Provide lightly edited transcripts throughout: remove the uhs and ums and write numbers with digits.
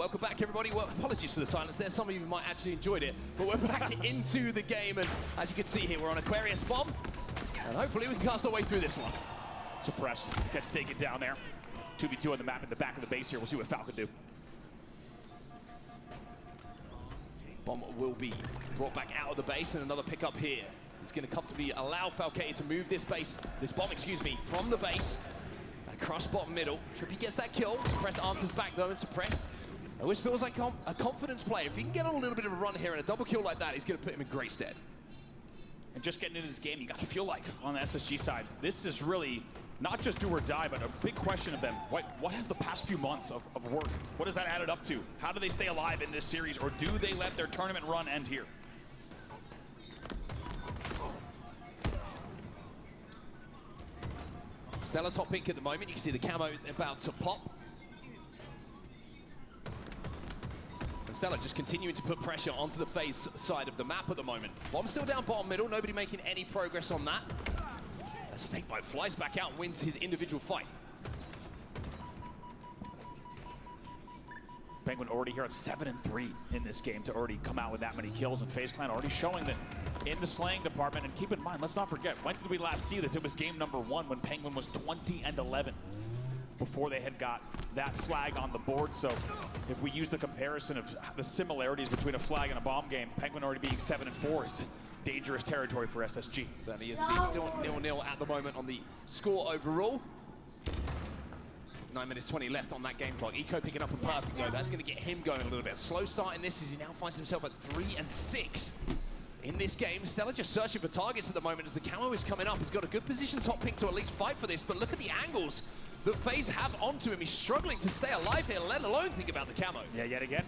welcome back everybody. Well, apologies for the silence there. Some of you might actually enjoyed it, but we're back into the game, and as you can see here, we're on Aquarius bomb, and hopefully we can cast our way through this one. Suppressed, gets taken down there. 2v2 on the map in the back of the base here. We'll see what Falcon do. Bomb will be brought back out of the base, and another pickup here. He's going to comfortably allow Falcao to move this bomb, from the base. Across bottom middle. Trippy gets that kill. Suppressed answers back though, and Suppressed always feels like a confidence player. If he can get on a little bit of a run here and a double kill like that, he's going to put him in great stead. And just getting into this game, you got to feel like on the SSG side, this is really not just do or die, but a big question of them. What has the past few months of work, what has that added up to? How do they stay alive in this series, or do they let their tournament run end here? Stellar top pink at the moment. You can see the camo is about to pop. And Stellar just continuing to put pressure onto the FaZe side of the map at the moment. Bomb still down bottom middle. Nobody making any progress on that. A Snakebite flies back out and wins his individual fight. Penguin already here at 7-3 in this game to already come out with that many kills, and FaZe Clan already showing that in the slaying department. And keep in mind, let's not forget, when did we last see this? It was game number 1 when Penguin was 20-11 before they had got that flag on the board. So if we use the comparison of the similarities between a flag and a bomb game, Penguin already being 7-4 is dangerous territory for SSG. Certainly is. Still 0-0 at the moment on the score overall. 9 minutes 20 left on that game clock. Eco picking up a perfect though. That's going to get him going a little bit. Slow start in this as he now finds himself at 3-6 in this game. Stellar just searching for targets at the moment as the camo is coming up. He's got a good position top pink to at least fight for this, but look at the angles that FaZe have onto him. He's struggling to stay alive here, let alone think about the camo. Yeah, yet again.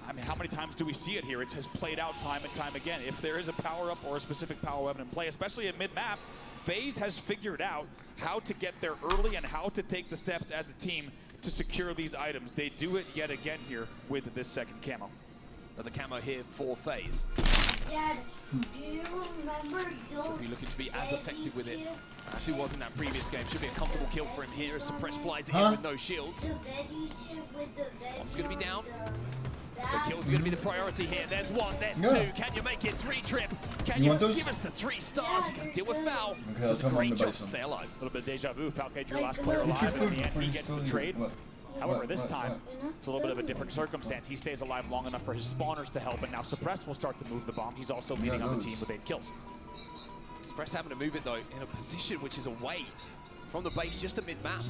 I mean, how many times do we see it here? It has played out time and time again. If there is a power-up or a specific power weapon in play, especially at mid-map, FaZe has figured out how to get there early and how to take the steps as a team to secure these items. They do it yet again here with this second camo. Another camo here for FaZe. Dad, do you remember those? Should be looking to be as effective with it as he was in that previous game. Should be a comfortable kill for him here as Suppressed flies in with no shields. Bomb's going to be down. The kill's going to be the priority here. There's 1, there's 2. Can you make it 3, Trip? Can you give us the 3 stars? You got to deal with Foul. Does a great job to stay alive. A little bit of deja vu. Falcao, your last player alive, and in the end, he gets the trade. However, this time, it's a little bit of a different circumstance. He stays alive long enough for his spawners to help, and now Suppressed will start to move the bomb. He's also leading on the team with 8 kills. Suppressed having to move it, though, in a position which is away from the base, just a mid-map.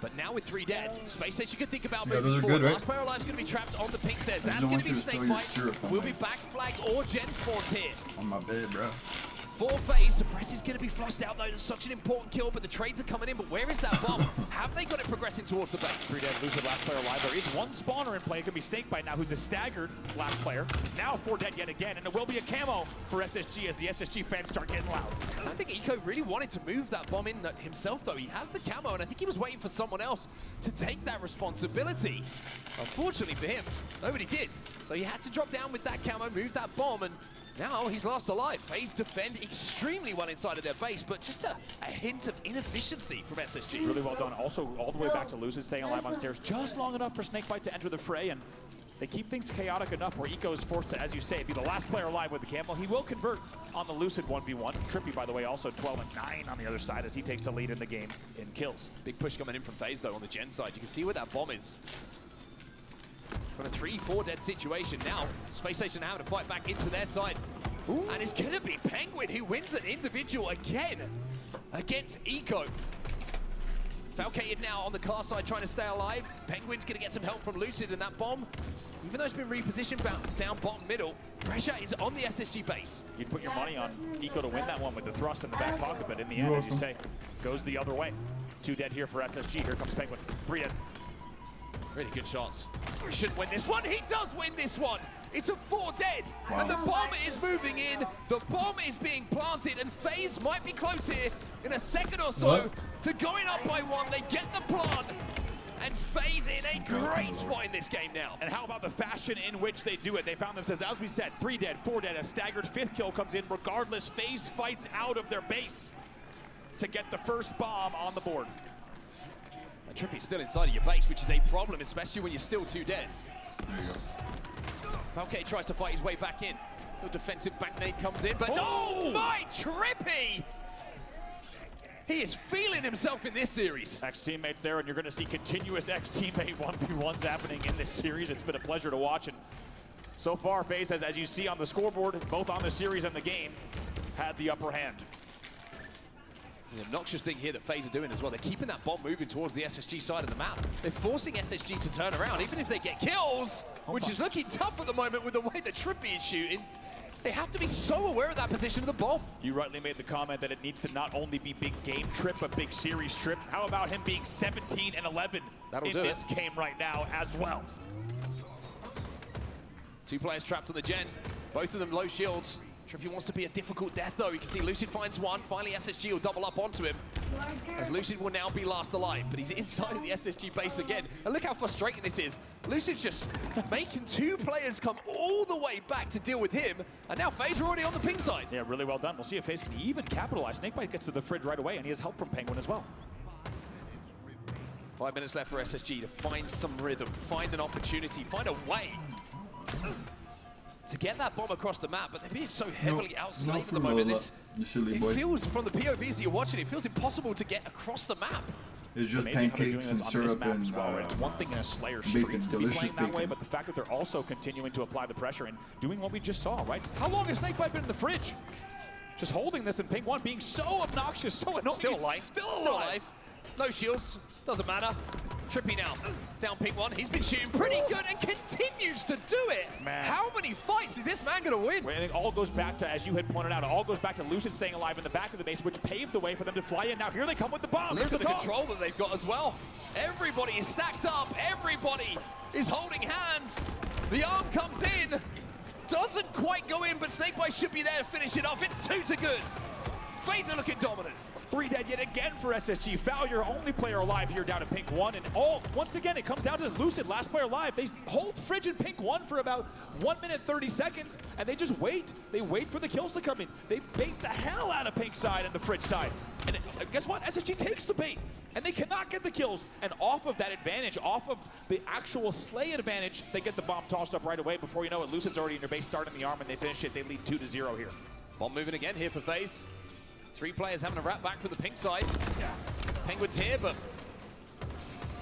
But now with 3 dead, Space Station could think about moving forward. Good, right? Last player alive is going to be trapped on the pink stairs. That's going to be Snakebite. Will be back flag or Gen spawns here. On my bed, bro. For FaZe, Suppress is going to be flushed out though. It's such an important kill, but the trades are coming in. But where is that bomb? Have they got it progressing towards the base? 3 dead, Lucid last player alive. There is 1 spawner in play. It could be Snakebite now, who's a staggered last player. Now 4 dead yet again, and it will be a camo for SSG as the SSG fans start getting loud. I think Eco really wanted to move that bomb in himself though. He has the camo, and I think he was waiting for someone else to take that responsibility. Unfortunately for him, nobody did. So he had to drop down with that camo, move that bomb, and now he's last alive. FaZe defend extremely well inside of their base, but just a hint of inefficiency from SSG. Really well done. Also, all the way back to Lucid, staying alive on stairs, just long enough for Snakebite to enter the fray, and they keep things chaotic enough where Eco is forced to, as you say, be the last player alive with the camo. He will convert on the Lucid 1v1. Trippy, by the way, also 12-9 on the other side as he takes the lead in the game in kills. Big push coming in from FaZe, though, on the Gen side. You can see where that bomb is. From a 3-4 dead situation now, Space Station having to fight back into their side. Ooh. And it's going to be Penguin who wins an individual again against Eco. Falcated now on the car side trying to stay alive. Penguin's going to get some help from Lucid, and that bomb, even though it's been repositioned down bottom middle, pressure is on the SSG base. You'd put your money on Eco to win that one with the thrust in the back pocket, but in the end, as you say, goes the other way. 2 dead here for SSG. Here comes Penguin. 3 dead. Really good shots. He should win this one. He does win this one. It's a 4 dead, and the bomb is moving in. The bomb is being planted, and FaZe might be close here in a second or so to going up by 1. They get the plant, and FaZe in a great spot in this game now. And how about the fashion in which they do it? They found themselves, as we said, 3 dead, 4 dead. A staggered 5th kill comes in. Regardless, FaZe fights out of their base to get the first bomb on the board. Trippy's still inside of your base, which is a problem, especially when you're still 2 dead. There you go. Valkyrie tries to fight his way back in. The defensive back nade comes in, but oh my, Trippy! He is feeling himself in this series. Ex-teammates there, and you're going to see continuous ex-teammate 1v1s happening in this series. It's been a pleasure to watch, and so far, FaZe has, as you see on the scoreboard, both on the series and the game, had the upper hand. The obnoxious thing here that FaZe are doing as well, they're keeping that bomb moving towards the SSG side of the map. They're forcing SSG to turn around, even if they get kills, which is looking tough at the moment with the way that Trippy is shooting. They have to be so aware of that position of the bomb. You rightly made the comment that it needs to not only be big game Trip, but big series Trip. How about him being 17 and 11 in this game right now as well? 2 players trapped on the gen, both of them low shields. Trippy wants to be a difficult death though. You can see Lucid finds one, finally SSG will double up onto him. As Lucid will now be last alive, but he's inside of the SSG base again. And look how frustrating this is. Lucid's just making 2 players come all the way back to deal with him, and now FaZe are already on the ping side. Yeah, really well done. We'll see if FaZe can even capitalize. Snakebite gets to the fridge right away, and he has help from Penguin as well. 5 minutes left for SSG to find some rhythm, find an opportunity, find a way to get that bomb across the map, but they're being so heavily outslaved at the moment. It feels, from the POVs that you're watching, it feels impossible to get across the map. It's just amazing pancakes and syrup and well. It's one thing in a Slayer streets to be playing that way, but the fact that they're also continuing to apply the pressure and doing what we just saw, right? How long has Snakebite been in the fridge? Just holding this in Pink 1, being so obnoxious, so annoying. Still alive. Still alive. No shields. Doesn't matter. Trippy now. Down Pink 1. He's been shooting pretty good and continues to do it. Man. How many fights is this man going to win? And it all goes back to, as you had pointed out, it all goes back to Lucid staying alive in the back of the base, which paved the way for them to fly in. Now here they come with the bomb. Look at the control that they've got as well. Everybody is stacked up. Everybody is holding hands. The arm comes in. Doesn't quite go in, but Snakebite should be there to finish it off. It's 2 to good. FaZe are looking dominant. 3 dead yet again for SSG. Foul, your only player alive here down in Pink 1. And once again, it comes down to Lucid, last player alive. They hold fridge in Pink 1 for about 1 minute 30 seconds, and they just wait. They wait for the kills to come in. They bait the hell out of Pink side and the fridge side. And guess what? SSG takes the bait, and they cannot get the kills. And off of that advantage, off of the actual slay advantage, they get the bomb tossed up right away. Before you know it, Lucid's already in their base, starting the arm, and they finish it. They lead 2-0 here. Bomb moving again here for FaZe. 3 players having a wrap back for the Pink side. Penguin's here, but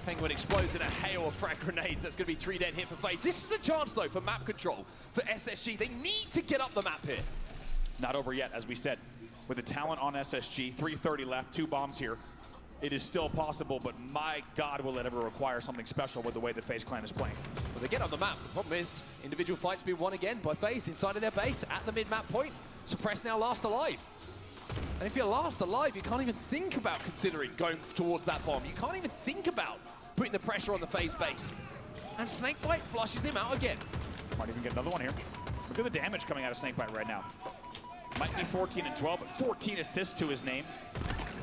Penguin explodes in a hail of frag grenades. That's going to be 3 dead here for FaZe. This is the chance, though, for map control for SSG. They need to get up the map here. Not over yet, as we said. With the talent on SSG, 3:30 left, 2 bombs here. It is still possible, but my God, will it ever require something special with the way the FaZe clan is playing. Well, they get on the map. The problem is, individual fights being won again by FaZe inside of their base at the mid-map point. Suppress now last alive. And if you're last alive, you can't even think about considering going towards that bomb. You can't even think about putting the pressure on the FaZe base. And Snakebite flushes him out again. Might even get another one here. Look at the damage coming out of Snakebite right now. Might be 14 and 12, but 14 assists to his name.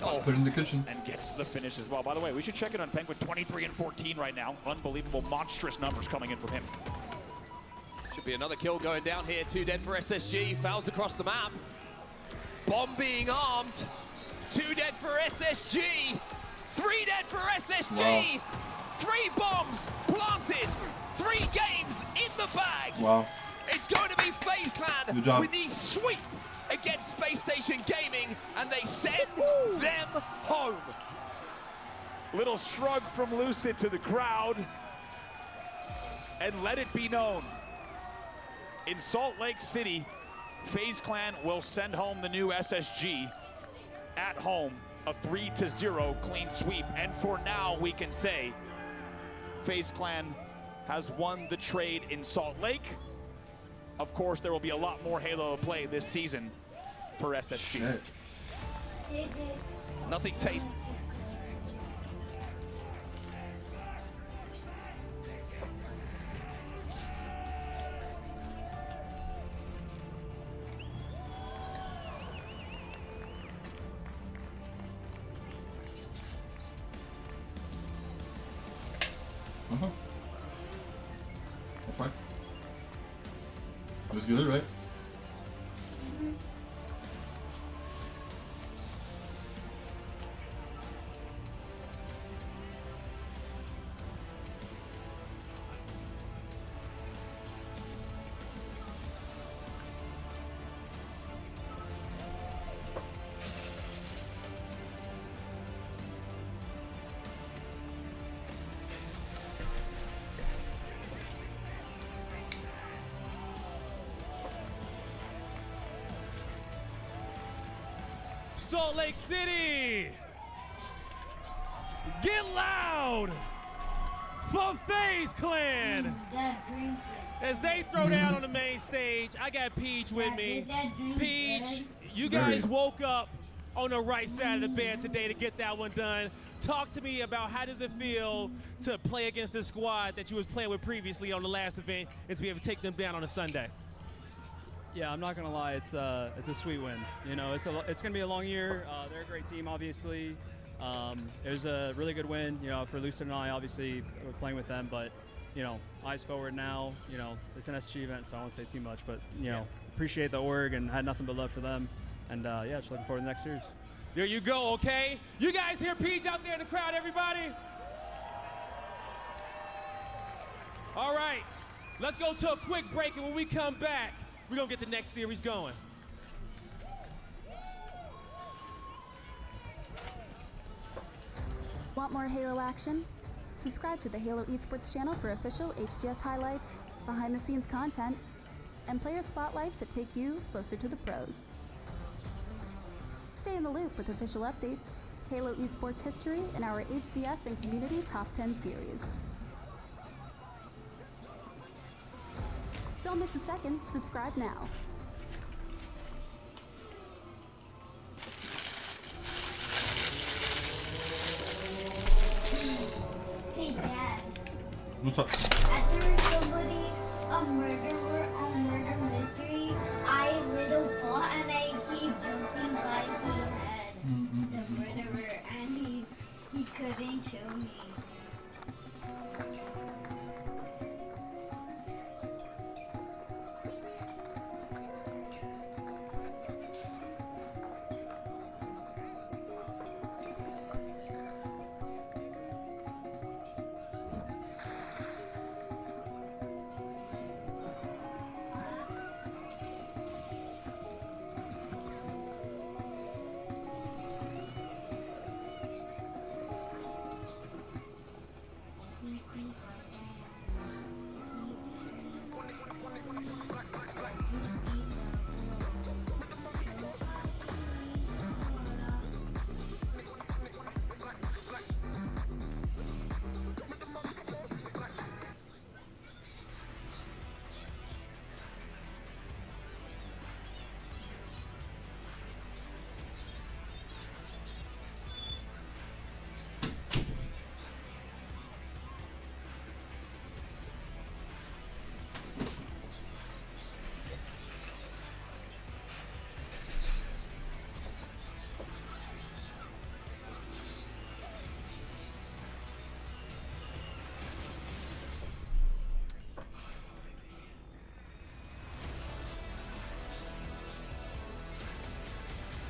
Oh, put it in the kitchen. And gets the finish as well. By the way, we should check it on Penguin. 23 and 14 right now. Unbelievable, monstrous numbers coming in from him. Should be another kill going down here. 2 dead for SSG. Fouls across the map. Bomb being armed. 2 dead for SSG. 3 dead for SSG. Wow. 3 bombs planted. 3 games in the bag. Wow. It's going to be FaZe Clan Good job. with the sweep against Space Station Gaming, and they send them home. Little shrug from Lucid to the crowd. And let it be known, in Salt Lake City, FaZe Clan will send home the new SSG at home, a 3-0 clean sweep. And for now, we can say FaZe Clan has won the trade in Salt Lake. Of course, there will be a lot more Halo play this season for SSG. Shit. Nothing tastes. Fine. It was good, right? Salt Lake City. Get loud for FaZe Clan. That drink As they throw down on the main stage, I got Peach with me. that drink Peach, good? you guys woke up on the right side of the bed today to get that one done. Talk to me about how does it feel to play against the squad that you was playing with previously on the last event and to be able to take them down on a Sunday. Yeah, I'm not gonna lie, it's a sweet win. You know, it's gonna be a long year. They're a great team, obviously. It was a really good win, you know, for Lucid and I. Obviously, we're playing with them, but you know, eyes forward now. You know, it's an SG event, so I won't say too much, but you know, appreciate the org and had nothing but love for them. And yeah, just looking forward to the next series. There you go, okay? You guys hear Peach out there in the crowd, everybody? All right, let's go to a quick break, and when we come back, we're gonna get the next series going. Want more Halo action? Subscribe to the Halo Esports channel for official HCS highlights, behind-the-scenes content, and player spotlights that take you closer to the pros. Stay in the loop with official updates, Halo Esports history, and our HCS and community top 10 series. Don't miss a second. Subscribe now. Hey, Dad. What's up? After somebody, a murderer on Murder Mystery, I little bought and I keep jumping like he had the murderer and he couldn't kill me.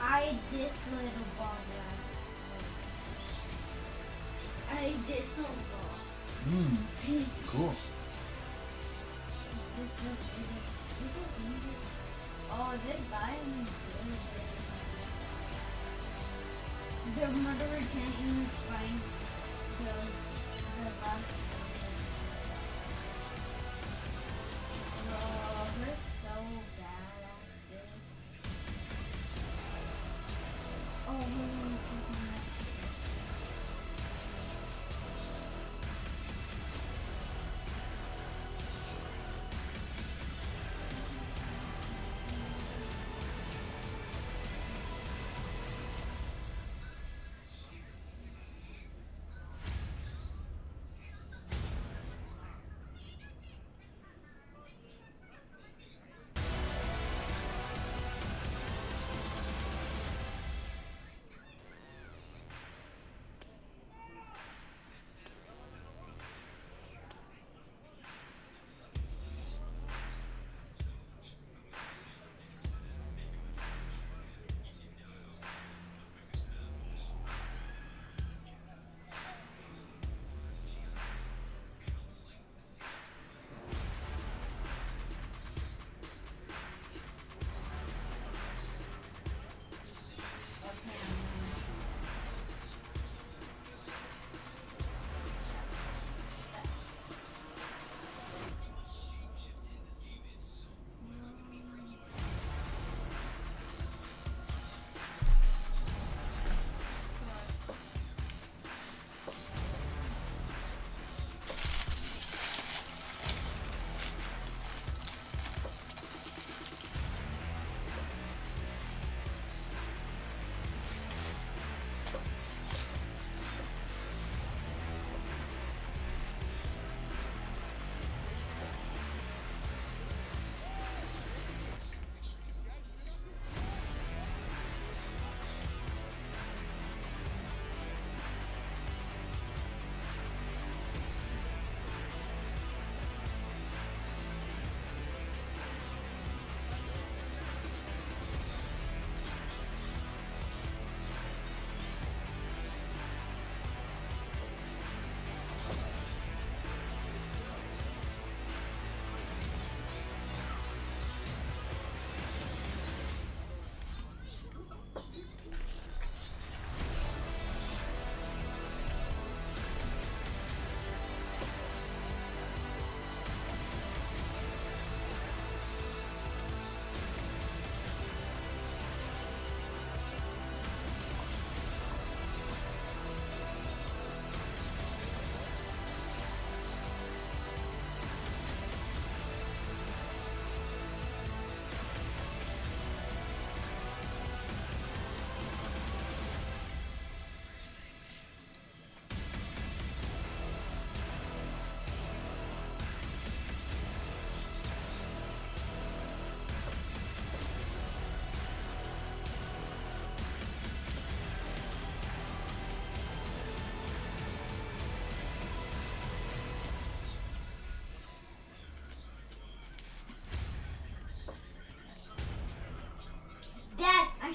I this little ball guy. I this little ball. Cool. Oh, this guy is good. The murderer can't even find the last. Oh, we're so bad at this. Oh,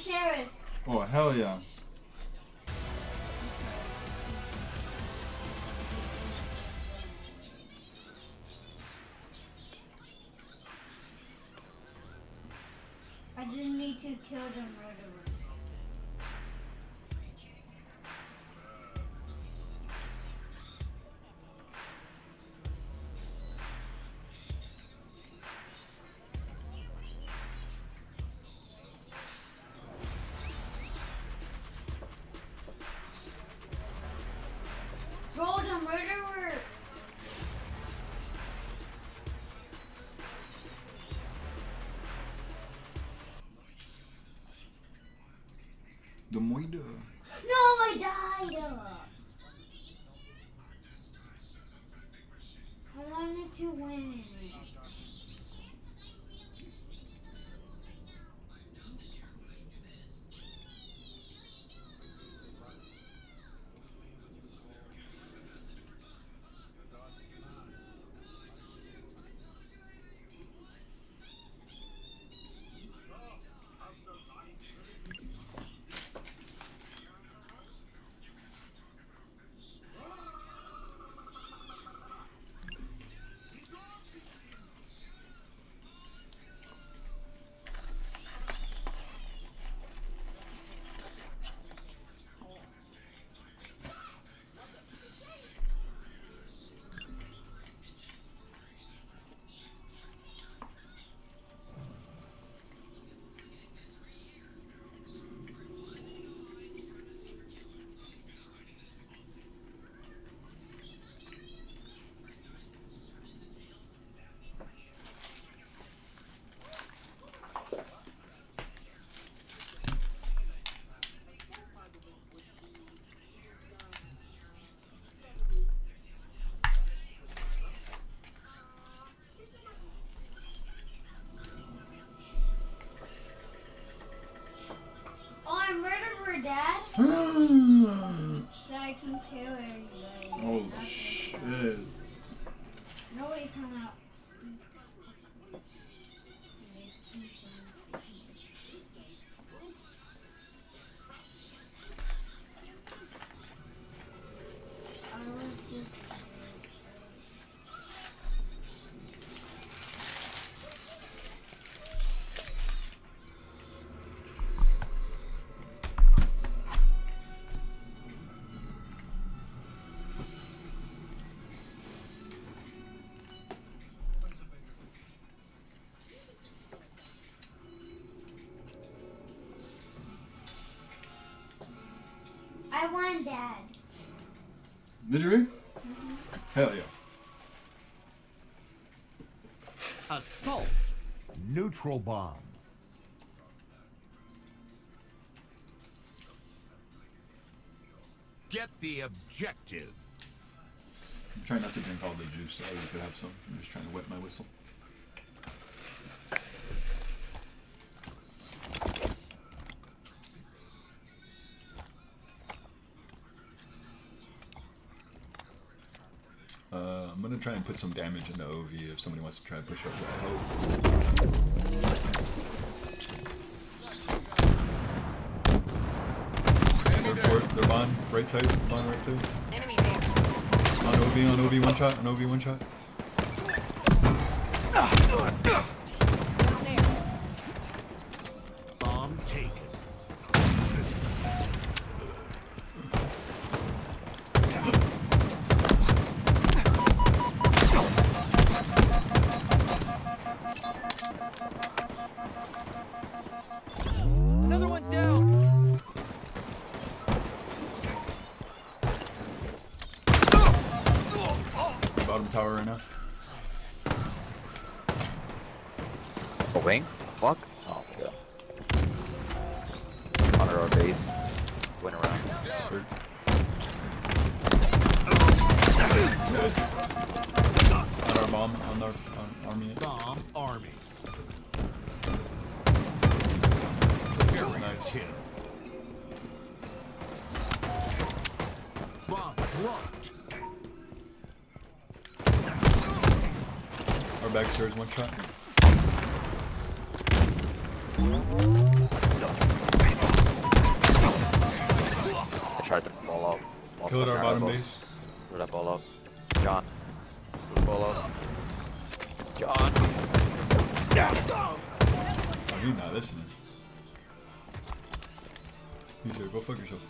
sheriff. Oh, hell yeah. I just need to kill the murderer. Bro, the murderer! The Moida. No, I died! I wanted to win. Dad, so I can kill everybody. Oh shit. Nobody come out. I was just... I won, Dad. Did you really? Hell yeah. Assault. Neutral bomb. Get the objective. I'm trying not to drink all the juice, so I could have some. I'm just trying to wet my whistle. I'm gonna try and put some damage into OV if somebody wants to try and push up with the hope. They're on right side, on right side. On OV, one shot, on OV, one shot. Bomb taken. Another one down. Bottom tower right now. A wing? Fuck? Oh, yeah. Under our base. Went around. Third. On our bomb, on our army. Bomb army. Nice. Kill. Bomb dropped. Our backstairs, one shot. try to ball up. Ball Kill it our bottom base. Throw that ball up. John. Throw the ball up. John. Oh, he's not listening. He's there. Go fuck yourself.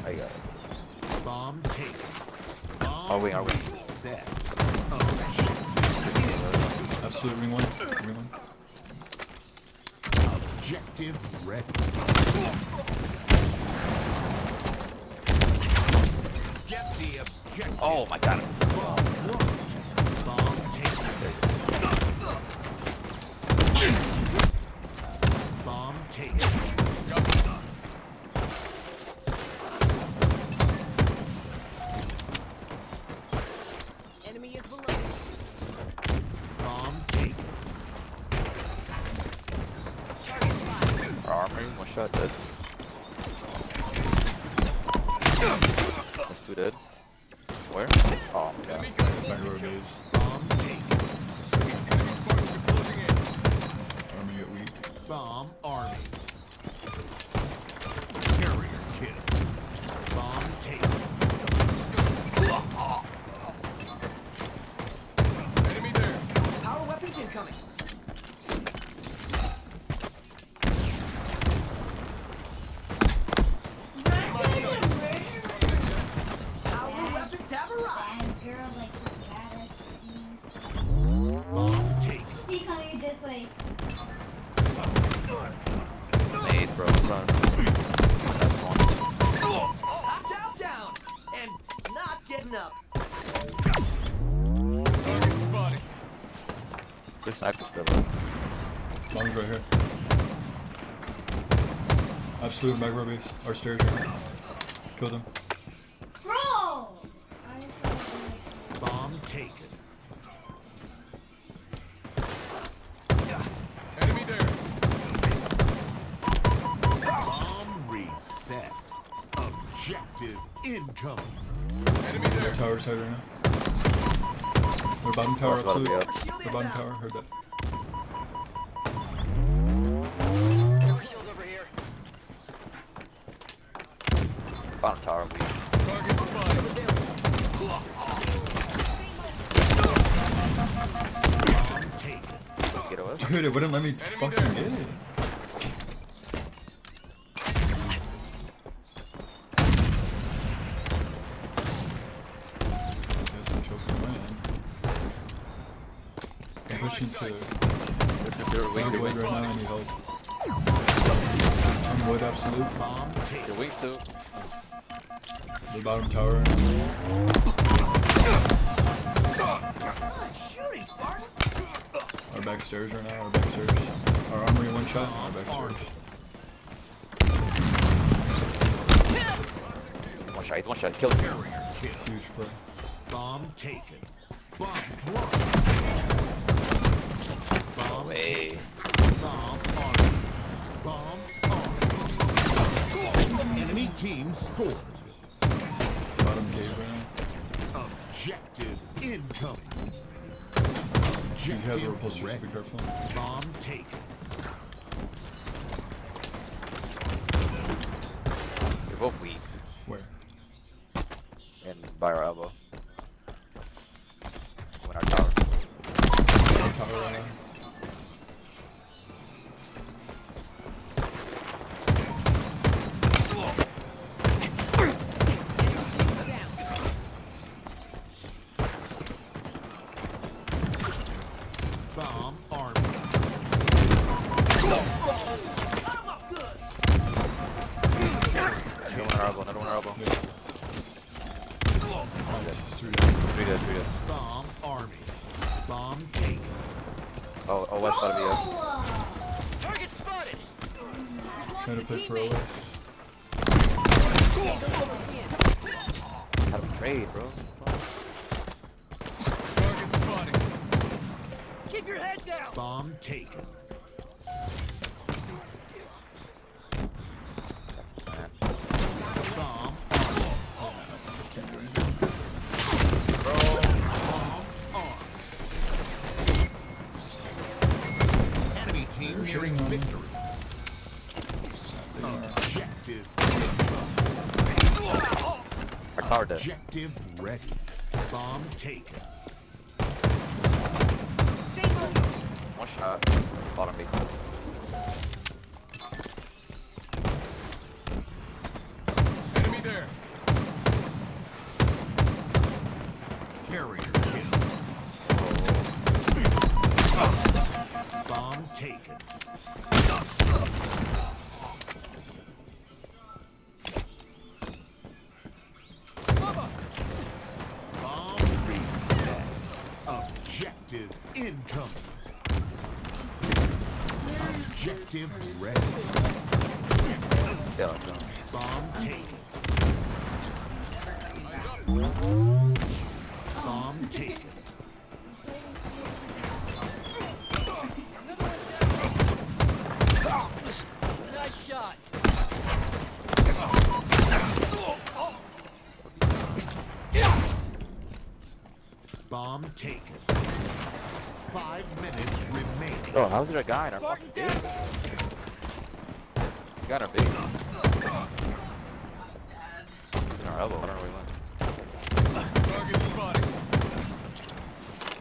I got it. Bomb taken. Are we? Set. Absolute ring one. Ring one. Objective ready. Get the objective. Oh my god. Bomb taken. Bomb taken. Enemy is below. Bomb taken. Our armory, one shot dead. That's two dead. Where? Oh my god. Back row base. Bomb taken. Army get weak. Bomb army. Carrier kill. Bomb taken. Enemy there. Power weapons incoming. Power weapons have arrived. Bad girl, like the baddest. Bomb taken. He coming this way. Nade, bro. Run. That's one. Hostiles down and not getting up. This sniper's still up. Bomb's right here. Absolute back row base. Our stairs right now. Killed him. Bro! Bomb taken. Enemy there. Bomb reset. Objective incoming. Enemy there. Tower side right now. Their bottom tower, Boss about to be absolute. up. Their bottom tower, heard that. Tower shield over here. Bottom tower, weak. Target spotted. Bomb taken. Get away. Dude, it wouldn't let me fucking get it. Guess I'm choking my end. I'm pushing to You're weak, wood you're weak. right now, I need help. I'm wood absolute. Bomb taken. You're weak still. The bottom tower. Shooting, Spartan. Our back stairs right now, our back stairs. Our armory one shot, our back stairs. One shot, kill him. Carrier kill. Huge play. Bomb taken. Bomb dropped. Bomb Hey. Bomb armed. Bomb armed. Enemy team scored. Bottom cave right now. Objective incoming. He has a Objective repulsor, so ready. be careful. Bomb taken. You're both weak. Where? And by our elbow. When our tower. Tower right now. Bomb armed. Another one our elbow. Yeah. Oh, yeah, she's through there. Three dead. Bomb army. Bomb taken. Oh, West gotta be up. Target spotted. Trying to play for OS. How do we trade, bro? Target spotted. Keep your head down. Bomb taken. Man. Bomb Can't do anything. armed. team nearing victory. Objective. Our tower dead. Objective ready. Bomb taken. One shot. Bottom B. Enemy there. Carrier kill. Bomb taken. Bomb reset. Objective incoming. Objective ready. Yeah, let's go. Bomb taken. Bomb taken. Nice shot. Bomb taken. 5 minutes remaining. Oh, how's there a guy in our fucking base? He got our base. In our elbow, I don't know where he went. Target spotted.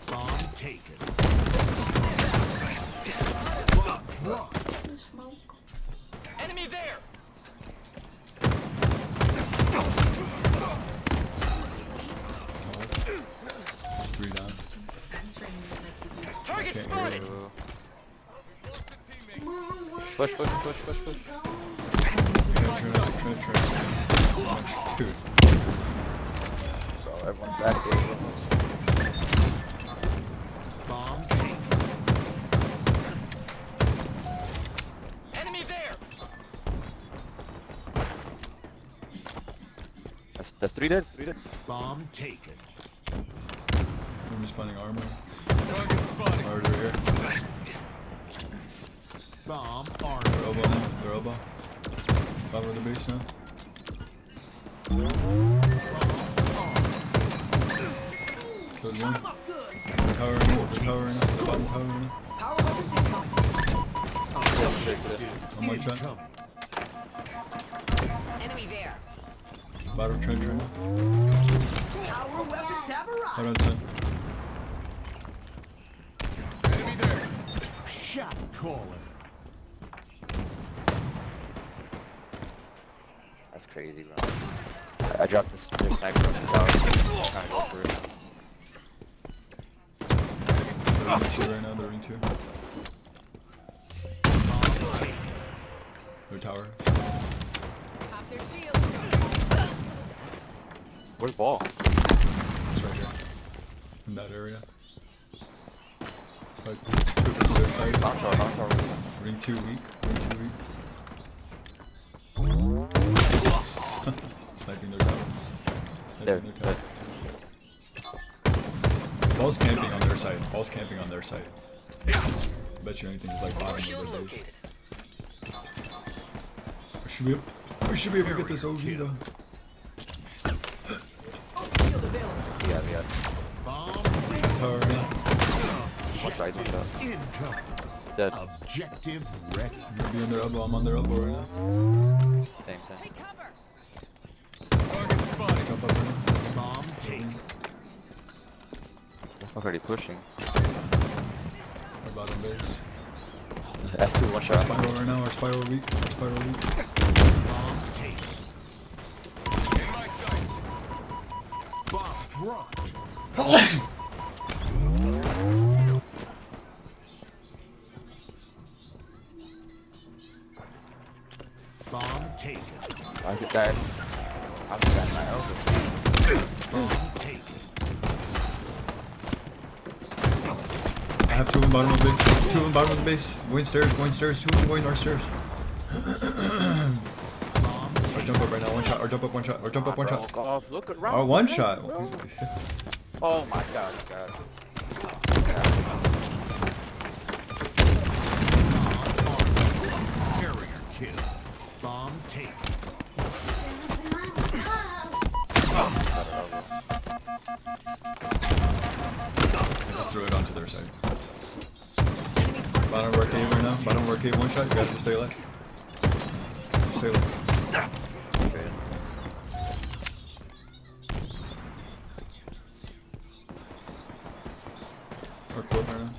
Bomb taken. Enemy there. Three down. Target Can't spotted. Ooh. Mom, where Push, push, push, push, push. Dude. So everyone's back here. Bomb taken. Enemy there. That's 3 dead? 3 dead? Bomb taken. I'm respawning armor. Target spotted. Armor here. Bomb They're armed. elbow now. They're elbow. Cover the base now. Killed one. They're towering up. They're towering up. They're bottom towering up. Power weapons incoming. One more shot. Incoming. Enemy there. Bottom trench right now. Power weapons have Hold arrived. on, son. Enemy there. Shot caller. That's crazy, bro. I dropped this sniper on the tower. Trying to go for it. They're in two right now. They're in two. Their tower. Pop their shield. Where's ball? It's right here. In that area. Like, took it to their side. Bounce tower. Ring 2 weak. Ring 2 weak. Sniping their tower. There. Sniping their tower. Ball's camping on their side. Ball's camping on their side. Bet you anything is like bottom of their base. We should be able to get this OV though. Shield available. Yeah. Bomb Tower now. One shot, one shot. incoming. Dead. Objective ready. I'm gonna be on their elbow. I'm on their elbow right now. Same. Target spotted. Jump up right now. Bomb taken. Fuck, already pushing. Our bottom base. S2, one shot. Spiral right now. Our spiral weak. Spiral weak. Bomb taken. In my sights. Bomb dropped. Bomb taken. Why is it that? I'm got my elbow. Bomb taken. I have two in bottom of the base. Two in bottom of the base. Going stairs. Going stairs. Two going our stairs. Or jump up right now. One shot. Or jump up one shot. Or jump up one shot. Oh, look around. Or one shot. Oh my god. Carrier kill. Bomb taken. Just throw it onto their side. Bottom of our cave right now. Bottom of our cave, one shot. You guys just stay alive. Stay alive. Okay. Or court right now.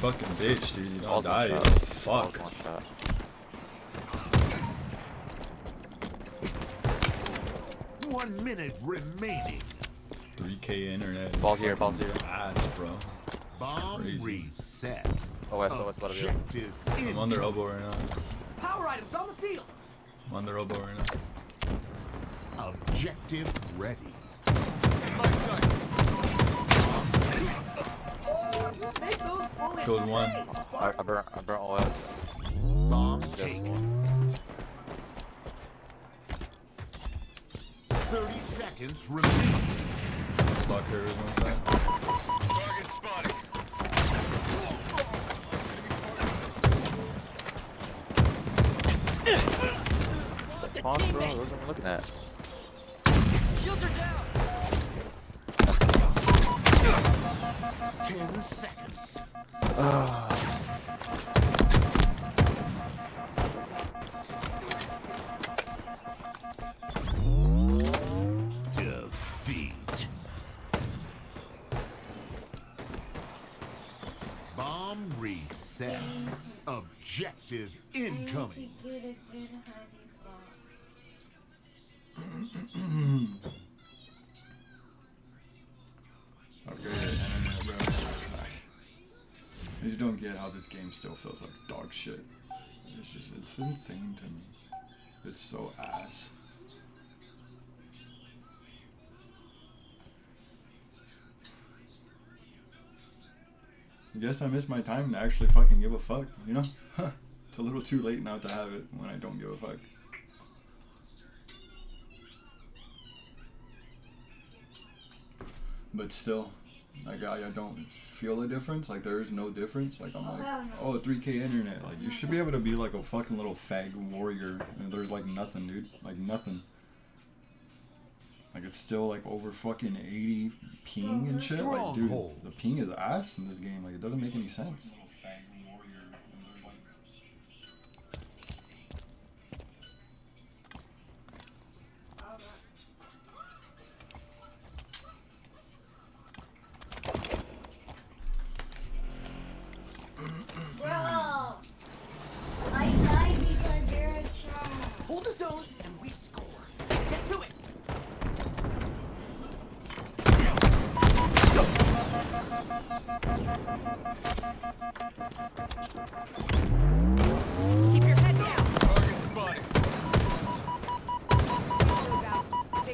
Fucking bitch, dude. You don't die. One Fuck. shot. One shot. 1 minute remaining. 3K internet. Ball's here, ball's here. Ass, bro. Bomb Crazy. reset. Oh, west, oh, west, bottom here. Objective I'm on their elbow right now. Power items on the field. I'm on their elbow right now. Objective ready. Make those bullets Killed one. stay. I burnt all else. Bomb Yes. taken. 30 seconds remaining. Fuck her is one side. Target spotted. Come on, bro. What am I looking at? Shields are down. 10 seconds. Defeat. Bomb reset. Objective incoming. Okay, internet, bro. I just don't get how this game still feels like dog shit. It's insane to me. It's so ass. I guess I missed my time to actually fucking give a fuck, you know? It's a little too late now to have it when I don't give a fuck. But still, like I don't feel a difference. Like there is no difference. Like I'm like, oh, 3K internet. Like you should be able to be like a fucking little fag warrior. And there's like nothing, dude. Like nothing. Like it's still like over fucking 80 ping and shit. Like dude, the ping is ass in this game. Like it doesn't make any sense. Bro, I died because you're a child. Hold the zones and we score. Get to it. Keep your head down. Target spotted. Move out. Stay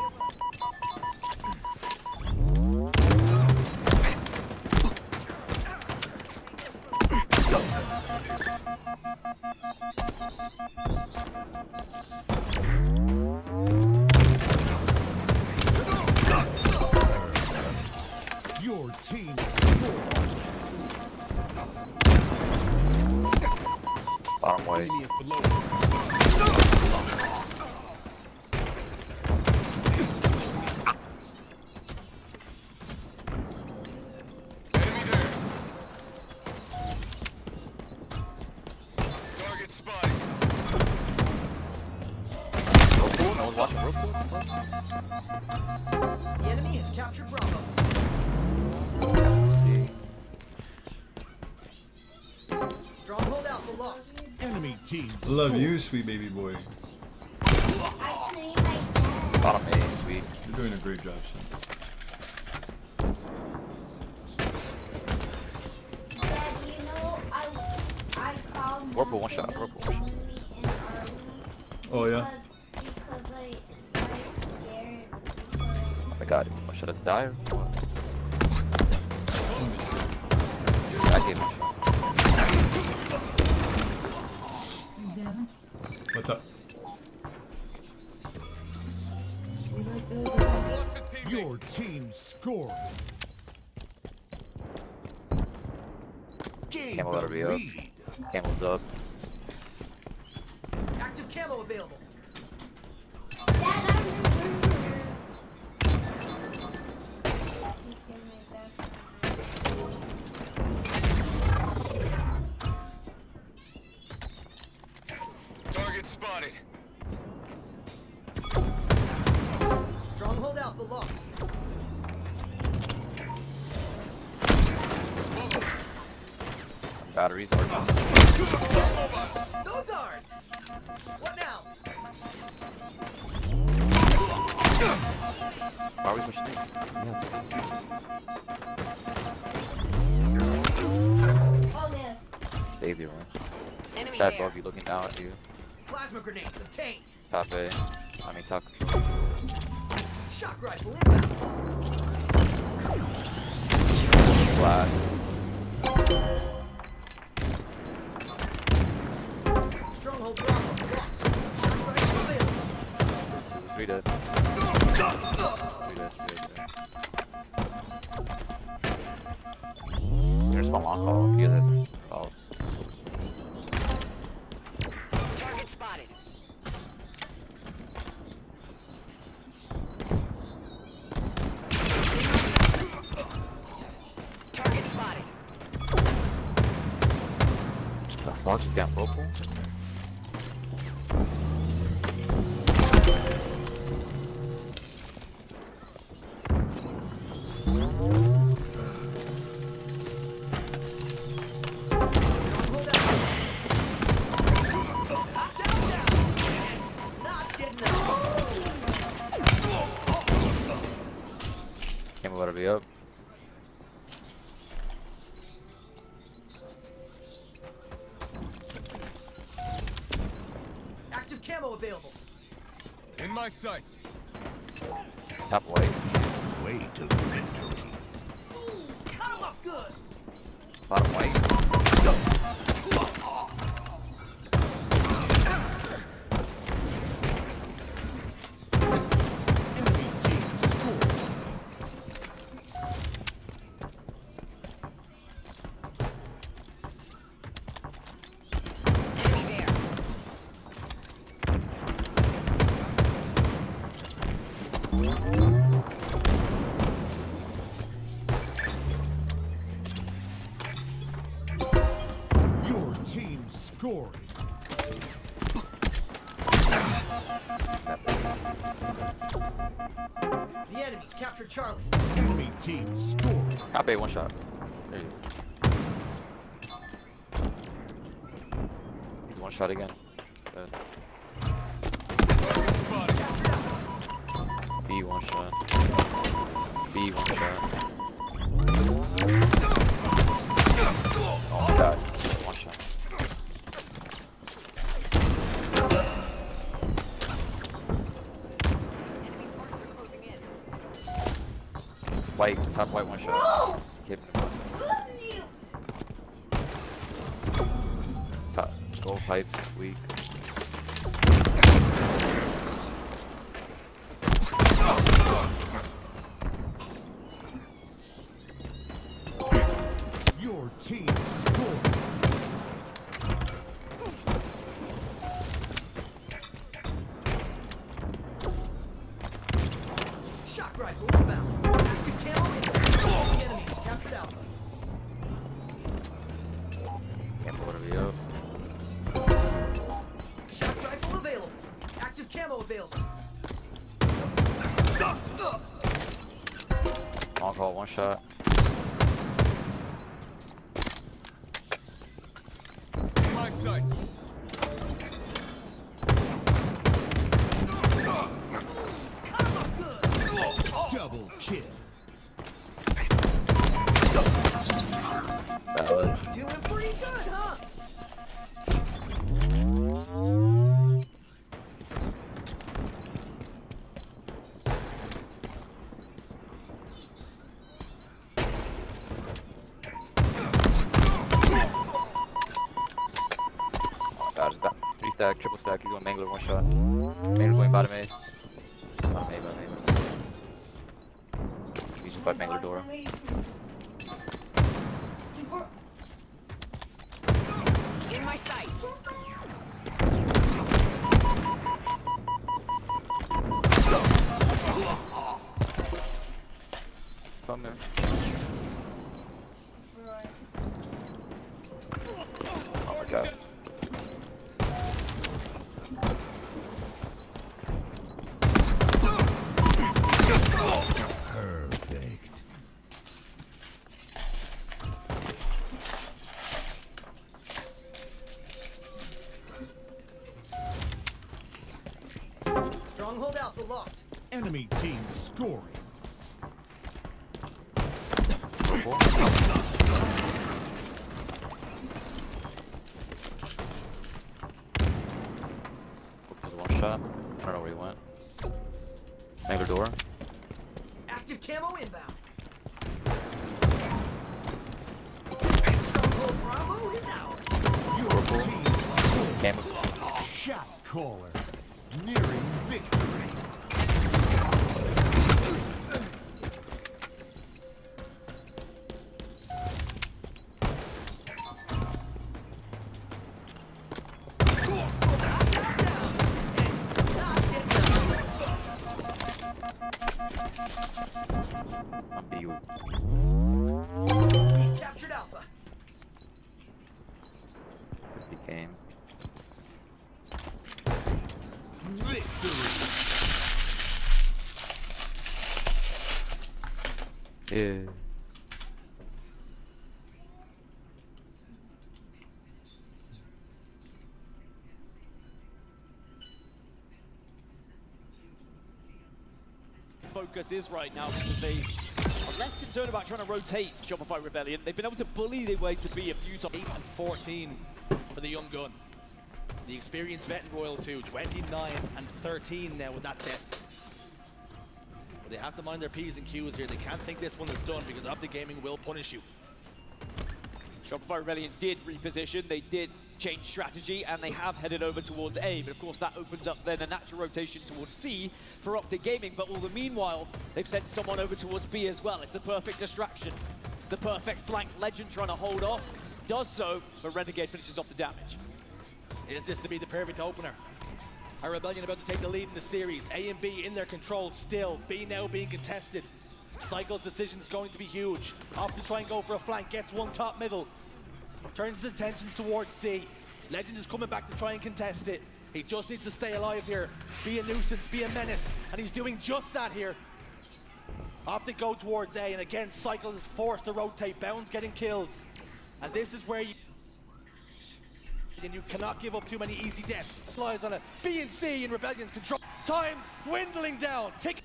Your team scored. Bottom white. Enemy there. Target spotted. Whirlpool? No one's watching Whirlpool? The enemy has captured Bravo. Stronghold Alpha lost. Enemy team Love you, sweet baby boy. I cleaned my dad. Bottom A is weak. You're doing a great job, son. Dad, you know, I called Whirlpool, one shot. Whirlpool, one shot. Oh yeah. Because I scared. Oh my god. What, should I die or what? I gave him a shot. What's up? Your team scored. Gain Camel better the be up. lead. Camel's up. Active camo available. Dad, I'm Alpha lost. Batteries are just. Those ours. What now? Why are we pushing these? Oh, yes. Save the one. Enemy Chad there. above you, looking down at you. Plasma grenades obtained. Top A. I mean, top. Shock rifle inbound. Flat. Stronghold Bravo lost. Shock rifle available. 3 dead. 3 dead. 3 dead. There's one long call. You guys. Oh. Target spotted. Target spotted. The fuck? You got vocal? Hold out. Hostiles down. And not getting up. Can't let it be up. Active camo available. In my sights. Top white. Way to victory. Cut him up good. Bottom white. Enemy team scored. Enemy there. Your team scoring. The enemies captured Charlie. Enemy team scoring. Top A, one shot. There you go. He's one shot again. Dead. Target spotted. Captured Alpha. B, one shot. B, one shot. Oh, God. One shot. White, top white, one shot. Keep it up. Top, gold pipes, weak. Your team scored. Shock rifle inbound. Active camo in. The enemies captured Alpha. Can't let it be up. Shock rifle available. Active camo available. Long call, one shot. In my sights. Cut him up good. Double kill. Valid. Doing pretty good, huh? God, it's 3 stack, triple stack. He's going Mangler, one shot. Mangler going bottom A. Bottom A, bottom A. He's just by Mangler door. In my sights. Come there. Oh my God. Enemy team scoring. One shot. I don't know where he went. Mangler door. Active camo inbound. Stronghold Bravo is ours. Your team scored. Camo. Shot caller. Nearing victory. I'm BU. We captured Alpha. Good game. Victory. Yeah. Focus is right now because they are less concerned about trying to rotate Shopify Rebellion. They've been able to bully their way to be a few times. 8 and 14 for the young gun. The experienced vet in Royal 2, 29 and 13 now with that death. But they have to mind their P's and Q's here. They can't think this one is done because Optic Gaming will punish you. Shopify Rebellion did reposition, they did change strategy, and they have headed over towards A, but of course that opens up then a natural rotation towards C for Optic Gaming, but all the meanwhile, they've sent someone over towards B as well. It's the perfect distraction. The perfect flank. Legend trying to hold off, does so, but Renegade finishes off the damage. Is this to be the perfect opener? Are Rebellion about to take the lead in the series? A and B in their control still. B now being contested. Cycle's decision is going to be huge. Opts to try and go for a flank, gets one top middle. Turns his attentions towards C. Legend is coming back to try and contest it. He just needs to stay alive here. Be a nuisance, be a menace. And he's doing just that here. Optic go towards A, and again, Cycle is forced to rotate. Bounds getting kills. And this is where you cannot give up too many easy deaths. Lies on a B and C in Rebellion's control. Time dwindling down. Tick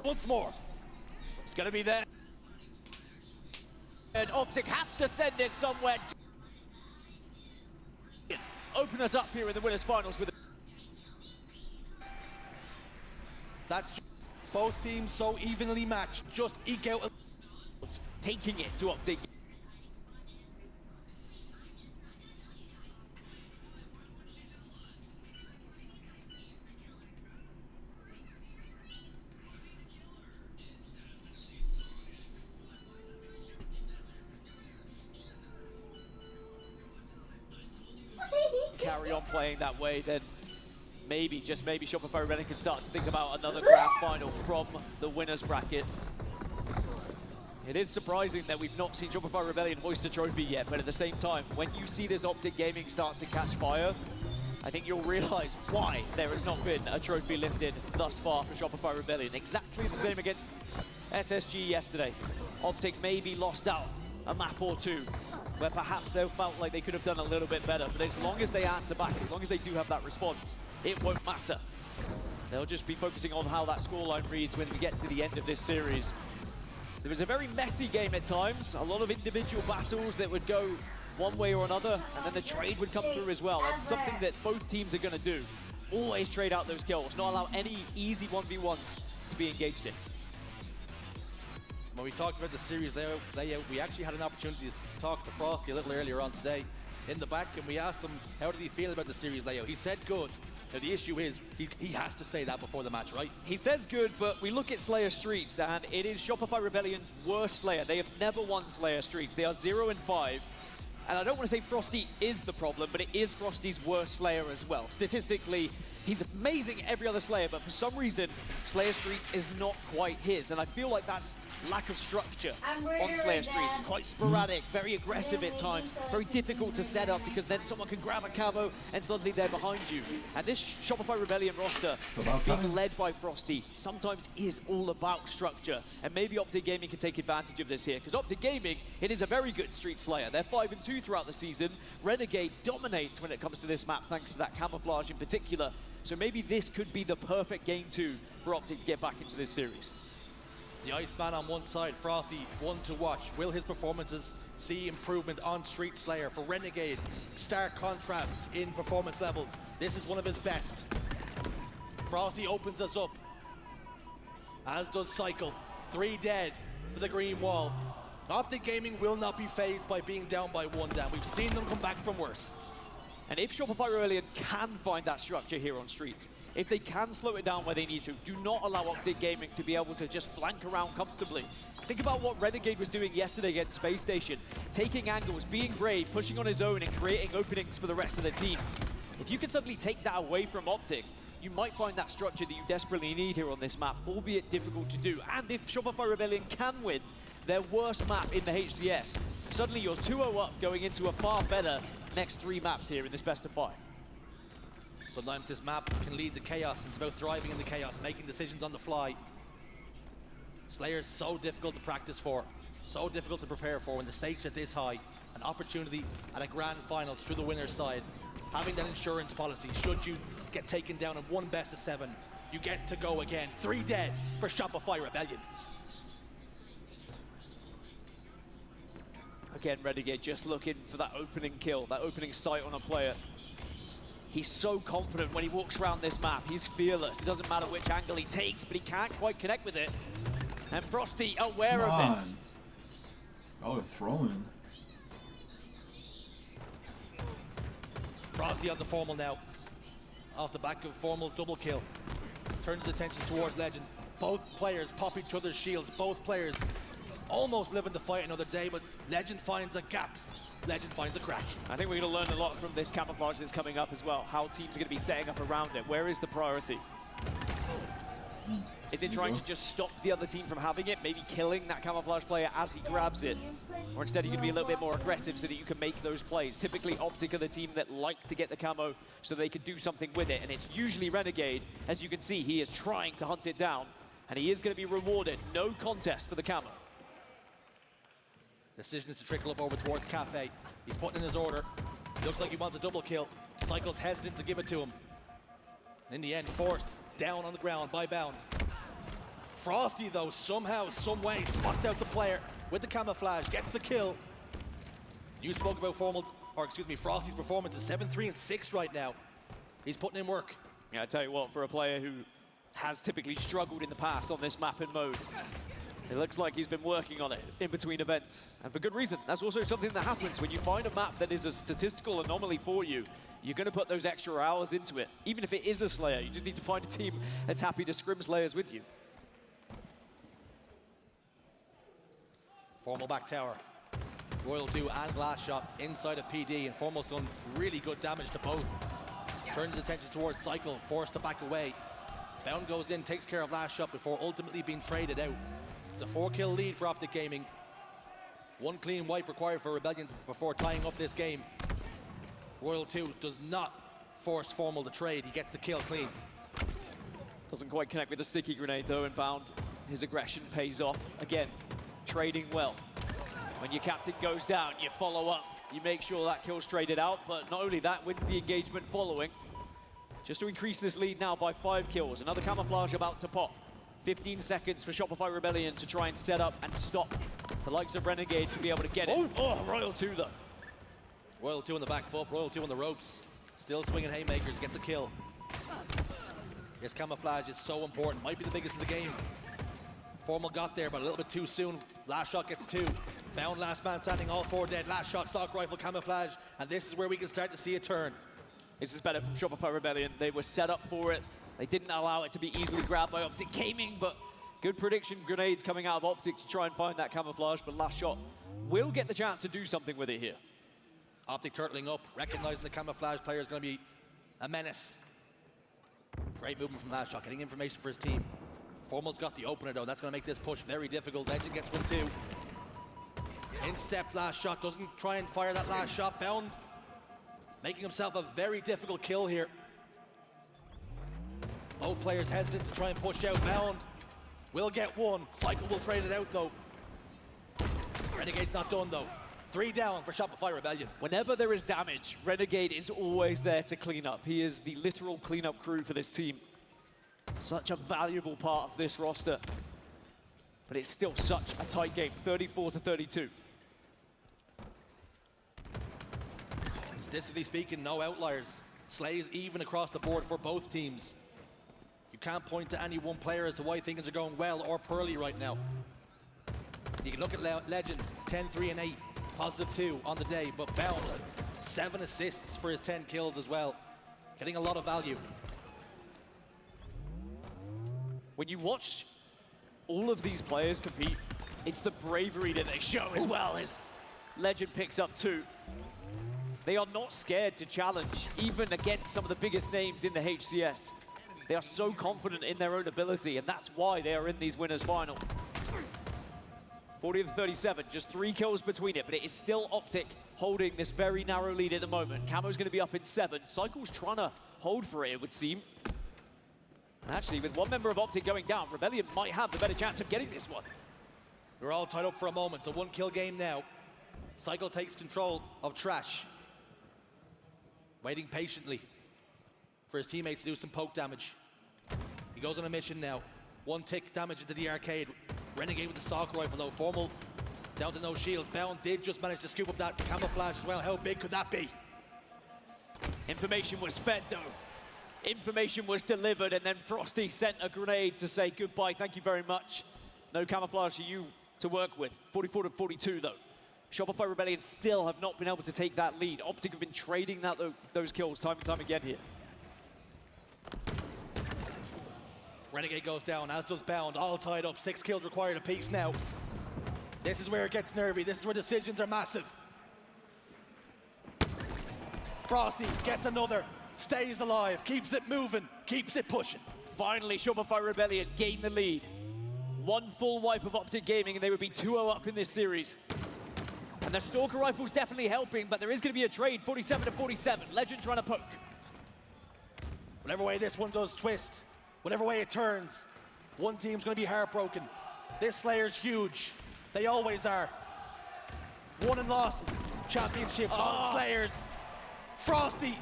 once more. It's gonna be there. And Optic have to send it somewhere. Open us up here in the winners finals with That's both teams so evenly matched. Just eke out taking it to Optic. Carry on playing that way, then maybe, just maybe, Shopify Rebellion can start to think about another grand final from the winners bracket. It is surprising that we've not seen Shopify Rebellion hoist a trophy yet, but at the same time, when you see this Optic Gaming start to catch fire, I think you'll realize why there has not been a trophy lifted thus far for Shopify Rebellion. Exactly the same against SSG yesterday. Optic maybe lost out a map or two, where perhaps they felt like they could have done a little bit better, but as long as they answer back, as long as they do have that response, it won't matter. They'll just be focusing on how that scoreline reads when we get to the end of this series. It was a very messy game at times, a lot of individual battles that would go one way or another, and then the trade would come through as well. That's something that both teams are going to do. Always trade out those kills, not allow any easy 1v1s to be engaged in. When we talked about the series layout, we actually had an opportunity to talk to Frosty a little earlier on today in the back, and we asked him how did he feel about the series layout. He said good. Now the issue is he has to say that before the match, right? He says good, but we look at Slayer Streets, and it is Shopify Rebellion's worst Slayer. They have never won Slayer Streets. They are 0-5. And I don't want to say Frosty is the problem, but it is Frosty's worst Slayer as well. Statistically, he's amazing at every other Slayer, but for some reason, Slayer Streets is not quite his. And I feel like that's lack of structure on Slayer Streets. Quite sporadic, very aggressive at times, very difficult to set up because then someone can grab a camo and suddenly they're behind you. And this Shopify Rebellion roster, being led by Frosty, sometimes is all about structure. And maybe Optic Gaming can take advantage of this here, because Optic Gaming, it is a very good Street Slayer. They're 5-2 throughout the season. Renegade dominates when it comes to this map, thanks to that camouflage in particular. So maybe this could be the perfect game 2 for Optic to get back into this series. The Iceman on one side, Frosty, one to watch. Will his performances see improvement on Street Slayer? For Renegade, stark contrasts in performance levels. This is one of his best. Frosty opens us up, as does Cycle. 3 dead for the green wall. Optic Gaming will not be phased by being down by 1 down. We've seen them come back from worse. And if Shopify Rebellion can find that structure here on Streets, if they can slow it down where they need to, do not allow Optic Gaming to be able to just flank around comfortably. Think about what Renegade was doing yesterday against Space Station, taking angles, being brave, pushing on his own and creating openings for the rest of the team. If you can suddenly take that away from Optic, you might find that structure that you desperately need here on this map, albeit difficult to do. And if Shopify Rebellion can win their worst map in the HCS, suddenly you're 2-0 up going into a far better next 3 maps here in this best of 5. Sometimes this map can lead to chaos, and it's about thriving in the chaos, making decisions on the fly. Slayer's so difficult to practice for, so difficult to prepare for when the stakes are this high. An opportunity at a grand final through the winner's side. Having that insurance policy, should you get taken down in 1 best of 7, you get to go again. 3 dead for Shopify Rebellion. Again, Renegade just looking for that opening kill, that opening sight on a player. He's so confident when he walks around this map. He's fearless. It doesn't matter which angle he takes, but he can't quite connect with it. And Frosty aware of it. Oh, throwing. Frosty on the Formal now. Off the back of Formal double kill. Turns his attention towards Legend. Both players pop each other's shields. Both players almost living to fight another day, but Legend finds a gap. Legend finds a crack. I think we're going to learn a lot from this camouflage that's coming up as well. How teams are going to be setting up around it. Where is the priority? Is it trying to just stop the other team from having it? Maybe killing that camouflage player as he grabs it? Or instead you're going to be a little bit more aggressive so that you can make those plays. Typically Optic are the team that like to get the camo so they can do something with it. And it's usually Renegade. As you can see, he is trying to hunt it down. And he is going to be rewarded. No contest for the camo. Decision is to trickle up over towards Cafe. He's putting in his order. Looks like he wants a double kill. Cycle's hesitant to give it to him. In the end, forced down on the ground by Bound. Frosty, though, somehow, some way, spots out the player with the camouflage, gets the kill. You spoke about Frosty's performance is 7-3 and 6 right now. He's putting in work. Yeah, I tell you what, for a player who has typically struggled in the past on this map and mode, it looks like he's been working on it in between events, and for good reason. That's also something that happens when you find a map that is a statistical anomaly for you. You're going to put those extra hours into it. Even if it is a Slayer, you just need to find a team that's happy to scrim Slayers with you. Formal back tower. Royal 2 and Last Shot inside of PD, and Formal's done really good damage to both. Turns his attention towards Cycle, forced to back away. Bound goes in, takes care of Last Shot before ultimately being traded out. It's a 4-kill lead for Optic Gaming. 1 clean wipe required for Rebellion before tying up this game. Royal 2 does not force Formal to trade. He gets the kill clean. Doesn't quite connect with the sticky grenade though, and Bound, his aggression pays off. Again, trading well. When your captain goes down, you follow up. You make sure that kill's traded out, but not only that, wins the engagement following. Just to increase this lead now by 5 kills. Another camouflage about to pop. 15 seconds for Shopify Rebellion to try and set up and stop the likes of Renegade to be able to get it. Oh, Royal 2 though. Royal 2 on the back foot, Royal 2 on the ropes. Still swinging haymakers, gets a kill. His camouflage is so important, might be the biggest of the game. Formal got there, but a little bit too soon. Last Shot gets 2. Bound last man standing, all 4 dead. Last Shot, stock rifle, camouflage, and this is where we can start to see a turn. This is better from Shopify Rebellion. They were set up for it. They didn't allow it to be easily grabbed by Optic Gaming, but good prediction grenades coming out of Optic to try and find that camouflage, but Last Shot will get the chance to do something with it here. Optic turtling up, recognizing the camouflage player is going to be a menace. Great movement from Last Shot, getting information for his team. Formal's got the opener though, that's going to make this push very difficult. Legend gets 1 too. In step Last Shot, doesn't try and fire that last shot. Bound making himself a very difficult kill here. Both players hesitant to try and push out. Bound will get 1. Cycle will trade it out though. Renegade's not done though. 3 down for Shopify Rebellion. Whenever there is damage, Renegade is always there to clean up. He is the literal cleanup crew for this team. Such a valuable part of this roster. But it's still such a tight game, 34-32. Statistically speaking, no outliers. Slays even across the board for both teams. You can't point to any one player as to why things are going well or poorly right now. You can look at Legend, 10-3 and 8, +2 on the day, but Bound, 7 assists for his 10 kills as well. Getting a lot of value. When you watch all of these players compete, it's the bravery that they show as well as Legend picks up 2. They are not scared to challenge, even against some of the biggest names in the HCS. They are so confident in their own ability, and that's why they are in these winners final. 40-37, just 3 kills between it, but it is still Optic holding this very narrow lead at the moment. Camo's gonna be up in 7. Cycle's trying to hold for it, it would seem. And actually, with one member of Optic going down, Rebellion might have the better chance of getting this one. We're all tied up for a moment, so 1 kill game now. Cycle takes control of Trash. Waiting patiently for his teammates to do some poke damage. He goes on a mission now. 1 tick damage into the arcade. Renegade with the Stalker Rifle though. Formal down to no shields. Bound did just manage to scoop up that camouflage as well. How big could that be? Information was fed though. Information was delivered, and then Frosty sent a grenade to say goodbye, thank you very much. No camouflage for you to work with. 44-42 though. Shopify Rebellion still have not been able to take that lead. Optic have been trading those kills time and time again here. Renegade goes down, as does Bound, all tied up. 6 kills required apiece now. This is where it gets nervy. This is where decisions are massive. Frosty gets another, stays alive, keeps it moving, keeps it pushing. Finally, Shopify Rebellion gain the lead. 1 full wipe of Optic Gaming and they would be 2-0 up in this series. And the Stalker Rifle's definitely helping, but there is going to be a trade, 47-47. Legend trying to poke. Whatever way this one does twist, whatever way it turns, one team's going to be heartbroken. This Slayer's huge. They always are. Won and lost championships on Slayers. Frosty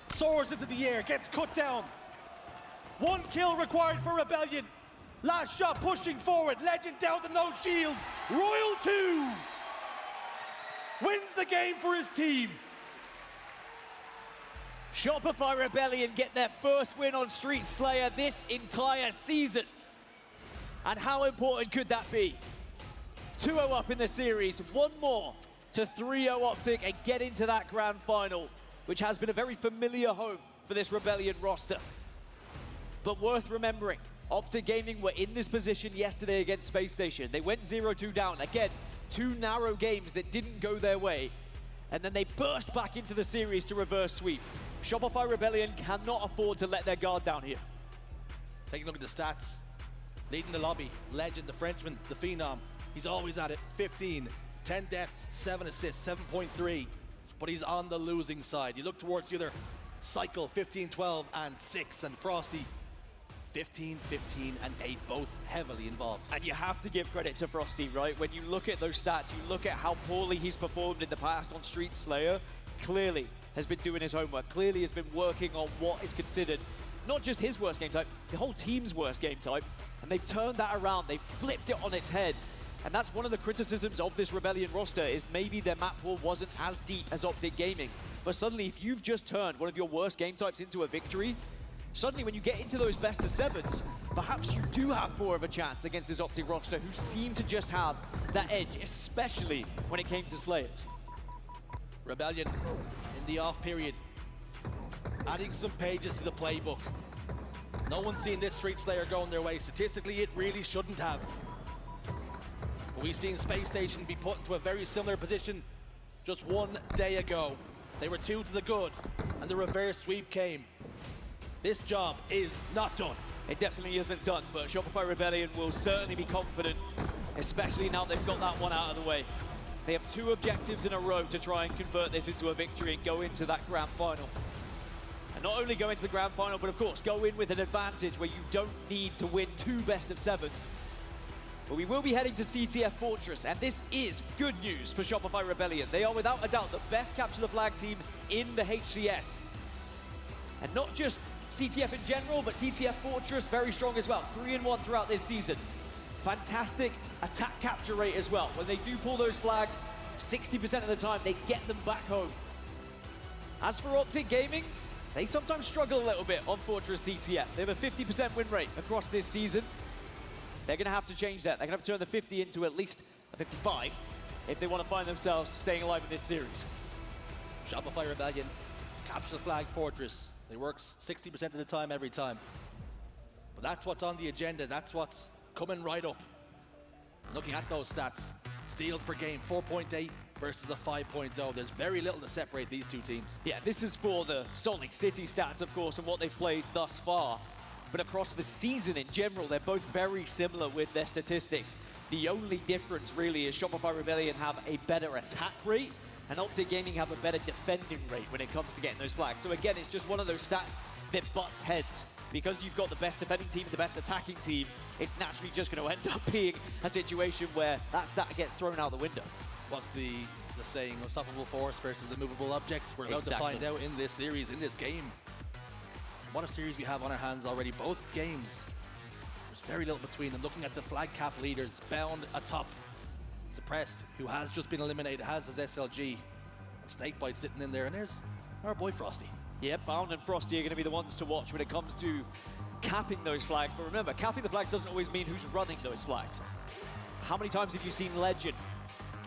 soars into the air, gets cut down. 1 kill required for Rebellion. Last shot pushing forward. Legend down to no shields. Royal 2 wins the game for his team. Shopify Rebellion get their first win on Street Slayer this entire season. And how important could that be? 2-0 up in the series, 1 more to 3-0 Optic and get into that grand final, which has been a very familiar home for this Rebellion roster. But worth remembering, Optic Gaming were in this position yesterday against Space Station. They went 0-2 down. Again, 2 narrow games that didn't go their way. And then they burst back into the series to reverse sweep. Shopify Rebellion cannot afford to let their guard down here. Taking a look at the stats. Leading the lobby, Legend, the Frenchman, the Phenom. He's always at it, 15, 10 deaths, 7 assists, 7.3. But he's on the losing side. You look towards the other Cycle, 15, 12, and 6. And Frosty, 15, 15, and 8, both heavily involved. And you have to give credit to Frosty, right? When you look at those stats, you look at how poorly he's performed in the past on Street Slayer, clearly has been doing his homework, clearly has been working on what is considered not just his worst game type, the whole team's worst game type, and they've turned that around, they've flipped it on its head. And that's one of the criticisms of this Rebellion roster, is maybe their map pool wasn't as deep as Optic Gaming. But suddenly, if you've just turned one of your worst game types into a victory, suddenly when you get into those best of 7s, perhaps you do have more of a chance against this Optic roster, who seem to just have that edge, especially when it came to Slayers. Rebellion in the off period, adding some pages to the playbook. No one's seen this Street Slayer going their way. Statistically, it really shouldn't have. But we've seen Space Station be put into a very similar position just 1 day ago. They were 2 to the good, and the reverse sweep came. This job is not done. It definitely isn't done, but Shopify Rebellion will certainly be confident, especially now they've got that one out of the way. They have 2 objectives in a row to try and convert this into a victory and go into that grand final. And not only go into the grand final, but of course, go in with an advantage where you don't need to win 2 best of 7s. But we will be heading to CTF Fortress, and this is good news for Shopify Rebellion. They are without a doubt the best capture the flag team in the HCS. And not just CTF in general, but CTF Fortress very strong as well. 3-1 throughout this season. Fantastic attack capture rate as well. When they do pull those flags, 60% of the time they get them back home. As for Optic Gaming, they sometimes struggle a little bit on Fortress CTF. They have a 50% win rate across this season. They're going to have to change that. They're going to have to turn the 50 into at least a 55 if they want to find themselves staying alive in this series. Shopify Rebellion, capture the flag Fortress. It works 60% of the time every time. But that's what's on the agenda. That's what's coming right up. Looking at those stats, steals per game, 4.8 versus a 5.0. There's very little to separate these two teams. Yeah, this is for the Salt Lake City stats, of course, and what they've played thus far. But across the season in general, they're both very similar with their statistics. The only difference really is Shopify Rebellion have a better attack rate, and Optic Gaming have a better defending rate when it comes to getting those flags. So again, it's just one of those stats that butts heads. Because you've got the best defending team, the best attacking team, it's naturally just going to end up being a situation where that stat gets thrown out the window. What's the saying, unstoppable force versus immovable objects? We're about to find out in this series, in this game. What a series we have on our hands already. Both games, there's very little between them. Looking at the flag cap leaders, Bound atop, Suppressed, who has just been eliminated, has his SLG, and Snakebite sitting in there, and there's our boy Frosty. Yeah, Bound and Frosty are going to be the ones to watch when it comes to capping those flags. But remember, capping the flags doesn't always mean who's running those flags. How many times have you seen Legend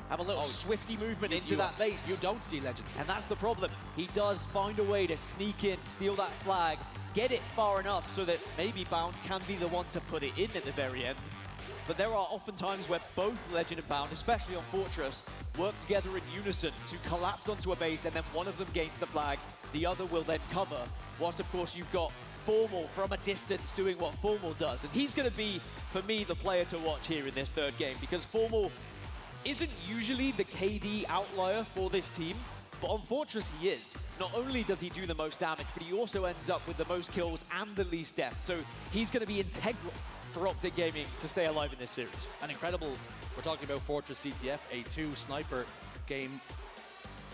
have a little swifty movement into that base? You don't see Legend. And that's the problem. He does find a way to sneak in, steal that flag, get it far enough so that maybe Bound can be the one to put it in at the very end. But there are often times where both Legend and Bound, especially on Fortress, work together in unison to collapse onto a base, and then one of them gains the flag, the other will then cover, whilst of course you've got Formal from a distance doing what Formal does. And he's going to be, for me, the player to watch here in this third game, because Formal isn't usually the KD outlier for this team, but on Fortress he is. Not only does he do the most damage, but he also ends up with the most kills and the least deaths. So he's going to be integral for Optic Gaming to stay alive in this series. And incredible, we're talking about Fortress CTF, a 2-sniper game.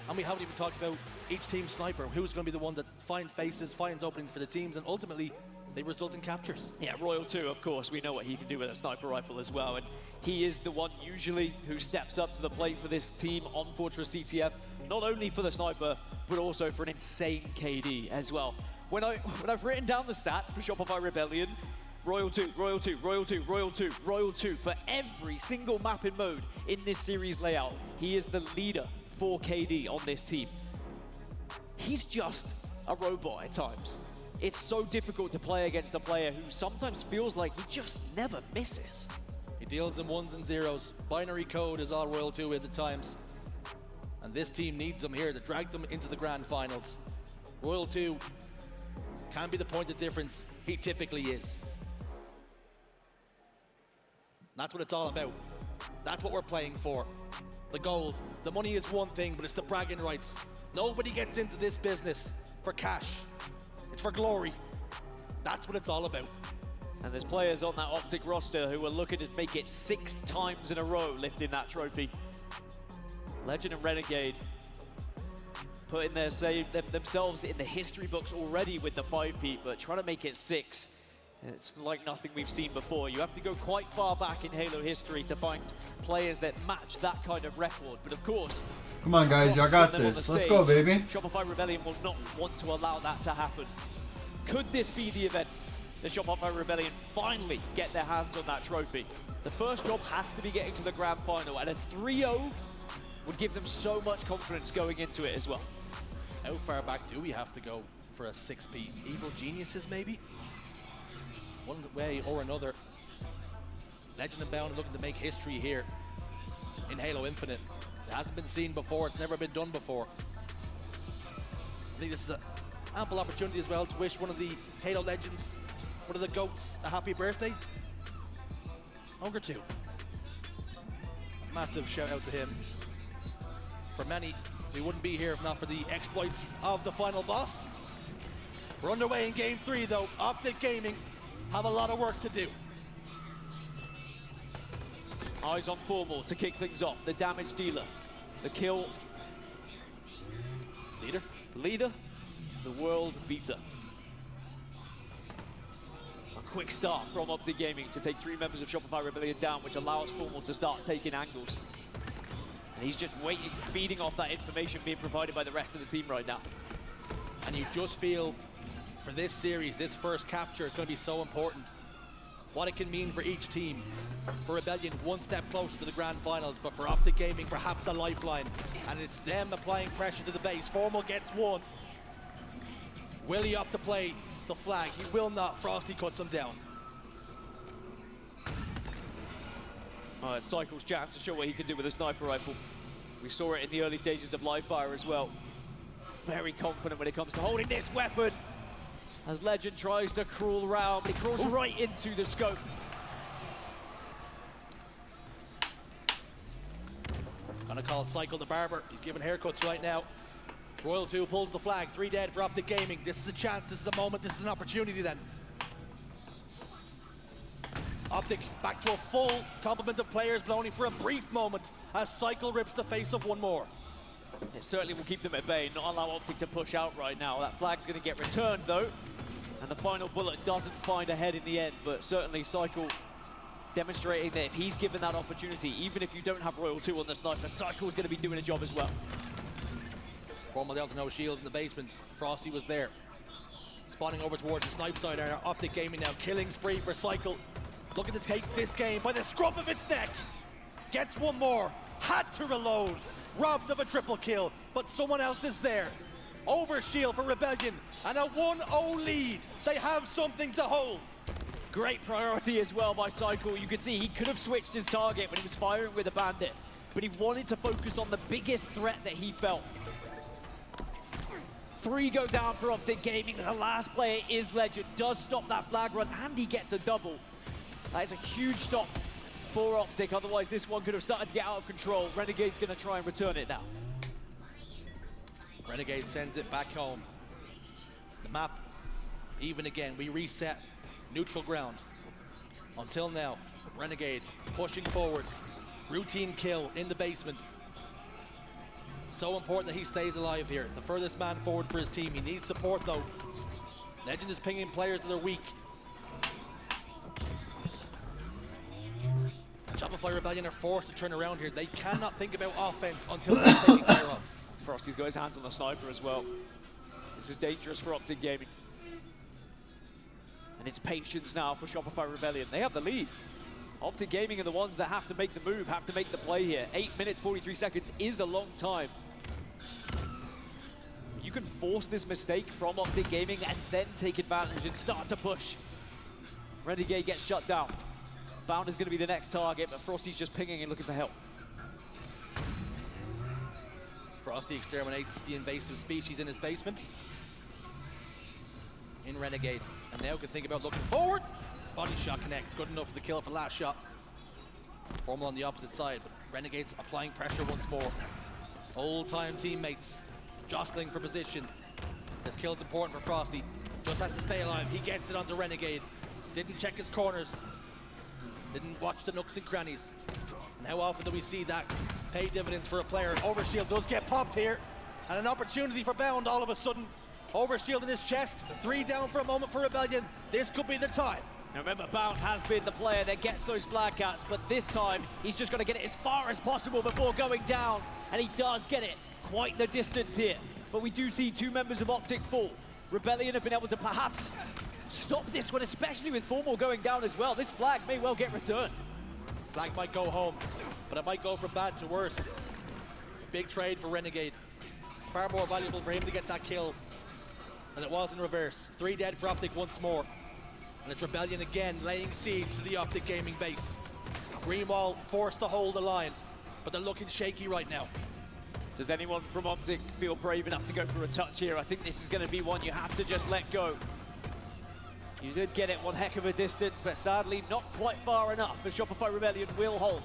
And we haven't even talked about each team's sniper, who's going to be the one that finds faces, finds openings for the teams, and ultimately they result in captures. Yeah, Royal 2, of course, we know what he can do with a sniper rifle as well, and he is the one usually who steps up to the plate for this team on Fortress CTF, not only for the sniper, but also for an insane KD as well. When I've written down the stats for Shopify Rebellion, Royal 2, Royal 2, Royal 2, Royal 2, Royal 2, for every single map in mode in this series layout, he is the leader for KD on this team. He's just a robot at times. It's so difficult to play against a player who sometimes feels like he just never misses. He deals in ones and zeros. Binary code is all Royal 2 is at times. And this team needs him here to drag them into the grand finals. Royal 2 can be the point of difference. He typically is. That's what it's all about. That's what we're playing for. The gold. The money is one thing, but it's the bragging rights. Nobody gets into this business for cash. It's for glory. That's what it's all about. And there's players on that Optic roster who are looking to make it 6 times in a row lifting that trophy. Legend and Renegade putting themselves in the history books already with the 5-peat, but trying to make it 6. It's like nothing we've seen before. You have to go quite far back in Halo history to find players that match that kind of record. But of course, come on guys, y'all got this. Let's go, baby. Shopify Rebellion will not want to allow that to happen. Could this be the event that Shopify Rebellion finally get their hands on that trophy? The first job has to be getting to the grand final, and a 3-0 would give them so much confidence going into it as well. How far back do we have to go for a 6-peat? Evil Geniuses, maybe? One way or another. Legend and Bound looking to make history here in Halo Infinite. It hasn't been seen before, it's never been done before. I think this is an ample opportunity as well to wish one of the Halo legends, one of the GOATs, a happy birthday. Ogre 2. Massive shout out to him. For many, we wouldn't be here if not for the exploits of the final boss. We're underway in game 3 though. Optic Gaming have a lot of work to do. Eyes on Formal to kick things off. The damage dealer. The kill leader. Leader. The world beater. A quick start from Optic Gaming to take 3 members of Shopify Rebellion down, which allows Formal to start taking angles. And he's just waiting, feeding off that information being provided by the rest of the team right now. And you just feel, for this series, this first capture is going to be so important. What it can mean for each team. For Rebellion, 1 step closer to the grand finals, but for Optic Gaming, perhaps a lifeline. And it's them applying pressure to the base. Formal gets 1. Will he opt to play the flag? He will not. Frosty cuts him down. Cycle's chance to show what he can do with a sniper rifle. We saw it in the early stages of live fire as well. Very confident when it comes to holding this weapon. As Legend tries to crawl round, he crawls right into the scope. Gonna call Cycle the barber. He's giving haircuts right now. Royal 2 pulls the flag. 3 dead for Optic Gaming. This is a chance, this is a moment, this is an opportunity then. Optic back to a full complement of players, but only for a brief moment as Cycle rips the face of one more. It certainly will keep them at bay, not allow Optic to push out right now. That flag's going to get returned though, and the final bullet doesn't find a head in the end, but certainly Cycle demonstrating that if he's given that opportunity, even if you don't have Royal 2 on the sniper, Cycle's going to be doing a job as well. Formal down to no shields in the basement. Frosty was there. Spawning over towards the snipe side. Optic Gaming now killing spree for Cycle. Looking to take this game by the scruff of its neck. Gets 1 more. Had to reload. Robbed of a triple kill, but someone else is there. Overshield for Rebellion and a 1-0 lead. They have something to hold. Great priority as well by Cycle. You could see he could have switched his target when he was firing with a bandit, but he wanted to focus on the biggest threat that he felt. 3 go down for Optic Gaming, and the last player is Legend. Does stop that flag run, and he gets a double. That is a huge stop for Optic, otherwise this one could have started to get out of control. Renegade's going to try and return it now. Renegade sends it back home. The map, even again, we reset neutral ground. Until now, Renegade pushing forward. Routine kill in the basement. So important that he stays alive here. The furthest man forward for his team. He needs support though. Legend is pinging players that are weak. Shopify Rebellion are forced to turn around here. They cannot think about offense until they're taken care of. Frosty's got his hands on the sniper as well. This is dangerous for Optic Gaming. And it's patience now for Shopify Rebellion. They have the lead. Optic Gaming are the ones that have to make the move, have to make the play here. 8 minutes, 43 seconds is a long time. You can force this mistake from Optic Gaming and then take advantage and start to push. Renegade gets shut down. Bound is going to be the next target, but Frosty's just pinging and looking for help. Frosty exterminates the invasive species in his basement. In Renegade. And now can think about looking forward. Body shot connects. Good enough for the kill for last shot. Formal on the opposite side, but Renegade's applying pressure once more. Old-time teammates jostling for position. This kill's important for Frosty. Just has to stay alive. He gets it onto Renegade. Didn't check his corners. Didn't watch the nooks and crannies. And how often do we see that pay dividends for a player? Overshield does get popped here. And an opportunity for Bound all of a sudden. Overshield in his chest. 3 down for a moment for Rebellion. This could be the time. Now remember, Bound has been the player that gets those flag cats, but this time he's just got to get it as far as possible before going down. And he does get it quite the distance here. But we do see 2 members of Optic fall. Rebellion have been able to perhaps stop this one, especially with Formal going down as well. This flag may well get returned. Flag might go home, but it might go from bad to worse. Big trade for Renegade. Far more valuable for him to get that kill than it was in reverse. 3 dead for Optic once more. And it's Rebellion again laying siege to the Optic Gaming base. Greenwall forced to hold the line, but they're looking shaky right now. Does anyone from Optic feel brave enough to go for a touch here? I think this is going to be one you have to just let go. You did get it one heck of a distance, but sadly not quite far enough. The Shopify Rebellion will hold.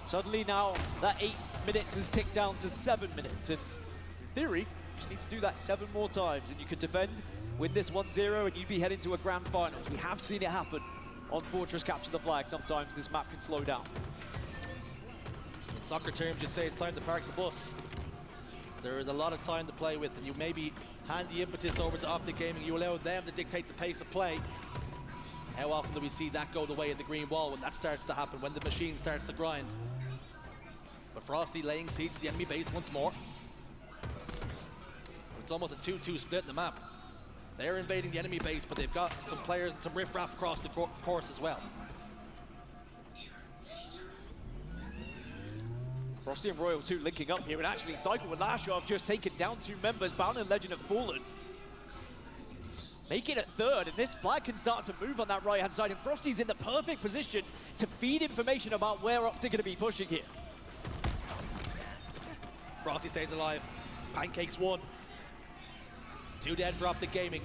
Suddenly now that 8 minutes has ticked down to 7 minutes. And in theory, you just need to do that 7 more times and you could defend, win this 1-0 and you'd be heading to a grand finals. We have seen it happen on Fortress Capture the Flag. Sometimes this map can slow down. soccer terms, you'd say it's time to park the bus. There is a lot of time to play with, and you maybe hand the impetus over to Optic Gaming. You allow them to dictate the pace of play. How often do we see that go the way of the green wall when that starts to happen, when the machine starts to grind? But Frosty laying siege to the enemy base once more. It's almost a 2-2 split in the map. They're invading the enemy base, but they've got some players and some riffraff across the course as well. Frosty and Royal 2 linking up here, and actually Cycle with Lashov have just taken down 2 members. Bound and Legend have fallen. Make it a third, and this flag can start to move on that right-hand side, and Frosty's in the perfect position to feed information about where Optic are going to be pushing here. Frosty stays alive. Pancakes 1. 2 dead for Optic Gaming.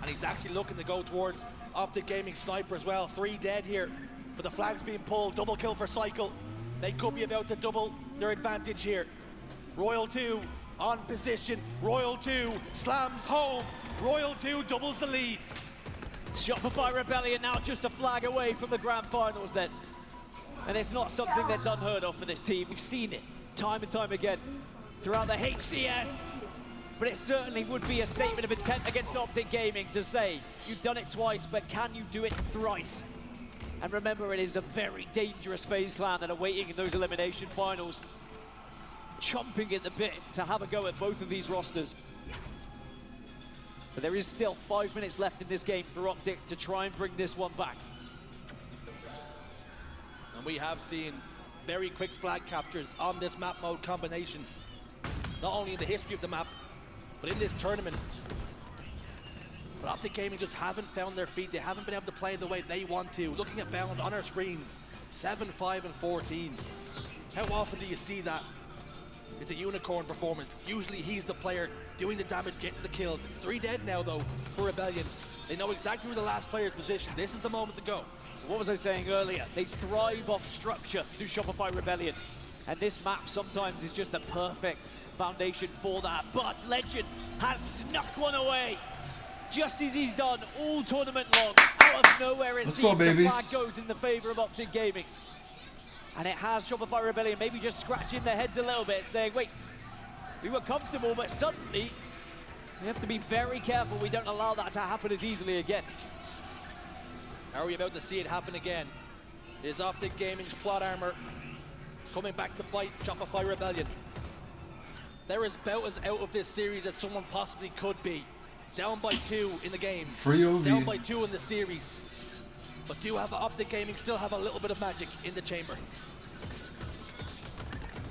And he's actually looking to go towards Optic Gaming Sniper as well. 3 dead here, but the flag's being pulled. Double kill for Cycle. They could be about to double their advantage here. Royal 2 on position. Royal 2 slams home. Royal 2 doubles the lead. Shopify Rebellion now just a flag away from the grand finals then. And it's not something that's unheard of for this team. We've seen it time and time again throughout the HCS. But it certainly would be a statement of intent against Optic Gaming to say, you've done it twice, but can you do it thrice? And remember, it is a very dangerous FaZe Clan that are waiting in those elimination finals, chomping at the bit to have a go at both of these rosters. But there is still 5 minutes left in this game for Optic to try and bring this one back. And we have seen very quick flag captures on this map mode combination, not only in the history of the map, but in this tournament. But Optic Gaming just haven't found their feet. They haven't been able to play the way they want to. Looking at Bound on our screens, 7, 5, and 14. How often do you see that? It's a unicorn performance. Usually he's the player doing the damage, getting the kills. It's 3 dead now though for Rebellion. They know exactly where the last player's positioned. This is the moment to go. What was I saying earlier? They thrive off structure through Shopify Rebellion. And this map sometimes is just the perfect foundation for that. But Legend has snuck one away. Just as he's done all tournament long. Out of nowhere it seems the flag goes in the favor of Optic Gaming. And it has Shopify Rebellion maybe just scratching their heads a little bit, saying, wait, we were comfortable, but suddenly we have to be very careful we don't allow that to happen as easily again. Are we about to see it happen again? Is Optic Gaming's plot armor coming back to bite Shopify Rebellion? They're about as out of this series as someone possibly could be. Down by 2 in the game. Free OV. Down by 2 in the series. But do have Optic Gaming still have a little bit of magic in the chamber.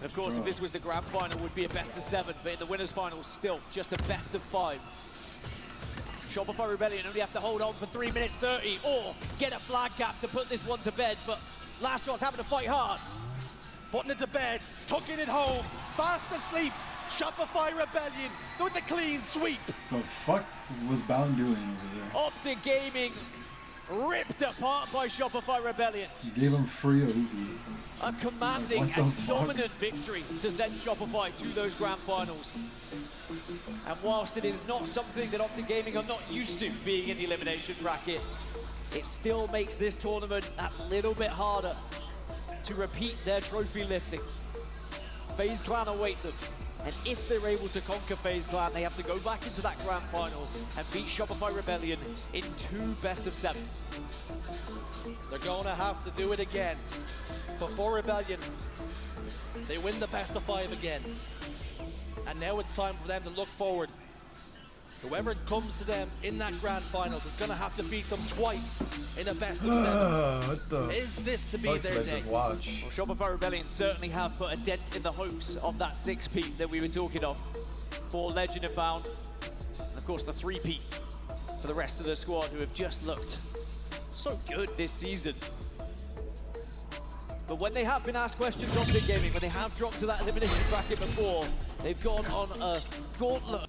Of course, if this was the grand final, it would be a best of 7, but in the winners final, still just a best of 5. Shopify Rebellion only have to hold on for 3 minutes 30, or get a flag gap to put this one to bed, but Last Shot's having to fight hard. Putting it to bed, tucking it home, fast asleep. Shopify Rebellion with the clean sweep. The fuck was Bound doing over there? Optic Gaming ripped apart by Shopify Rebellion. Gave him free OV. A commanding and dominant victory to send Shopify to those grand finals. And whilst it is not something that Optic Gaming are not used to being in the elimination bracket, it still makes this tournament that little bit harder to repeat their trophy lifting. FaZe Clan await them. And if they're able to conquer FaZe Clan, they have to go back into that grand final and beat Shopify Rebellion in 2 best of 7s. They're going to have to do it again. Before Rebellion, they win the best of 5 again. And now it's time for them to look forward. Whoever comes to them in that grand finals is going to have to beat them twice in a best of 7. Is this to be their day? Well, Shopify Rebellion certainly have put a dent in the hopes of that 6-peat that we were talking of for Legend and Bound. And of course, the 3-peat for the rest of the squad who have just looked so good this season. But when they have been asked questions on Big Gaming, when they have dropped to that elimination bracket before, they've gone on a gauntlet.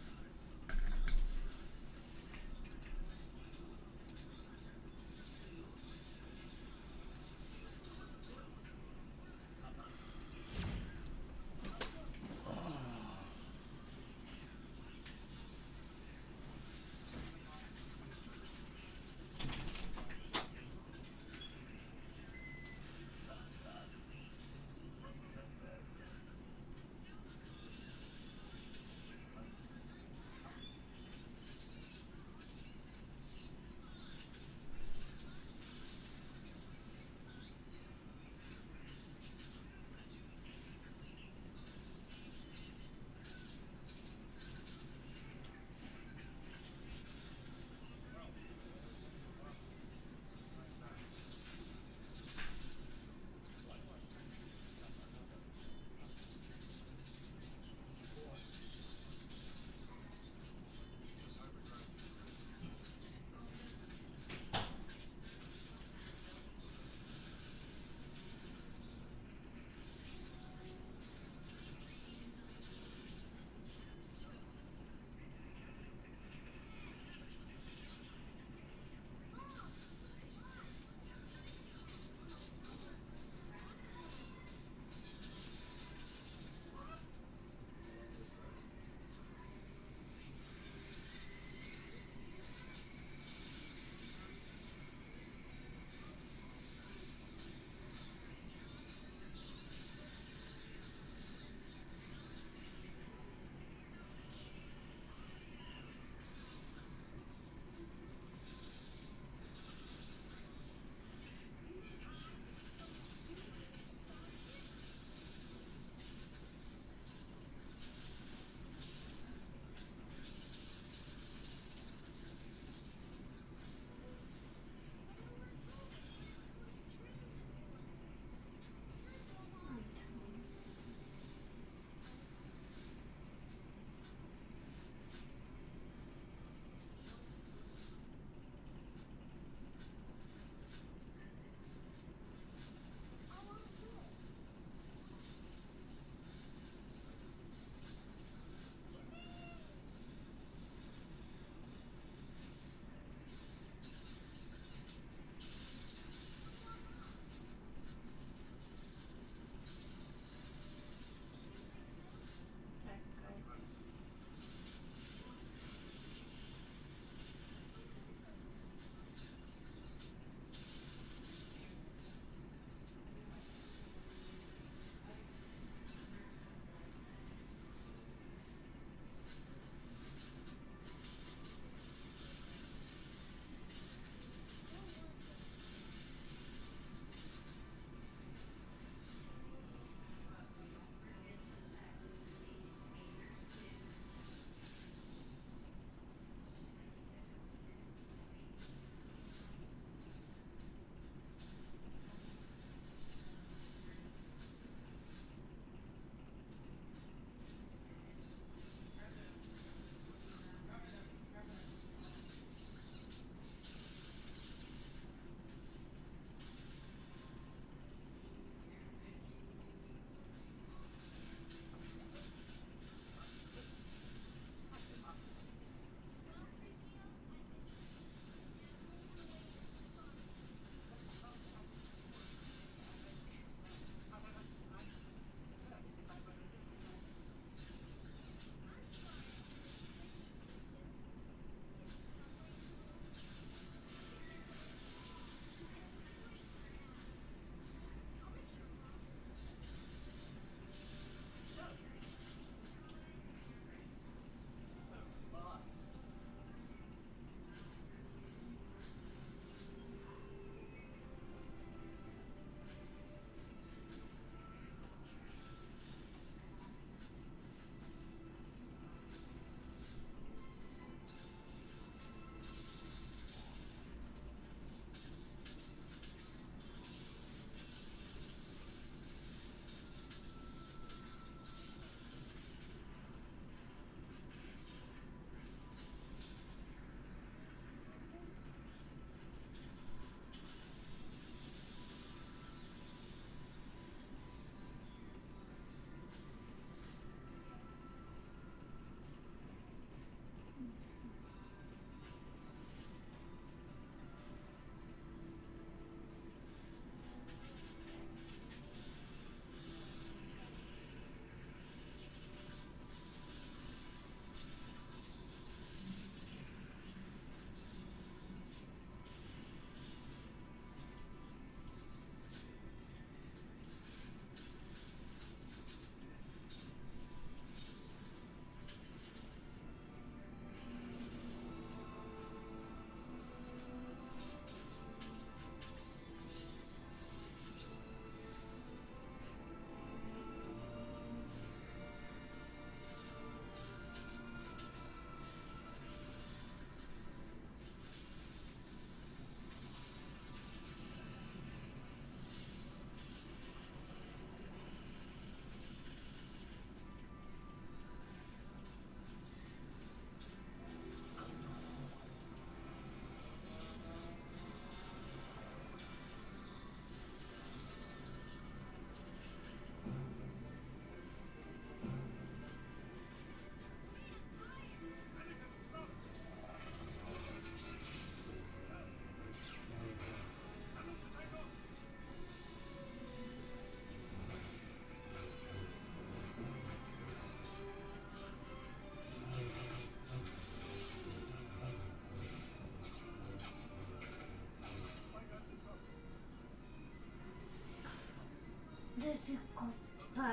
Desculpa, coba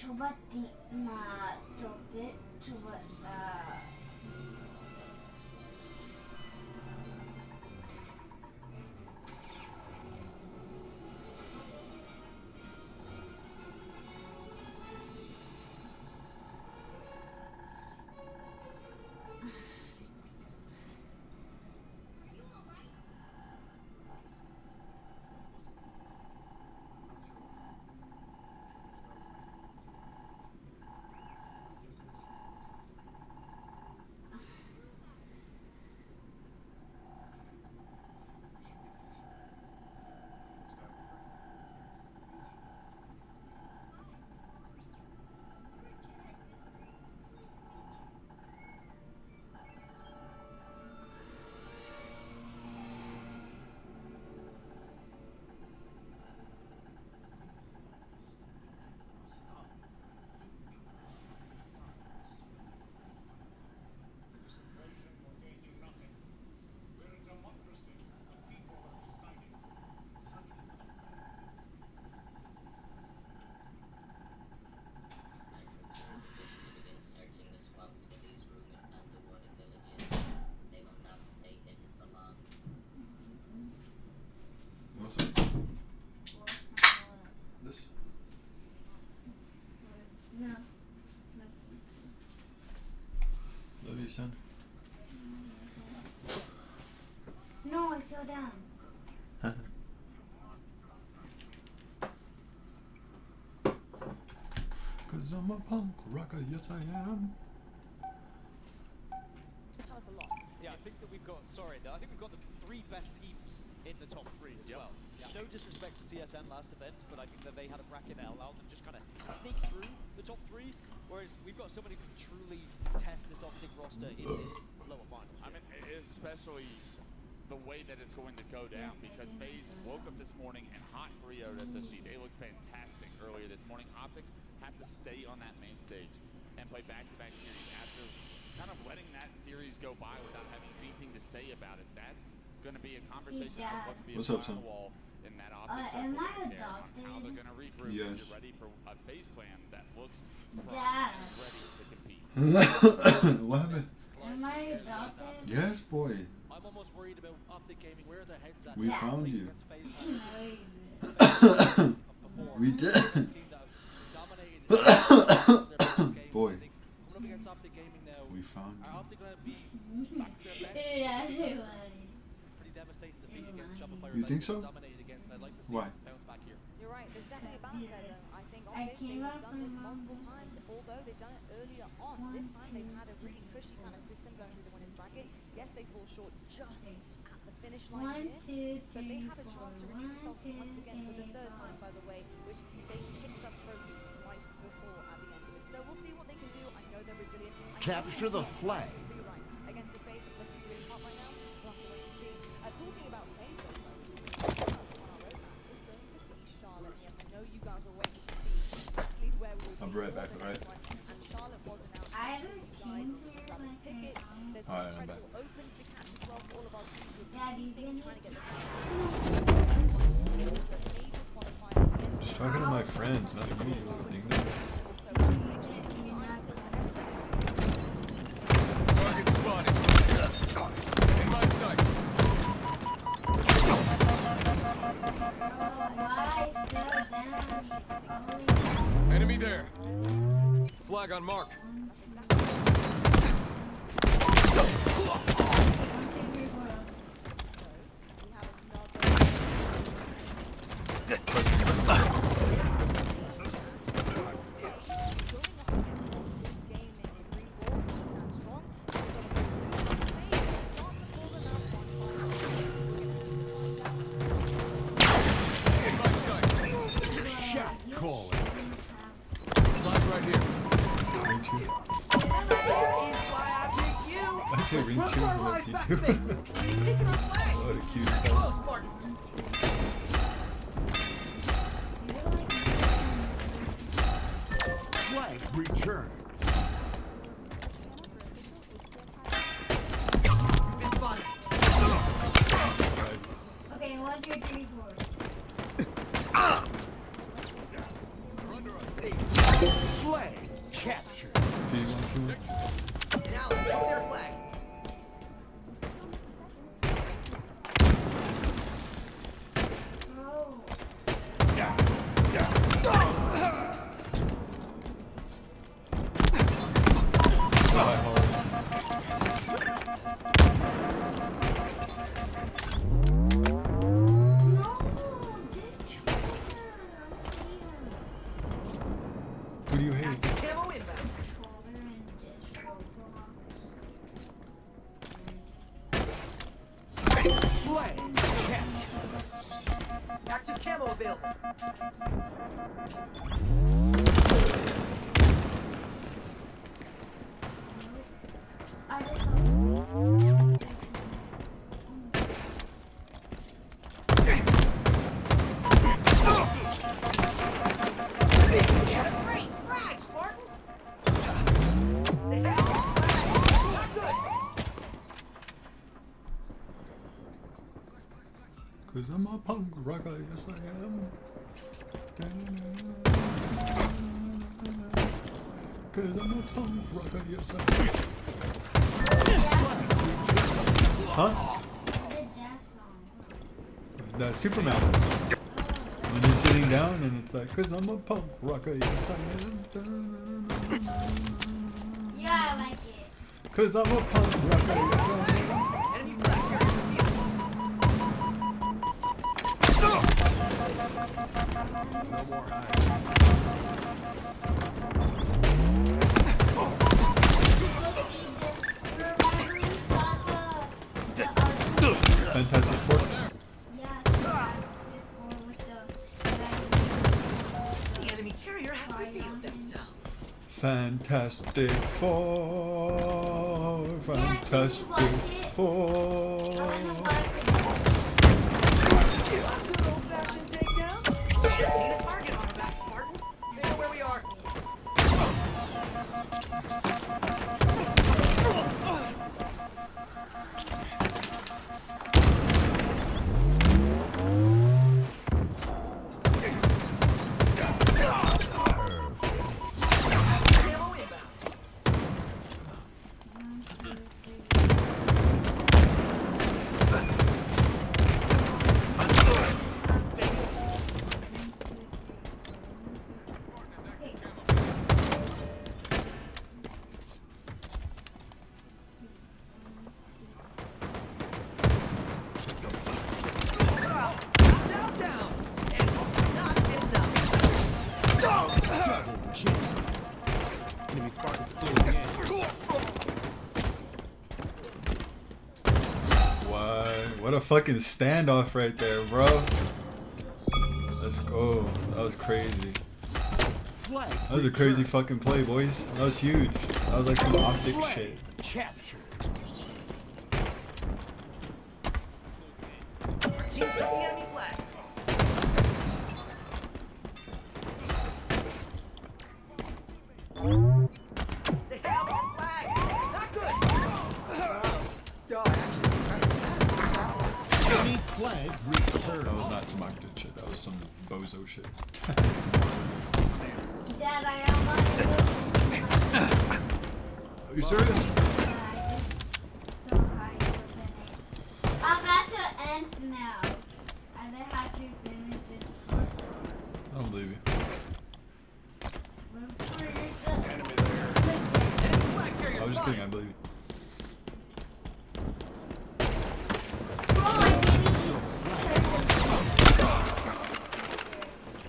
coba Love you, son. No, I fell down. Cause I'm a punk rocker, yes I am. Tell us a lot. Yeah, I think that we've got, I think we've got the 3 best teams in the top 3 as well. No disrespect to TSM last event, but I think that they had a bracket that allowed them just kind of sneak through the top 3, whereas we've got somebody who can truly test this Optic roster in this lower finals. I mean, especially the way that it's going to go down, because FaZe woke up this morning and hot 3-0'd SSG. They looked fantastic earlier this morning. Optic have to stay on that main stage and play back-to-back series after kind of letting that series go by without having anything to say about it. That's going to be a conversation that would be What's a up, fly on son? the wall in that Optic am I on how they're going to regroup and Yes. get ready for a FaZe clan that looks Dad. ready to compete. What happened? Am I adopted? Yes, boy. I'm almost worried about Optic Gaming. Where are their heads at? We found you. Before. We did. Boy. Coming up against Optic Gaming now. We found Are you. Optic going to be back to their best? Yeah, Pretty devastating defeat against Shopify. You think so? Dominated against. I'd like to see Why? them bounce back here. You're right, there's definitely a balance there though. I think I Optic, came they've up done this from multiple times, although they've done it earlier on. This time they've had a really cushy kind of system going through the winners bracket. Yes, they fall short just at the finish line here, but they had a chance to redeem themselves once again for the 3rd time, by the way, which they picked up trophies twice before at the end of it. So we'll see what they can do. I know they're resilient. Capture the flag. Rewrite against the FaZe is looking really hot right now. We'll have to wait and see. Talking about FaZe though, on our roadmap is going to be Charlotte. Yes, I know you guys are waiting to see exactly where we will I'll be right back, alright? And Charlotte was announced. I haven't seen Grabbing tickets. There's Alright, I'm incredible opens to catch as well for all of our teams with Daddy, competing, trying to get the major qualifier again. Just talking to my friends, not to me, little ding dong. So make sure you keep your eyes peeled for everything. Target spotted. In my sight. Enemy there. Flag on mark. In my sight. Shot calling. Flag right here. Ring 2. Why I pick you. I say ring 2 From far or life back P2. face. Picking up flag. What a cute Close, fellow. Martin. Flag return. Been spotted. Okay, 1, 2, 3, 4. Flag captured. Now let's take their flag. Who do you hate? Camo inbound. Flag captured. Active camo available. Great flag, Spartan. They have a flag. Not good. Cause I'm a punk rocker, yes I am. Cause I'm a punk rocker, yes I am. Huh? That Superman. When he's sitting down and it's like, cause I'm a punk rocker, yes I am. Yeah, I like it. Cause I'm a punk rocker, yes I am. Enemy flag carrier in the field. No more hiding. Fantastic Four. The enemy carrier has revealed themselves. Fantastic Four. Fantastic Four. Good old-fashioned takedown. Need a target on our back, Spartan. They know where we are. Camo inbound. Hostiles down. And not enough. Double kill. Enemy Spartans still again. What a fucking standoff right there, bro. Let's go. That was crazy. Flag That was a crazy fucking play, boys. That was huge. That was like some optic Flag shit. captured. Team took the enemy flag. They have our flag. Not good. Enemy flag returned. That was not some optic shit. That was some bozo shit. Dad, I am Are you serious? so high. I'm at the end now. And I have to finish this part. I don't believe you. I was just kidding, I believe you.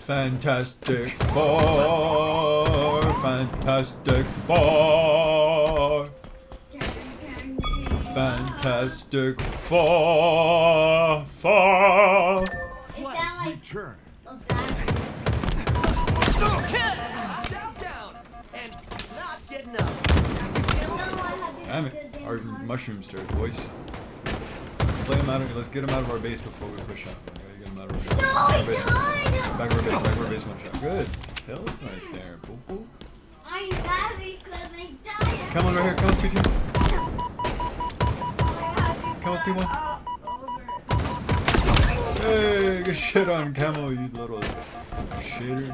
Fantastic Four, Fantastic Four, Fantastic Four, Four. Flag returned. Hostiles down. And not getting up. Damn it, our mushroom stirred, boys. Let's slay him out of, let's get him out of our base before we push out. Okay, get him out of our base. Back of our base, back of our base, one shot. Good. Kill right there. Boop, boop. I'm bad because I died. Come on right here, come on, P2. Come on, P1. Hey, good shit on Camo, you little shitter.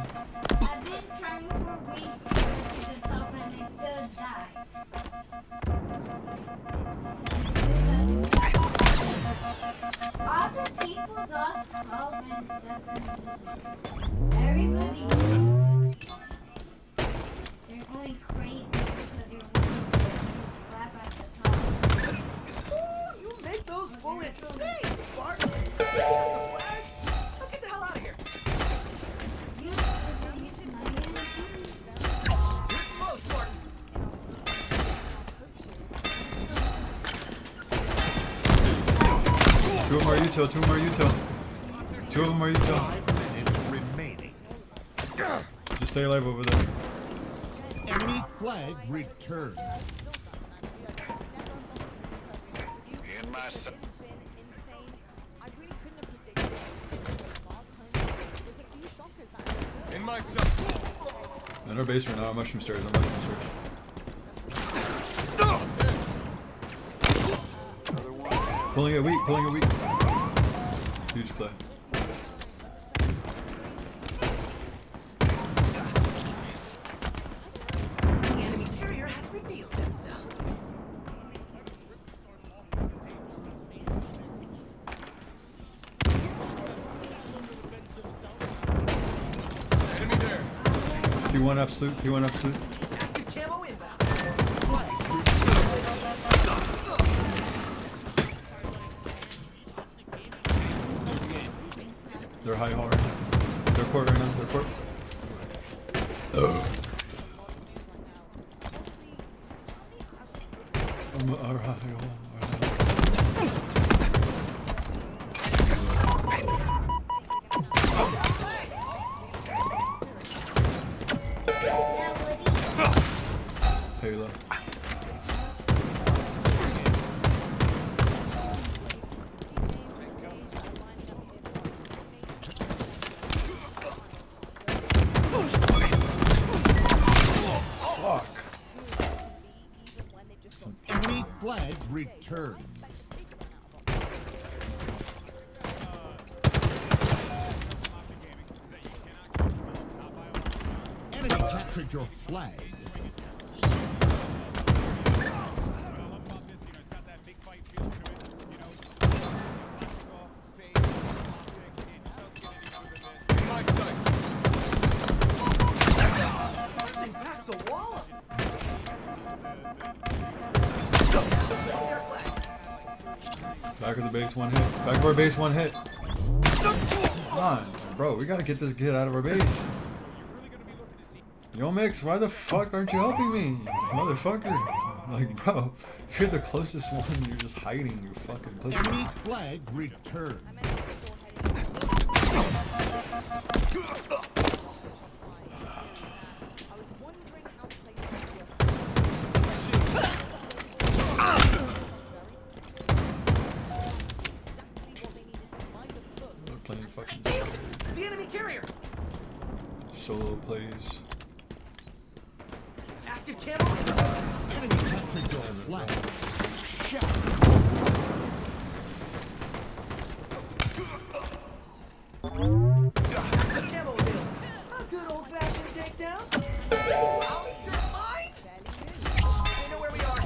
I've been trying for weeks. die. All the people's off 12 and 17. Everybody. They're going crazy because you're slap at the top. Ooh, you make those bullets sing, Spartan. You got the flag. Let's get the hell out of here. You're exposed, Spartan. Two of them are Util, two of them are Util. Two of them are Util. 5 minutes remaining. Just stay alive over there. Enemy flag returned. In my sight. In my sight. On our base right now, mushroom stairs, on mushroom stairs. Pulling it weak, pulling it weak. Huge play. The enemy carrier has revealed themselves. Enemy there. P1 absolute, P1 absolute. Active camo inbound. They're high hall right now. They're court right now, they're court. Our high hall. Halo. Enemy flag returned. Enemy captured your flag. In my sights. They packs a wallop. Back of the base, one hit. Back of our base, one hit. Come on, bro, we gotta get this kid out of our base. Yo, Mix, why the fuck aren't you helping me? Motherfucker. Like, bro, you're the closest one, you're just hiding, you fucking pussy. Enemy flag returned. They're playing fucking The enemy carrier. solo plays. Active camo. Enemy captured your flag. Shot. Active camo available. A good old-fashioned takedown. Wow, you're mine. They know where we are.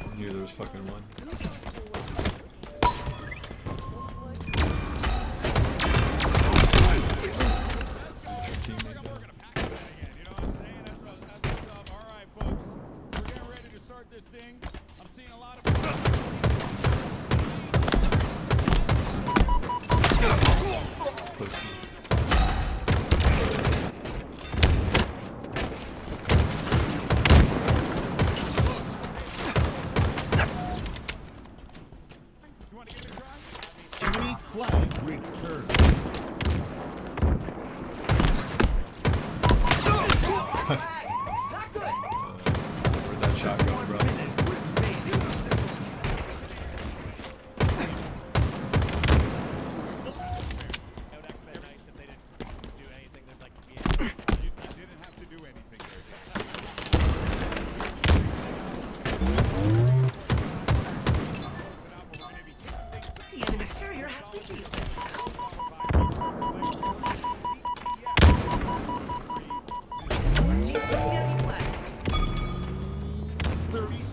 I knew there was fucking one. Pussy. Enemy flag returned. Where'd that shot go, bro?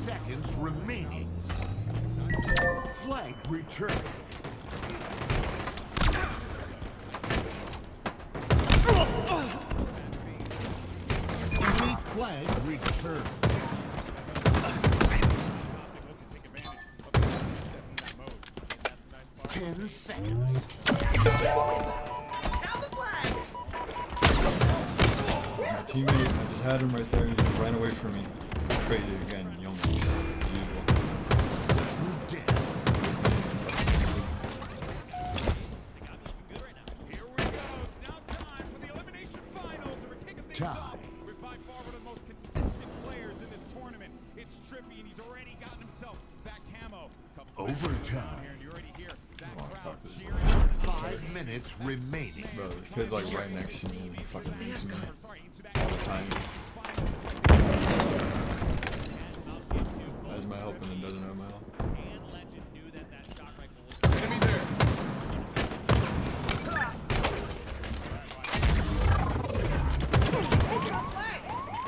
seconds remaining. Flag return. Enemy flag return. 10 seconds. My teammate, I just had him right there, he just ran away from me. Traded again, young as usual. Tie. With by far one of the most consistent players in this tournament. It's Trippy, and he's already gotten himself that camo. Overtime. And you already hear that crowd 5 minutes remaining. Bro, this kid's like right next to me and he fucking leaves me all the time. Has my help and then doesn't have my help. Enemy there.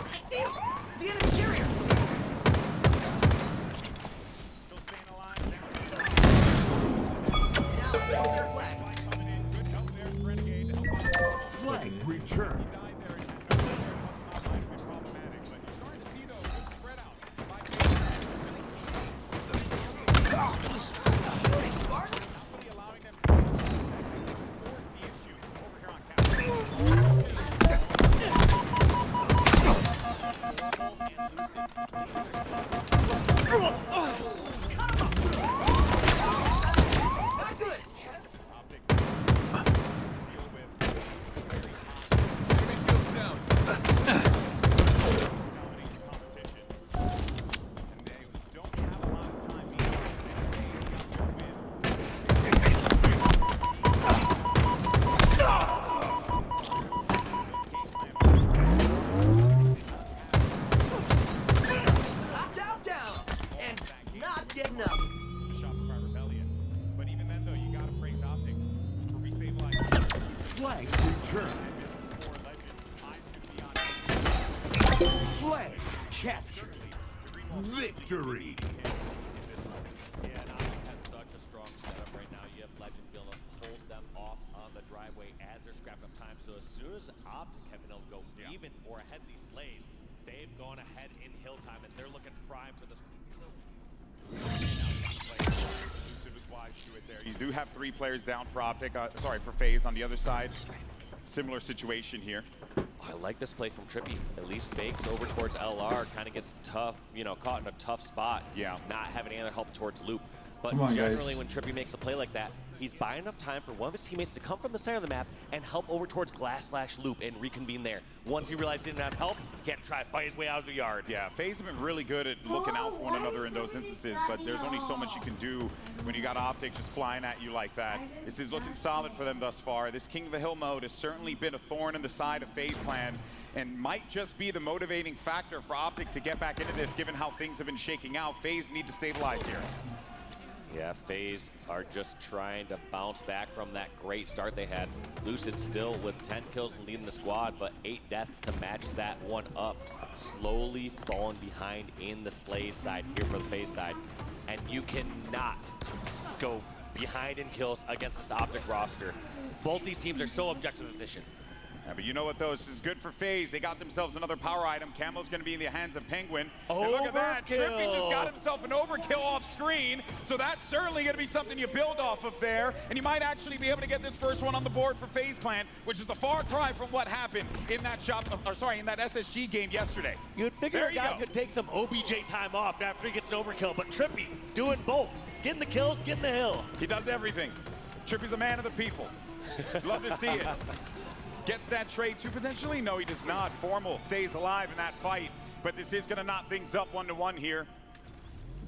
I see him! The enemy carrier! Still staying alive. Now, hold their flag. Good help there from Renegade. Flag return. Flag return. Flag captured. Victory. Yeah, and Optic has such a strong setup right now. You have Legend being able to hold them off on the driveway as they're scrapping up time. So as soon as Optic have been able to go even or ahead of these slays, they've gone ahead in hill time, and they're looking prime for this. You do have 3 players down for Optic, for FaZe on the other side. Similar situation here. I like this play from Trippy. At least fakes over towards LR, kind of gets tough, caught in a tough spot. Yeah. Not having any other help towards Loop. But Come on, generally, guys. when Trippy makes a play like that, he's buying enough time for one of his teammates to come from the center of the map and help over towards Glass/Loop and reconvene there. Once he realized he didn't have help, he had to try to fight his way out of the yard. Yeah, FaZe have been really good at looking out for one another in those instances, but there's only so much you can do when you got Optic just flying at you like that. This is looking solid for them thus far. This King of the Hill mode has certainly been a thorn in the side of FaZe Clan and might just be the motivating factor for Optic to get back into this, given how things have been shaking out. FaZe need to stabilize here. Yeah, FaZe are just trying to bounce back from that great start they had. Lucid still with 10 kills and leading the squad, but 8 deaths to match that one up. Slowly falling behind in the Slays side here for the FaZe side. And you cannot go behind in kills against this Optic roster. Both these teams are so objective efficient. Yeah, but you know what, though? This is good for FaZe. They got themselves another power item. Camo's going to be in the hands of Penguin. And look at that. Trippy just got himself an overkill off screen. So that's certainly going to be something you build off of there. And you might actually be able to get this first one on the board for FaZe Clan, which is the far cry from what happened in that in that SSG game yesterday. You'd figure a guy could take some OBJ time off after he gets an overkill, but Trippy doing both. Getting the kills, getting the hill. He does everything. Trippy's a man of the people. Love to see it. Gets that trade too potentially? No, he does not. Formal stays alive in that fight, but this is gonna knot things up 1-1 here.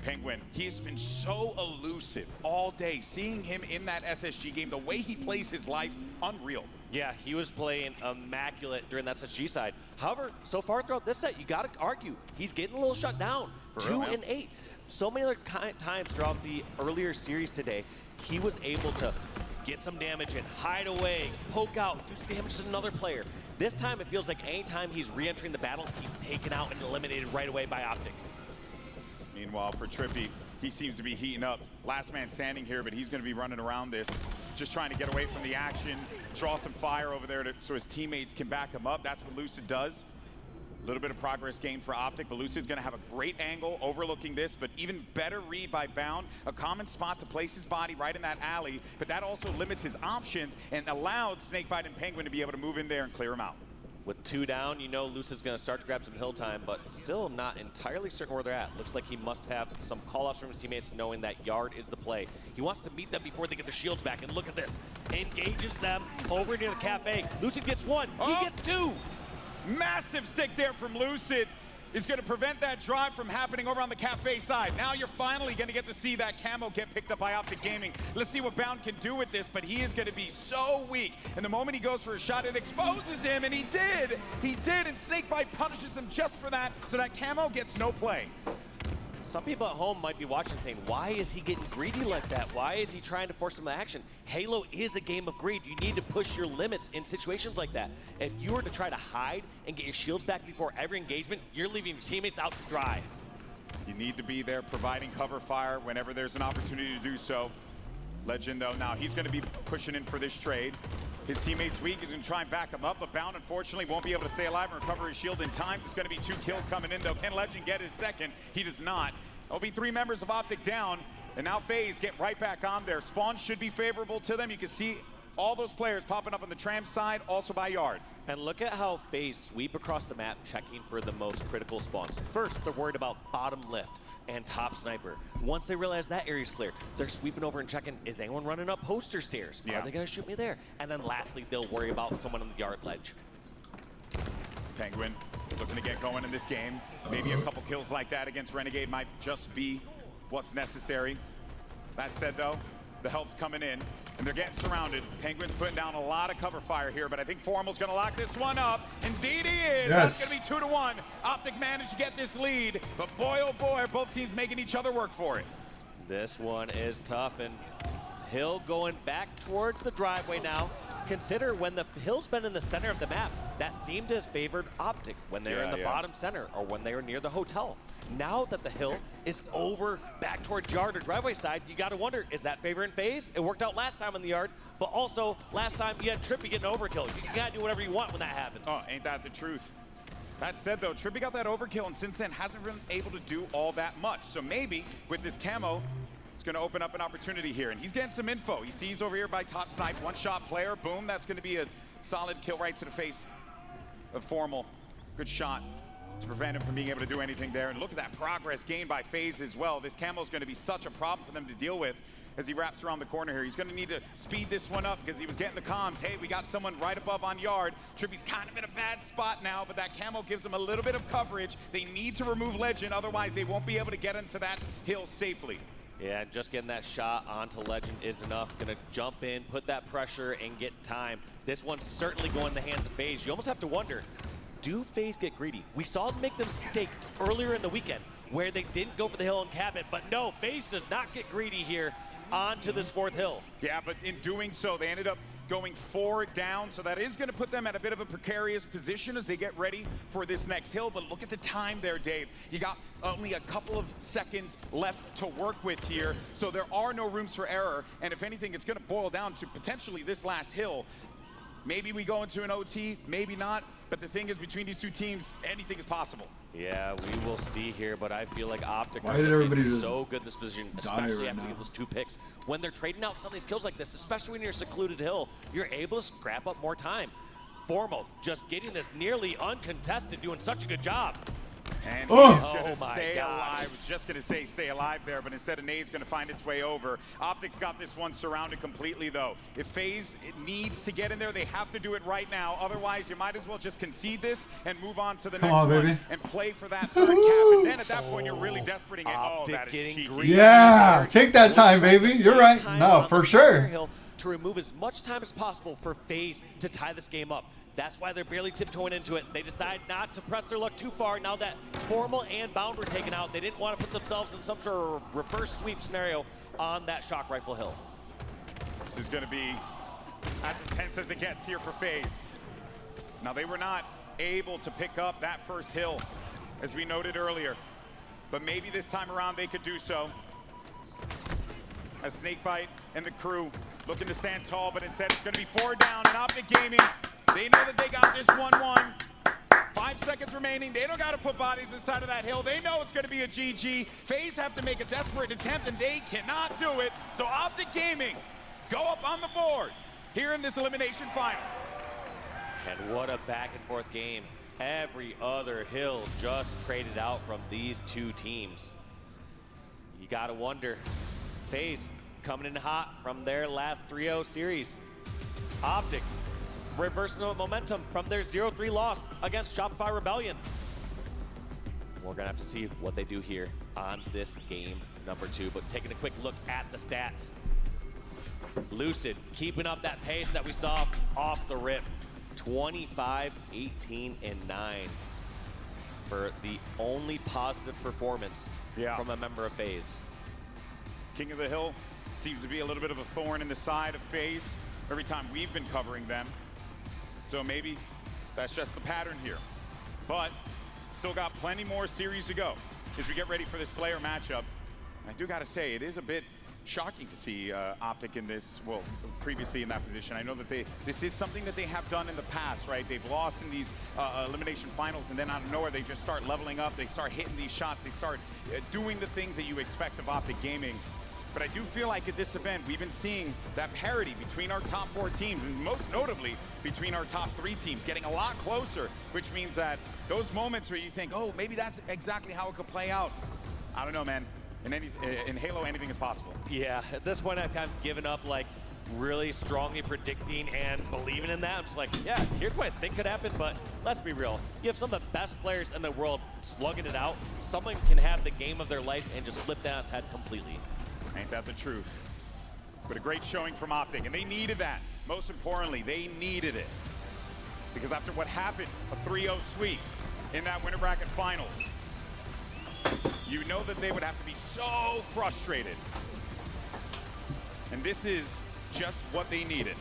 Penguin, he has been so elusive all day. Seeing him in that SSG game, the way he plays his life, unreal. Yeah, he was playing immaculate during that SSG side. However, so far throughout this set, you gotta argue, he's getting a little shut down. For 2 real, and 8. So many other times throughout the earlier series today, he was able to get some damage in, hide away, poke out, do some damage to another player. This time it feels like anytime he's re-entering the battle, he's taken out and eliminated right away by Optic. Meanwhile, for Trippy, he seems to be heating up. Last man standing here, but he's going to be running around this, just trying to get away from the action, draw some fire over there so his teammates can back him up. That's what Lucid does. A little bit of progress gained for Optic, but Lucid's going to have a great angle overlooking this, but even better read by Bound. A common spot to place his body right in that alley, but that also limits his options and allowed Snakebite and Penguin to be able to move in there and clear him out. With 2 down, you know Lucid's going to start to grab some hill time, but still not entirely certain where they're at. Looks like he must have some call-outs from his teammates knowing that yard is the play. He wants to meet them before they get their shields back, and look at this. Engages them over near the cafe. Lucid gets 1, he gets 2. Massive stick there from Lucid is going to prevent that drive from happening over on the cafe side. Now you're finally going to get to see that camo get picked up by Optic Gaming. Let's see what Bound can do with this, but he is going to be so weak. And the moment he goes for a shot, it exposes him, and he did, and Snakebite punishes him just for that, so that camo gets no play. Some people at home might be watching saying, why is he getting greedy like that? Why is he trying to force some action? Halo is a game of greed. You need to push your limits in situations like that. If you were to try to hide and get your shields back before every engagement, you're leaving your teammates out to dry. You need to be there providing cover fire whenever there's an opportunity to do so. Legend, though, now he's going to be pushing in for this trade. His teammate's weak. He's going to try and back him up, but Bound, unfortunately, won't be able to stay alive and recover his shield in time. There's going to be 2 kills coming in, though. Can Legend get his second? He does not. There'll be 3 members of Optic down, and now FaZe get right back on there. Spawn should be favorable to them. You can see all those players popping up on the tram side, also by yard. And look at how FaZe sweep across the map, checking for the most critical spawns. First, they're worried about bottom lift and top sniper. Once they realize that area's clear, they're sweeping over and checking, is anyone running up poster stairs? Are they gonna shoot me there? And then lastly, they'll worry about someone on the yard ledge. Penguin looking to get going in this game. Maybe a couple kills like that against Renegade might just be what's necessary. That said, though, the help's coming in, and they're getting surrounded. Penguin's putting down a lot of cover fire here, but I think Formal's going to lock this one up. Indeed he is. Yes. That's going to be 2-1. Optic managed to get this lead, but boy, oh boy, are both teams making each other work for it. This one is tough, and Hill going back towards the driveway now. Consider when the Hill's been in the center of the map, that seemed to have favored Optic when they were in the bottom center or when they were near the hotel. Now that the Hill is over back towards yard or driveway side, you got to wonder, is that favoring FaZe? It worked out last time in the yard, but also last time you had Trippy getting overkill. You got to do whatever you want when that happens. Oh, ain't that the truth? That said, though, Trippy got that overkill, and since then hasn't been able to do all that much. So maybe with this camo, it's going to open up an opportunity here, and he's getting some info. He sees over here by top snipe, 1-shot player, boom, that's going to be a solid kill right to the face of Formal. Good shot to prevent him from being able to do anything there. And look at that progress gained by FaZe as well. This camo is going to be such a problem for them to deal with as he wraps around the corner here. He's going to need to speed this one up because he was getting the comms. Hey, we got someone right above on yard. Trippy's kind of in a bad spot now, but that camo gives him a little bit of coverage. They need to remove Legend, otherwise they won't be able to get into that hill safely. Yeah, just getting that shot onto Legend is enough. Gonna jump in, put that pressure, and get time. This one's certainly going in the hands of FaZe. You almost have to wonder, do FaZe get greedy? We saw them make the mistake earlier in the weekend where they didn't go for the hill and cap it, but no, FaZe does not get greedy here onto this 4th hill. Yeah, but in doing so, they ended up going 4 down, so that is going to put them at a bit of a precarious position as they get ready for this next hill. But look at the time there, Dave. You got only a couple of seconds left to work with here, so there are no rooms for error. And if anything, it's going to boil down to potentially this last hill. Maybe we go into an OT, maybe not. But the thing is, between these 2 teams, anything is possible. Yeah, we will see here, but I feel like Optic Why are did everybody so good in this position, especially right after now? we get those 2 picks. When they're trading out some of these kills like this, especially when you're a secluded hill, you're able to scrap up more time. Formal just getting this nearly uncontested, doing such a good job. And Oh. he's going to Oh my stay gosh. alive. I was just going to say stay alive there, but instead a nade's going to find its way over. Optic's got this one surrounded completely, though. If FaZe needs to get in there, they have to do it right now. Otherwise, you might as well just concede this and move on to the next on, one baby. and play for that 3rd cap. And then at that point, you're really desperate and Optic that is getting cheeky. greedy. Yeah, take that time, baby. You're right. No, for sure. To remove as much time as possible for FaZe to tie this game up. That's why they're barely tiptoeing into it. They decide not to press their luck too far. Now that Formal and Bound were taken out, they didn't want to put themselves in some sort of reverse sweep scenario on that shock rifle hill. This is going to be as intense as it gets here for FaZe. Now, they were not able to pick up that 1st hill, as we noted earlier. but maybe this time around they could do so. As Snakebite and the crew looking to stand tall, but instead it's going to be 4 down, and Optic Gaming, they know that they got this 1-1. 5 seconds remaining. They don't got to put bodies inside of that hill. They know it's going to be a GG. FaZe have to make a desperate attempt, and they cannot do it. So Optic Gaming go up on the board here in this elimination final. And what a back and forth game. Every other hill just traded out from these two teams. You got to wonder, FaZe coming in hot from their last 3-0 series. Optic reversing the momentum from their 0-3 loss against Shopify Rebellion. We're gonna have to see what they do here on this game number 2, but taking a quick look at the stats. Lucid keeping up that pace that we saw off the rip. 25, 18, and 9 for the only positive performance from a member of FaZe. King of the Hill seems to be a little bit of a thorn in the side of FaZe every time we've been covering them. So maybe that's just the pattern here. But still got plenty more series to go as we get ready for this Slayer matchup. I do gotta say, it is a bit shocking to see Optic in this, well, previously in that position. I know that this is something that they have done in the past, right? They've lost in these elimination finals, and then out of nowhere, they just start leveling up. They start hitting these shots. They start doing the things that you expect of Optic Gaming. But I do feel like at this event, we've been seeing that parity between our top 4 teams, and most notably between our top 3 teams, getting a lot closer, which means that those moments where you think, oh, maybe that's exactly how it could play out. I don't know, man. In Halo, anything is possible. Yeah, at this point, I've kind of given up, like, really strongly predicting and believing in that. I'm just like, yeah, here's what I think could happen, but let's be real. You have some of the best players in the world slugging it out. Someone can have the game of their life and just flip that on its head completely. Ain't that the truth? But a great showing from Optic, and they needed that. Most importantly, they needed it. Because after what happened, a 3-0 sweep in that winter bracket finals, you know that they would have to be so frustrated. And this is just what they needed.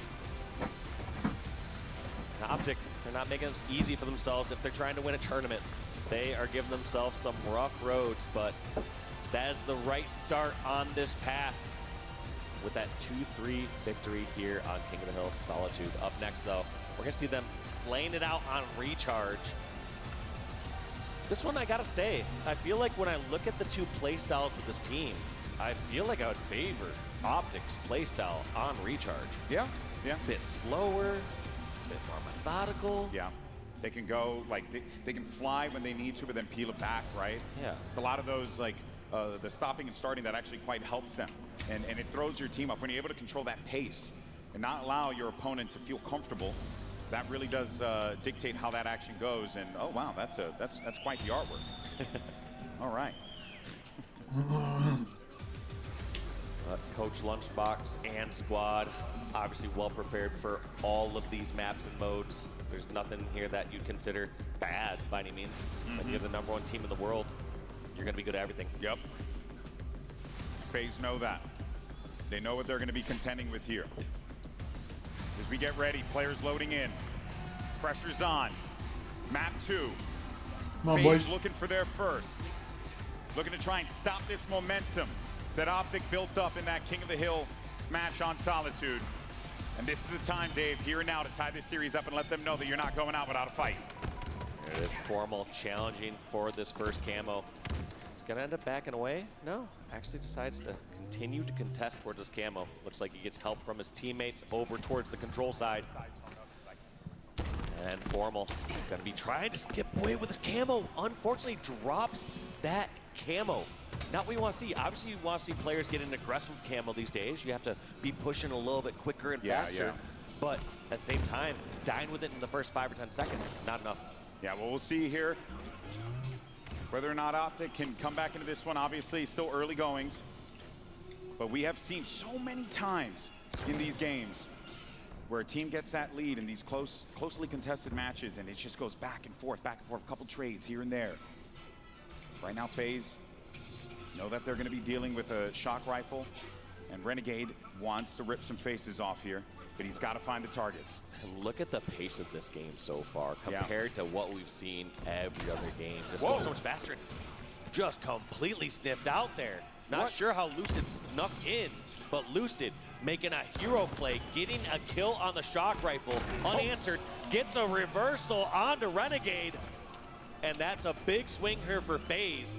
Optic, they're not making it easy for themselves if they're trying to win a tournament. They are giving themselves some rough roads, but that is the right start on this path with that 2-3 victory here on King of the Hill Solitude. Up next, though, we're going to see them slaying it out on Recharge. This one, I got to say, I feel like when I look at the two playstyles of this team, I feel like I would favor Optic's playstyle on Recharge. Yeah, yeah. A bit slower, a bit more methodical. Yeah. They can go, like, they can fly when they need to, but then peel it back, right? Yeah. It's a lot of those, like, the stopping and starting that actually quite helps them. And it throws your team up when you're able to control that pace and not allow your opponent to feel comfortable. That really does dictate how that action goes. And oh wow, that's quite the artwork. All right. Coach Lunchbox and squad obviously well prepared for all of these maps and modes. There's nothing here that you'd consider bad by any means. When you're the #1 team in the world, you're going to be good at everything. Yep. FaZe know that. They know what they're going to be contending with here. As we get ready, players loading in. Pressure's on. Map 2. Come on, FaZe boys. looking for their first. Looking to try and stop this momentum that Optic built up in that King of the Hill match on Solitude. And this is the time, Dave, here and now, to tie this series up and let them know that you're not going out without a fight. There it is, Formal challenging for this first camo. He's gonna end up backing away. No, actually decides to continue to contest towards his camo. Looks like he gets help from his teammates over towards the control side. And Formal gonna be trying to skip away with his camo. Unfortunately, drops that camo. Not what you want to see. Obviously, you want to see players getting aggressive with camo these days. You have to be pushing a little bit quicker and faster. Yeah. But at the same time, dying with it in the first 5 or 10 seconds, not enough. Yeah, well, we'll see here whether or not Optic can come back into this one. Obviously, still early goings. But we have seen so many times in these games where a team gets that lead in these closely contested matches, and it just goes back and forth, a couple trades here and there. Right now, FaZe know that they're going to be dealing with a shock rifle, and Renegade wants to rip some faces off here, but he's got to find the targets. And look at the pace of this game so far compared to what we've seen every other game. Just Whoa. going so much faster. just completely sniffed out there. Not sure how Lucid snuck in, but Lucid making a hero play, getting a kill on the shock rifle, unanswered, gets a reversal onto Renegade, and that's a big swing here for FaZe,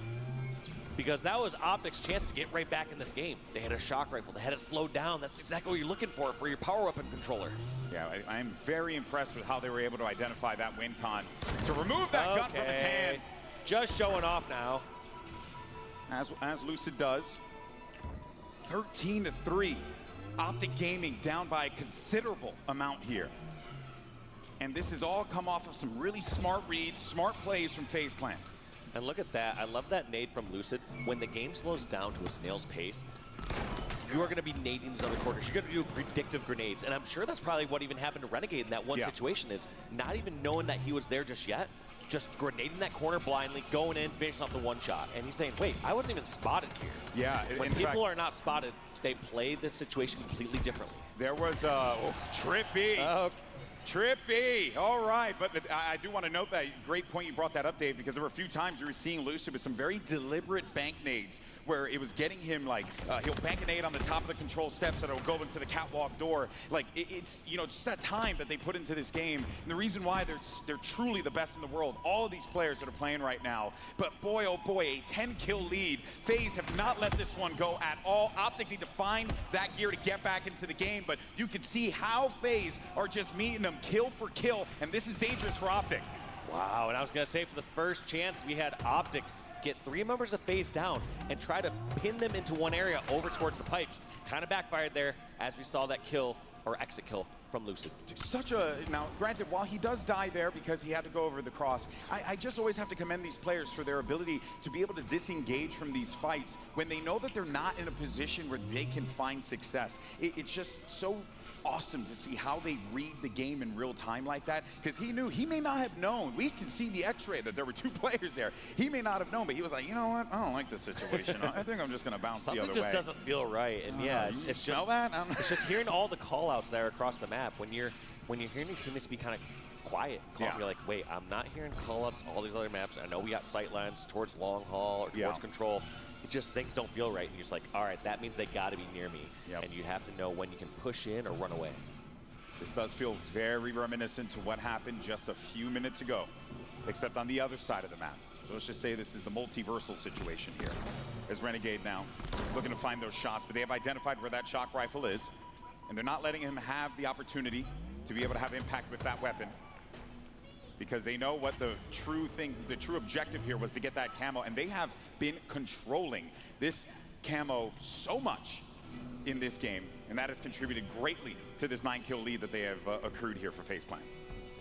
because that was Optic's chance to get right back in this game. They had a shock rifle, they had it slowed down. That's exactly what you're looking for your power weapon controller. Yeah, I'm very impressed with how they were able to identify that win con to remove that gun from his hand. Just showing off now. As Lucid does. 13-3. Optic Gaming down by a considerable amount here. And this has all come off of some really smart reads, smart plays from FaZe Clan. And look at that. I love that nade from Lucid. When the game slows down to a snail's pace, you are going to be nading these other corners. You're going to do predictive grenades. And I'm sure that's probably what even happened to Renegade in that one situation, is not even knowing that he was there just yet, just grenading that corner blindly, going in, finishing off the one shot. And he's saying, wait, I wasn't even spotted here. Yeah. When people are not spotted, they play the situation completely differently. There was Trippy. Trippy, all right, but I do want to note that great point you brought that up, Dave, because there were a few times you were seeing Lucid with some very deliberate bank nades where it was getting him like, he'll bank a nade on the top of the control steps that will go into the catwalk door. Like, it's, you know, just that time that they put into this game. And the reason why they're truly the best in the world, all of these players that are playing right now. But boy, oh boy, a 10-kill lead. FaZe have not let this one go at all. Optic need to find that gear to get back into the game, but you can see how FaZe are just meeting them kill for kill, and this is dangerous for Optic. Wow, and I was going to say, for the first chance, we had Optic get 3 members of FaZe down and try to pin them into one area over towards the pipes. Kind of backfired there as we saw that kill, or exit kill, from Lucid. Now, granted, while he does die there because he had to go over the cross, I just always have to commend these players for their ability to be able to disengage from these fights when they know that they're not in a position where they can find success. It's just so awesome to see how they read the game in real time like that, because he may not have known. We can see the x-ray that there were 2 players there. He may not have known, but he was like, you know what, I don't like this situation. I think I'm just going to bounce the other way. Something just doesn't feel right, and yeah, it's just it's just hearing all the call-outs there across the map. When you're hearing your teammates be kind of quiet, calm, you're like, wait, I'm not hearing call-outs all these other maps. I know we got sight lines towards long haul or towards control. It just, things don't feel right, and you're just like, all right, that means they got to be near me. And you have to know when you can push in or run away. This does feel very reminiscent to what happened just a few minutes ago, except on the other side of the map. So let's just say this is the multiversal situation here. As Renegade now looking to find those shots, but they have identified where that shock rifle is, and they're not letting him have the opportunity to be able to have impact with that weapon, because they know what the true objective here was, to get that camo, and they have been controlling this camo so much in this game, and that has contributed greatly to this 9-kill lead that they have accrued here for FaZe Clan.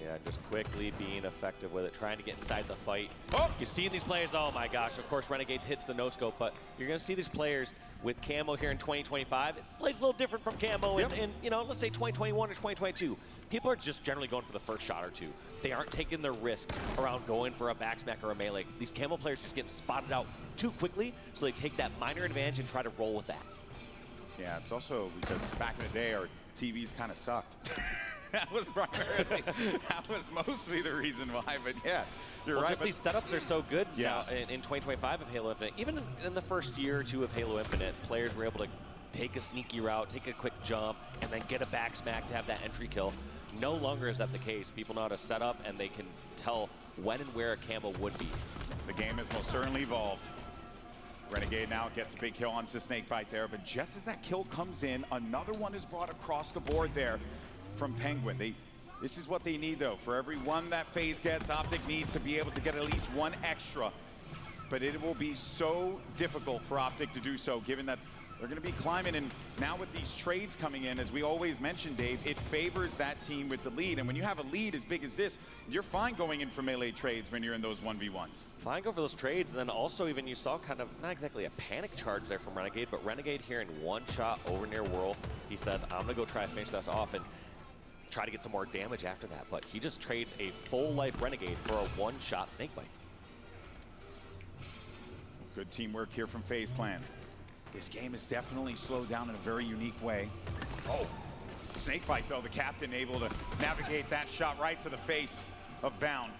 Yeah, just quickly being effective with it, trying to get inside the fight. You see these players, oh my gosh, of course Renegade hits the no-scope, but you're gonna see these players with camo here in 2025. It plays a little different from camo in, you know, let's say 2021 or 2022. People are just generally going for the first shot or 2. They aren't taking the risks around going for a backsmack or a melee. These camo players just getting spotted out too quickly, so they take that minor advantage and try to roll with that. Yeah, it's also because back in the day, our TVs kind of sucked. That was primarily, that was mostly the reason why, but yeah, you're right. Just these setups are so good now in 2025 of Halo Infinite. Even in the first year or 2 of Halo Infinite, players were able to take a sneaky route, take a quick jump, and then get a back smack to have that entry kill. No longer is that the case. People know how to set up, and they can tell when and where a camo would be. The game has most certainly evolved. Renegade now gets a big kill onto Snakebite there, but just as that kill comes in, another one is brought across the board there from Penguin. This is what they need, though. For every one that FaZe gets, Optic needs to be able to get at least 1 extra. But it will be so difficult for Optic to do so, given that they're going to be climbing. And now with these trades coming in, as we always mention, Dave, it favors that team with the lead. And when you have a lead as big as this, you're fine going in for melee trades when you're in those 1v1s. Fine go for those trades, and then also even you saw kind of, not exactly a panic charge there from Renegade, but Renegade here in 1 shot over near Whirl. He says, I'm going to go try to finish this off and try to get some more damage after that. But he just trades a full life Renegade for a 1-shot Snakebite. Good teamwork here from FaZe Clan. This game is definitely slowed down in a very unique way. Oh, Snakebite though, the captain able to navigate that shot right to the face of Bound.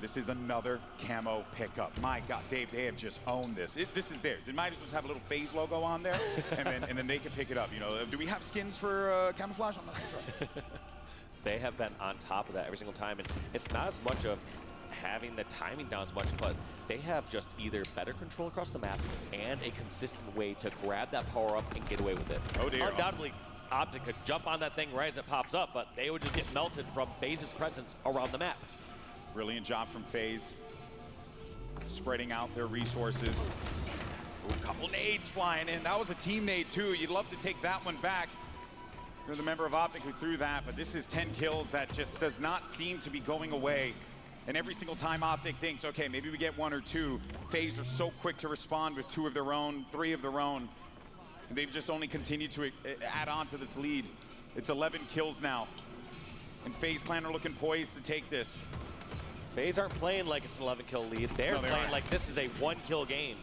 This is another camo pickup. My God, Dave, they have just owned this. This is theirs. It might as well have a little FaZe logo on there, and then they can pick it up. You know, do we have skins for camouflage? I'm not so sure. They have been on top of that every single time, and it's not as much of having the timing down as much, but they have just either better control across the map and a consistent way to grab that power up and get away with it. Oh dear. Undoubtedly, Optic could jump on that thing right as it pops up, but they would just get melted from FaZe's presence around the map. Brilliant job from FaZe, spreading out their resources. Ooh, a couple nades flying in. That was a team nade too. You'd love to take that one back. You're the member of Optic who threw that, but this is 10 kills that just does not seem to be going away. And every single time Optic thinks, okay, maybe we get 1 or 2, FaZe are so quick to respond with 2 of their own, 3 of their own. And they've just only continued to add on to this lead. It's 11 kills now. And FaZe Clan are looking poised to take this. FaZe aren't playing like it's an 11-kill lead. They're playing like this is a 1-kill game.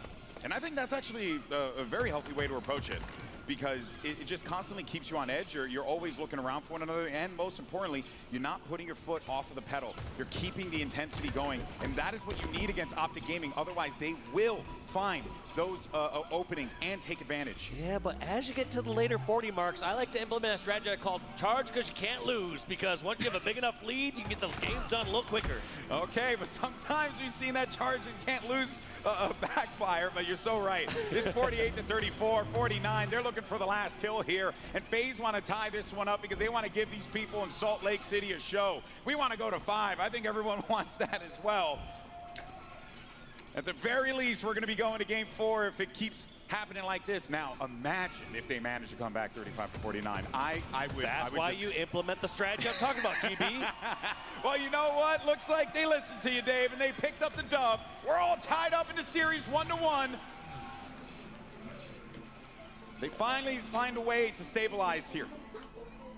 And I think that's actually a very healthy way to approach it, because it just constantly keeps you on edge. You're always looking around for one another, and most importantly, you're not putting your foot off of the pedal. You're keeping the intensity going, and that is what you need against Optic Gaming. Otherwise, they will find those openings and take advantage. Yeah, but as you get to the later 40 marks, I like to implement a strategy called charge because you can't lose, because once you have a big enough lead, you can get those games done a little quicker. Okay, but sometimes we've seen that charge and can't lose backfire, but you're so right. It's 48-34, 49. They're looking for the last kill here, and FaZe want to tie this one up because they want to give these people in Salt Lake City a show. We want to go to 5. I think everyone wants that as well. At the very least, we're going to be going to game 4 if it keeps happening like this. Now, imagine if they manage to come back 35-49. I would. That's why you implement the strategy I'm talking about, GB. Well, you know what? Looks like they listened to you, Dave, and they picked up the dub. We're all tied up in the series 1-1. They finally find a way to stabilize here.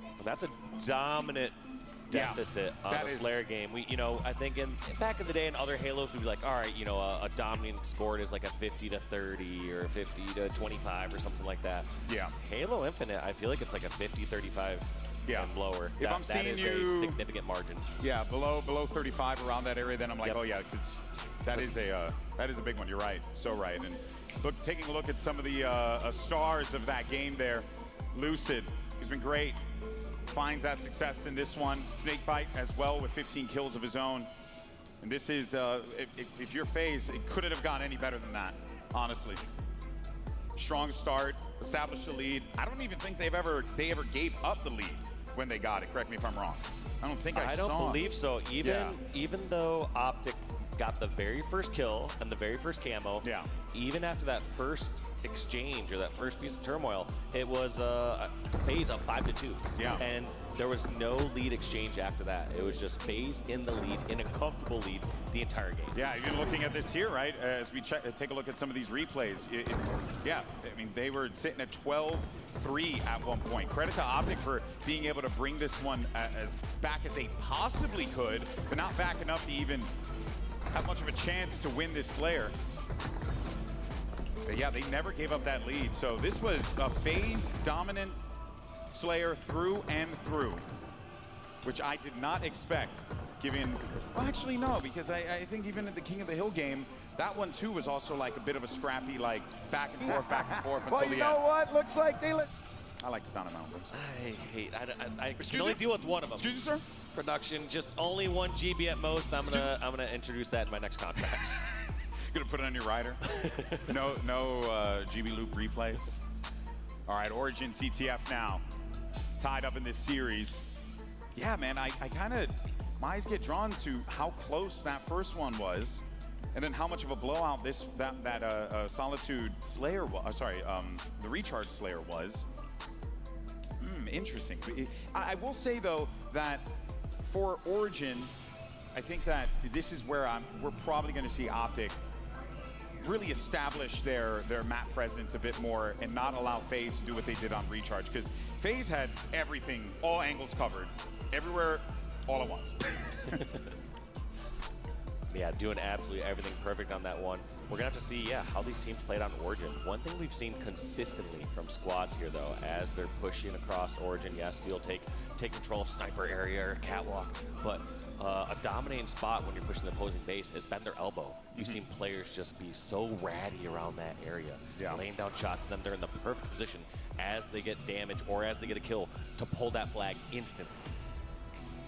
Well, that's a dominant deficit on the Slayer game. I think back in the day in other Halos, we'd be like, all right, a dominant score is like a 50-30 or 50-25 or something like that. Yeah. Halo Infinite, I feel like it's like a 50-35 and lower. If I'm seeing that is a significant margin. Yeah, below 35 around that area, then I'm like, oh yeah, because that is a big one. You're right, so right. And look, taking a look at some of the stars of that game there, Lucid, he's been great. Finds that success in this one. Snakebite as well with 15 kills of his own. And this is, if you're FaZe, it couldn't have gone any better than that, honestly. Strong start, established the lead. I don't even think they ever gave up the lead when they got it. Correct me if I'm wrong. I don't think I don't believe so. Even though Optic got the very first kill and the very first camo, even after that first exchange or that first piece of turmoil, it was FaZe up 5-2. Yeah. And there was no lead exchange after that. It was just FaZe in the lead, in a comfortable lead the entire game. Yeah, even looking at this here, right, as we take a look at some of these replays, I mean, they were sitting at 12-3 at one point. Credit to Optic for being able to bring this one as back as they possibly could, but not back enough to even have much of a chance to win this Slayer. But yeah, they never gave up that lead. So this was a FaZe dominant Slayer through and through, which I did not expect, given, well, actually no, because I think even at the King of the Hill game, that one too was also like a bit of a scrappy, like back and forth until the end. Well, you know what? Looks like they I like the sound of mountains. I can only deal with one of them. Excuse me, sir? Production, just only 1 GB at most. I'm gonna introduce that in my next contract. Gonna put it on your rider. no GB loop replays. All right, Origin CTF now tied up in this series. Yeah, man, I kind of, my eyes get drawn to how close that first one was, and then how much of a blowout that Solitude Slayer was. The Recharge Slayer was. Interesting. I will say though that for Origin, I think that this is where we're probably going to see Optic really establish their map presence a bit more and not allow FaZe to do what they did on Recharge, because FaZe had everything, all angles covered, everywhere, all at once. Yeah, doing absolutely everything perfect on that one. We're gonna have to see, yeah, how these teams played on Origin. One thing we've seen consistently from squads here, though, as they're pushing across Origin, yes, you'll take control of sniper area or catwalk, but a dominating spot when you're pushing the opposing base has been their elbow. You've seen players just be so ratty around that area, laying down shots, and then they're in the perfect position as they get damage or as they get a kill to pull that flag instantly.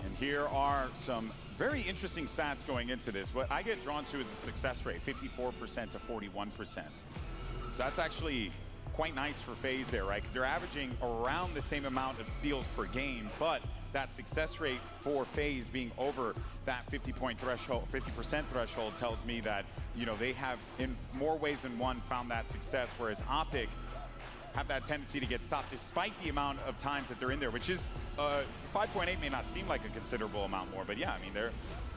And here are some very interesting stats going into this. What I get drawn to is the success rate, 54% to 41%. So that's actually quite nice for FaZe there, right? Because they're averaging around the same amount of steals per game, but that success rate for FaZe being over that 50% threshold tells me that, you know, they have in more ways than one found that success, whereas Optic have that tendency to get stopped despite the amount of times that they're in there, which is 5.8 may not seem like a considerable amount more, but yeah, I mean,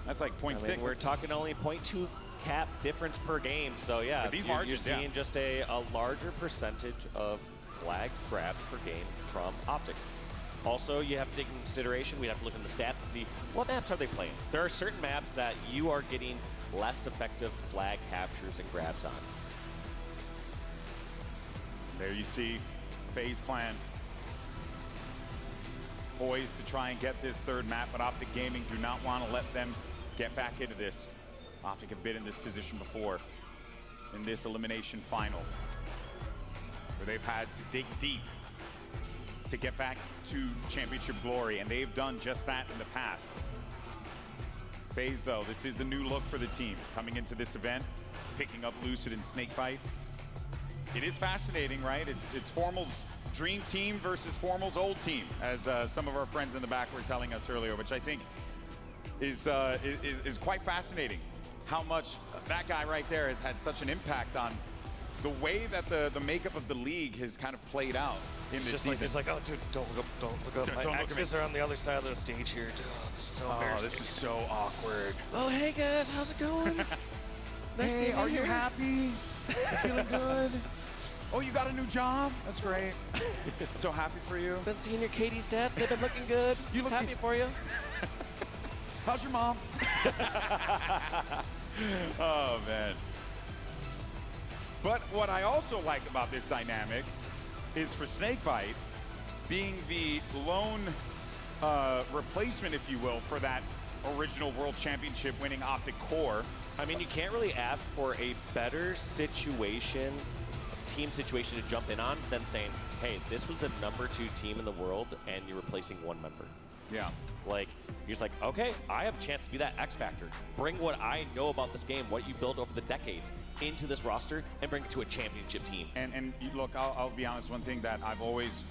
that's like 0.6. I mean, we're talking only 0.2 cap difference per game, so yeah, these you're seeing just a larger percentage of flag grabs per game from Optic. Also, you have to take into consideration, we have to look at the stats and see what maps are they playing. There are certain maps that you are getting less effective flag captures and grabs on. There you see FaZe Clan poised to try and get this third map, but Optic Gaming do not want to let them get back into this. Optic have been in this position before in this elimination final, where they've had to dig deep to get back to championship glory, and they've done just that in the past. FaZe, though, this is a new look for the team coming into this event, picking up Lucid and Snakebite. It is fascinating, right? It's Formal's dream team versus Formal's old team, as some of our friends in the back were telling us earlier, which I think is quite fascinating. How much that guy right there has had such an impact on the way that the makeup of the league has kind of played out in this season. It's like, oh, dude, don't look up. My exes are on the other side of the stage here. Dude, oh, this is so embarrassing. This is so awkward. Oh, hey guys, how's it going? Nice Hey, to are you here. happy? You feeling good? Oh, you got a new job? That's great. So happy for you. Been seeing your KD stats. They've been looking good. You look happy for you. How's your mom? Oh, man. But what I also like about this dynamic is for Snakebite being the lone replacement, if you will, for that original World Championship winning Optic core. I mean, you can't really ask for a better situation, team situation to jump in on than saying, hey, this was the #2 team in the world and you're replacing one member. Yeah. Like, you're just like, okay, I have a chance to be that X factor. Bring what I know about this game, what you built over the decades, into this roster and bring it to a championship team. And look, I'll be honest, one thing that I've always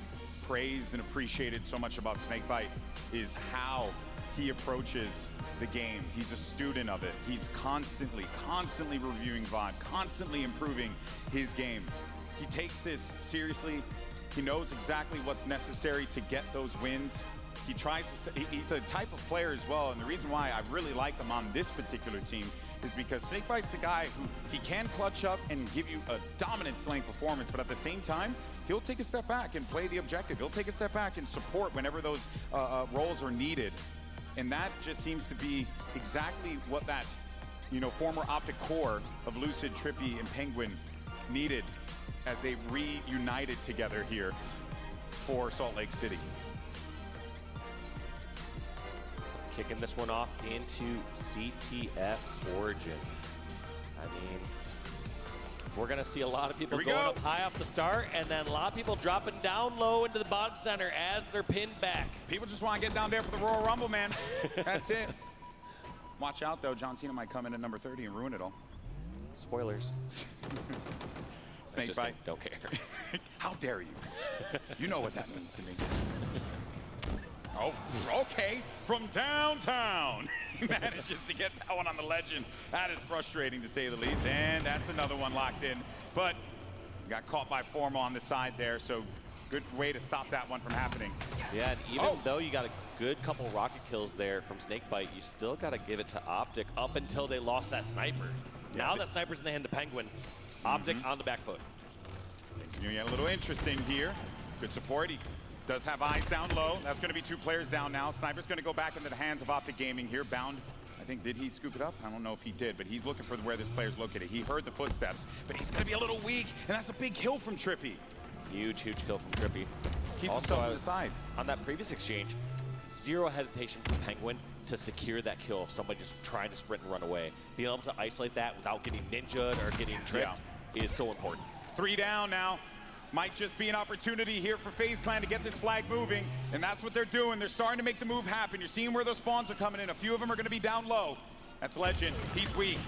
praised and appreciated so much about Snakebite is how he approaches the game. He's a student of it. He's constantly reviewing VOD, constantly improving his game. He takes this seriously. He knows exactly what's necessary to get those wins. He tries to, he's a type of player as well, and the reason why I really like him on this particular team is because Snakebite's the guy who he can clutch up and give you a dominant slaying performance, but at the same time, he'll take a step back and play the objective. He'll take a step back and support whenever those roles are needed. And that just seems to be exactly what that, you know, former Optic core of Lucid, Trippy, and Penguin needed as they reunited together here for Salt Lake City. Kicking this one off into CTF Origin. I mean, we're going to see a lot of people going up high off the start, and then a lot of people dropping down low into the bottom center as they're pinned back. People just want to get down there for the Royal Rumble, man. That's it. Watch out, though. John Cena might come in at number 30 and ruin it all. Spoilers. Snakebite. Don't care. How dare you? You know what that means to me. Oh, okay. From downtown. He manages to get that one on the legend. That is frustrating, to say the least. And that's another one locked in. But got caught by Formal on the side there, so good way to stop that one from happening. Yeah, and even though you got a good couple rocket kills there from Snakebite, you still got to give it to Optic up until they lost that sniper. Yeah, now that sniper's in the hand of Penguin, Optic on the back foot. Things are going to get a little interesting here. Good support. He does have eyes down low. That's going to be 2 players down now. Sniper's going to go back into the hands of Optic Gaming here. Bound, I think, did he scoop it up? I don't know if he did, but he's looking for where this player's located. He heard the footsteps, but he's going to be a little weak, and that's a big kill from Trippy. Huge kill from Trippy. Keep also, himself to the side. On that previous exchange, zero hesitation from Penguin to secure that kill if somebody just trying to sprint and run away. Being able to isolate that without getting ninja'd or getting tricked is so important. 3 down now. Might just be an opportunity here for FaZe Clan to get this flag moving, and that's what they're doing. They're starting to make the move happen. You're seeing where those spawns are coming in. A few of them are going to be down low. That's Legend. He's weak.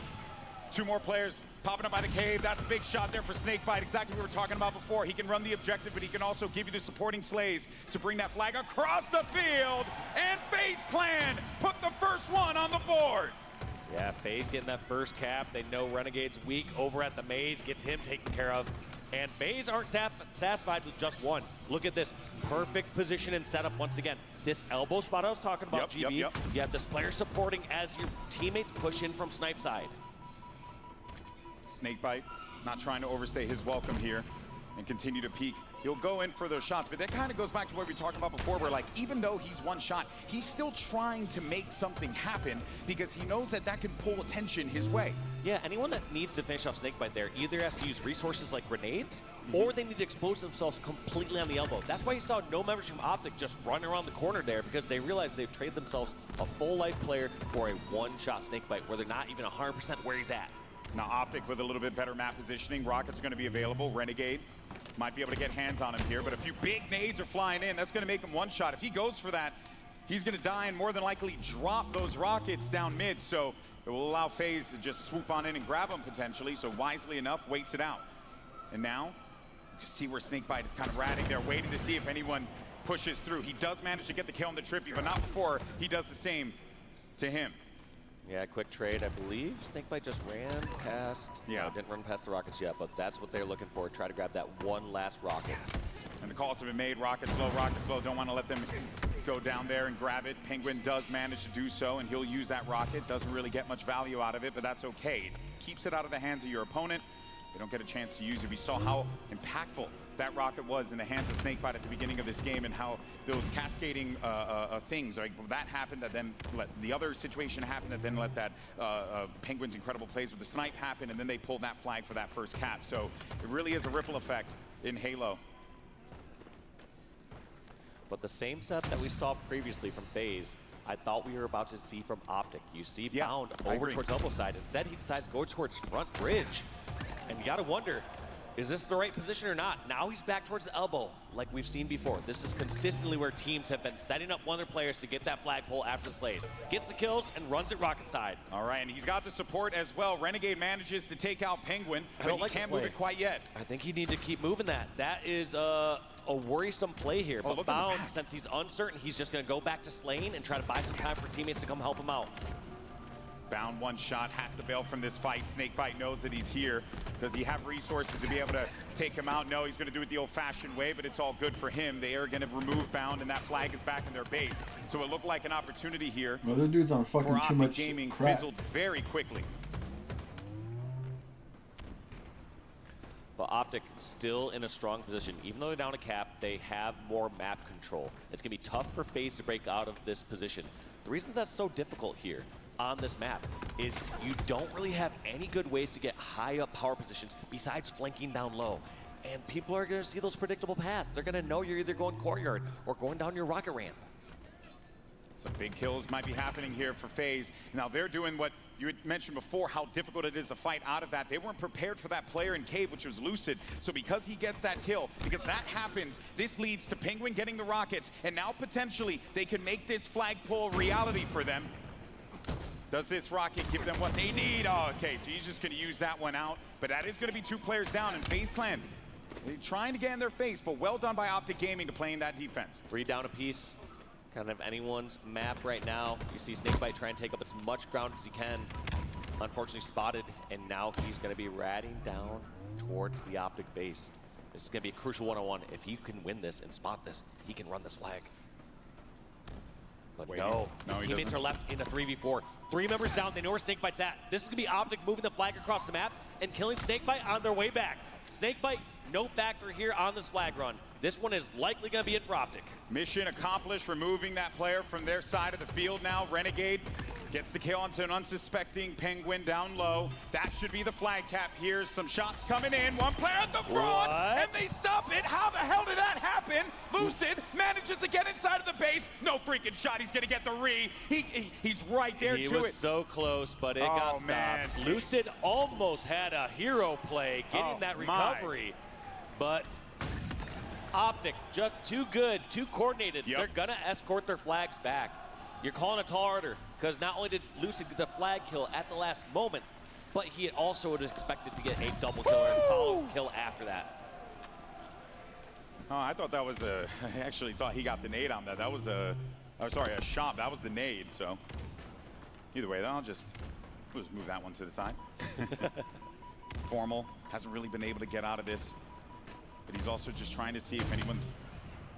2 more players popping up by the cave. That's a big shot there for Snakebite. Exactly what we were talking about before. He can run the objective, but he can also give you the supporting slays to bring that flag across the field. And FaZe Clan put the first one on the board. Yeah, FaZe getting that first cap. They know Renegade's weak over at the maze, gets him taken care of. And FaZe aren't satisfied with just one. Look at this perfect position and setup once again. This elbow spot I was talking about, GB. You have this player supporting as your teammates push in from snipe side. Snakebite not trying to overstay his welcome here and continue to peek. He'll go in for those shots, but that kind of goes back to what we talked about before, where like, even though he's one shot, he's still trying to make something happen because he knows that that can pull attention his way. Yeah, anyone that needs to finish off Snakebite there either has to use resources like grenades, or they need to expose themselves completely on the elbow. That's why you saw no members from Optic just run around the corner there, because they realized they've traded themselves a full life player for a one-shot Snakebite where they're not even 100% where he's at. Now Optic with a little bit better map positioning. Rockets are going to be available. Renegade might be able to get hands on him here, but a few big nades are flying in. That's going to make him one shot. If he goes for that, he's going to die and more than likely drop those rockets down mid. So it will allow FaZe to just swoop on in and grab him potentially. So wisely enough, waits it out. And now you can see where Snakebite is kind of ratting there, waiting to see if anyone pushes through. He does manage to get the kill on the Trippy, but not before he does the same to him. Yeah, quick trade, I believe. Snakebite just ran past. Yeah. Didn't run past the rockets yet, but that's what they're looking for. Try to grab that one last rocket. And the calls have been made. Rockets low, rockets low. Don't want to let them go down there and grab it. Penguin does manage to do so, and he'll use that rocket. Doesn't really get much value out of it, but that's okay. It keeps it out of the hands of your opponent. They don't get a chance to use it. We saw how impactful that rocket was in the hands of Snakebite at the beginning of this game, and how those cascading things, like that happened, that then let the other situation happen, that then let that Penguin's incredible plays with the snipe happen, and then they pulled that flag for that first cap. So it really is a ripple effect in Halo. But the same set that we saw previously from FaZe, I thought we were about to see from Optic. You see Bound over towards elbow side. Instead, he decides to go towards front bridge. And you gotta wonder, is this the right position or not? Now he's back towards the elbow, like we've seen before. This is consistently where teams have been setting up one of their players to get that flagpole after the slays. Gets the kills and runs it rocket side. All right, and he's got the support as well. Renegade manages to take out Penguin, but he can't move it quite yet. I think he needs to keep moving that. That is a worrisome play here. But Bound, since he's uncertain, he's just gonna go back to Slane and try to buy some time for teammates to come help him out. Bound one shot, has to bail from this fight. Snakebite knows that he's here. Does he have resources to be able to take him out? No, he's going to do it the old-fashioned way, but it's all good for him. They are going to remove Bound, and that flag is back in their base. So it looked like an opportunity here. Well, the dude's on fucking too much Gaming crap. fizzled very quickly. But Optic still in a strong position. Even though they're down a cap, they have more map control. It's going to be tough for FaZe to break out of this position. The reasons that's so difficult here on this map is you don't really have any good ways to get high up power positions besides flanking down low. And people are going to see those predictable paths. They're going to know you're either going courtyard or going down your rocket ramp. Some big kills might be happening here for FaZe. Now they're doing what you had mentioned before, how difficult it is to fight out of that. They weren't prepared for that player in Cave, which was Lucid. So because he gets that kill, because that happens, this leads to Penguin getting the rockets, and now potentially they can make this flagpole reality for them. Does this rocket give them what they need? Oh, okay, so he's just going to use that one out. But that is going to be 2 players down, and FaZe Clan, they're trying to get in their face, but well done by Optic Gaming to playing that defense. 3 down apiece. Kind of anyone's map right now. You see Snakebite try and take up as much ground as he can. Unfortunately spotted, and now he's going to be ratting down towards the Optic base. This is going to be a crucial one-on-one. If he can win this and spot this, he can run this flag. But no, his teammates are left in a 3v4. 3 members down, they know where Snakebite's at. This is gonna be Optic moving the flag across the map and killing Snakebite on their way back. Snakebite, no factor here on this flag run. This one is likely gonna be it for Optic. Mission accomplished, removing that player from their side of the field now. Renegade Gets the kill onto an unsuspecting Penguin down low. That should be the flag cap here. Some shots coming in. One player at the front, and they stop it. How the hell did that happen? Lucid manages to get inside of the base. No freaking shot. He's going to get the re. He's right there to it. He was so close, but it got stopped. Man. Lucid almost had a hero play getting that recovery, but Optic just too good, too coordinated. Yep. They're going to escort their flags back. You're calling a tall order because not only did Lucid get the flag kill at the last moment, but he had also was expected to get a double kill and follow kill after that. Oh, I thought that was a, I actually thought he got the nade on that. That was a, oh, sorry, a shot. That was the nade, so. Either way, we'll just move that one to the side. Formal hasn't really been able to get out of this, but he's also just trying to see if anyone's